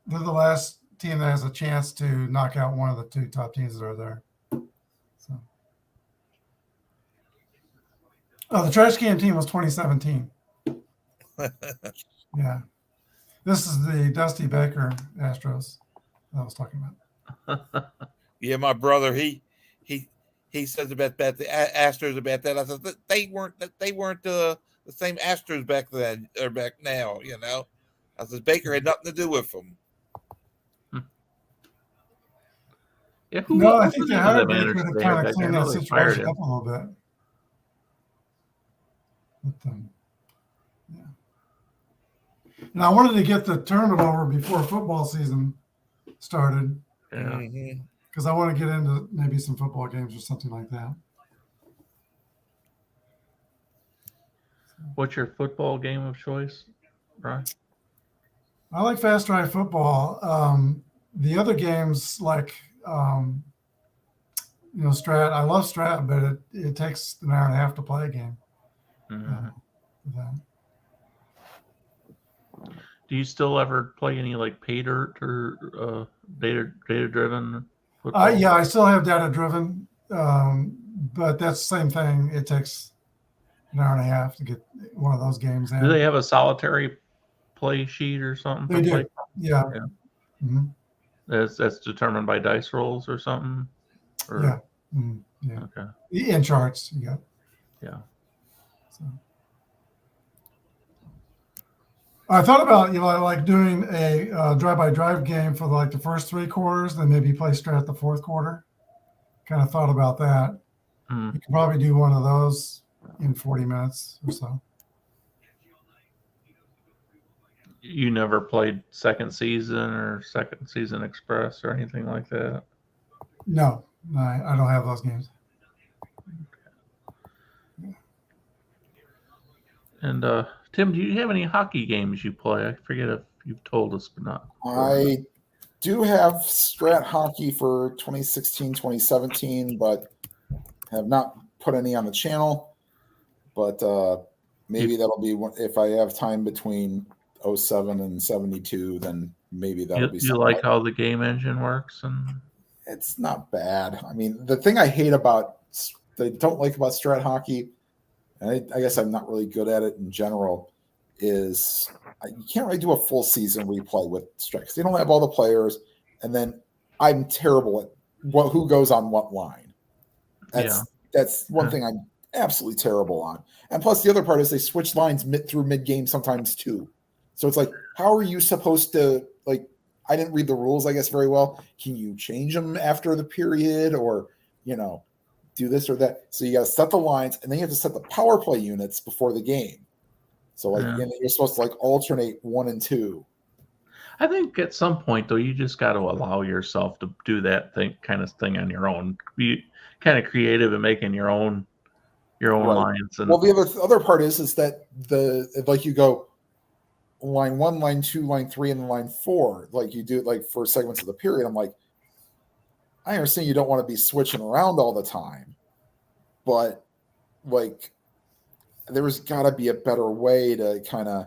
they're the last team that has a chance to knock out one of the two top teams that are there. So, the trash can team was 2017. Yeah, this is the Dusty Baker Astros that I was talking about. Yeah, my brother, he says about that the Astros about that. I said they weren't the same Astros back then or back now. You know, I said Baker had nothing to do with them. Yeah, no, I think they hired Baker to kind of clean that situation up a little bit. But, yeah. And I wanted to get the tournament over before football season started. Yeah. Because I want to get into maybe some football games or something like that. What's your football game of choice, Brian? I like Fast Drive football. The other games like Strat. I love Strat, but it takes an hour and a half to play a game. Do you still ever play any like pay dirt or data driven football? Yeah, I still have data driven, but that's the same thing. It takes an hour and a half to get one of those games in. Do they have a solitary play sheet or something? They do. Yeah. Mm-hmm. That's determined by dice rolls or something? Or? Yeah. Mm-hmm. Yeah. Okay. In charts, yeah. Yeah. So. I thought about like doing a drive-by-drive game for like the first 3 quarters, then maybe play Strat the 4th quarter. Kind of thought about that. You could probably do one of those in 40 minutes or so. You never played Second Season or Second Season Express or anything like that? No, I don't have those games. And Tim, do you have any hockey games you play? I forget if you've told us, but not. do have Strat Hockey for 2016, 2017, but have not put any on the channel. But maybe that'll be if I have time between 07 and 72, then maybe that'll be You something. like how the game engine works? And It's not bad. I mean, the thing I hate about, they don't like about Strat Hockey, and I guess I'm not really good at it in general, is you can't really do a full season replay with Strat because they don't have all the players, and then I'm terrible at who goes on what line. That's one thing I'm absolutely terrible on. And plus, the other part is they switch lines mid game sometimes too. So it's like, how are you supposed to, like, I didn't read the rules, I guess, very well. Can you change them after the period or, do this or that? So you got to set the lines, and then you have to set the power play units before the game. So, and you're supposed to, alternate 1 and 2. I think at some point, though, you just got to allow yourself to do that kind of thing on your own. Be kind of creative and making your own lines. And well, the other part is that you go line 1, line 2, line 3, and line 4, like you do for segments of the period. I'm like, I understand you don't want to be switching around all the time, but there's got to be a better way to kind of,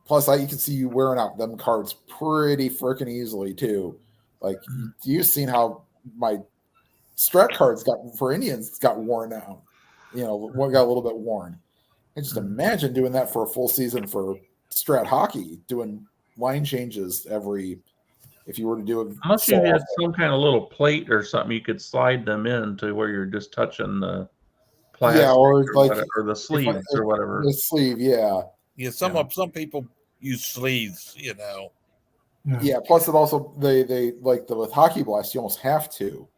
plus you can see you wearing out them cards pretty freaking easily too. You've seen how my strat cards for Indians got worn out, one got a little bit worn. And just imagine doing that for a full season for Strat Hockey, doing line changes if you were to do it. Unless you had some kind of little plate or something, you could slide them in to where you're just touching the plastic, or the sleeves or whatever. The sleeve, yeah. Yeah, some people use sleeves, Yeah. Plus, it also they with Hockey Blast, you almost have to.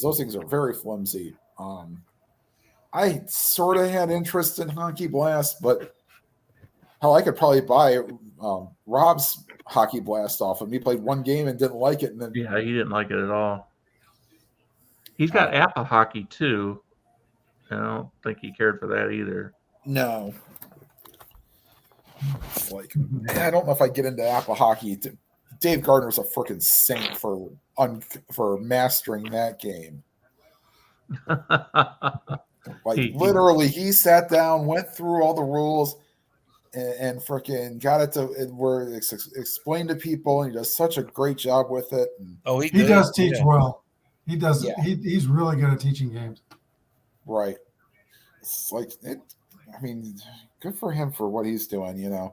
Those things are very flimsy. I sort of had interest in Hockey Blast, but hell, I could probably buy Rob's Hockey Blast off him. He played one game and didn't like it, and then he didn't like it at all. He's got Appa Hockey too. I don't think he cared for that either. No. It's I don't know if I get into Appa Hockey. Dave Gardner's a freaking saint for mastering that game. Literally, he sat down, went through all the rules, and freaking got it to where it's explained to people, and he does such a great job with it. And, he does teach well. He does. Yeah. He's really good at teaching games. Right. It's good for him for what he's doing.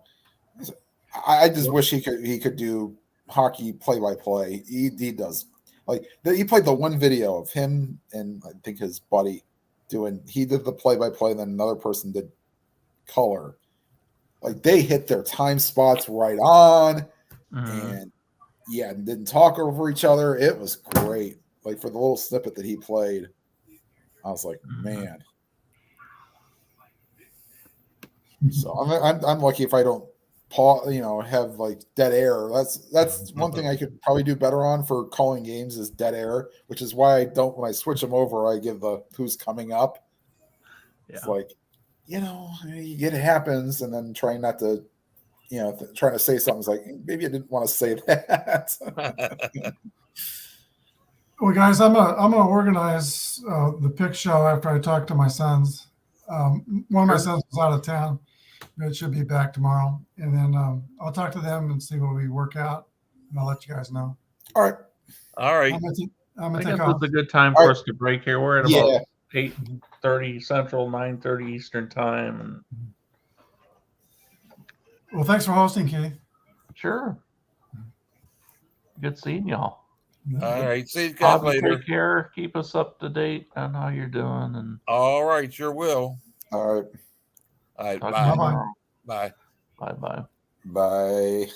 I just wish he could do hockey play-by-play. He does. He played the one video of him and I think his buddy he did the play-by-play, and then another person did color. They hit their time spots right on, and didn't talk over each other. It was great. For the little snippet that he played, I was like, man. So I'm lucky if I don't have dead air. That's one thing I could probably do better on for calling games is dead air, which is why I don't, when I switch them over, I give the who's coming up. Yeah. It's it happens, and then trying not to, trying to say something's like, maybe I didn't want to say that. Well, guys, I'm gonna organize the pick show after I talk to my sons. One of my sons was out of town. It should be back tomorrow, and then I'll talk to them and see what we work out, and I'll let you guys know. All right. I'm I guess it's a good time for us to break here. We're at about 8:30 Central, 9:30 Eastern time. Well, thanks for hosting, Keith. Sure. Good seeing y'all. All right. See you guys later. Take care. Keep us up to date on how you're doing. And all right. Sure will. All right. All right. Bye. Bye. Bye. Bye. Bye.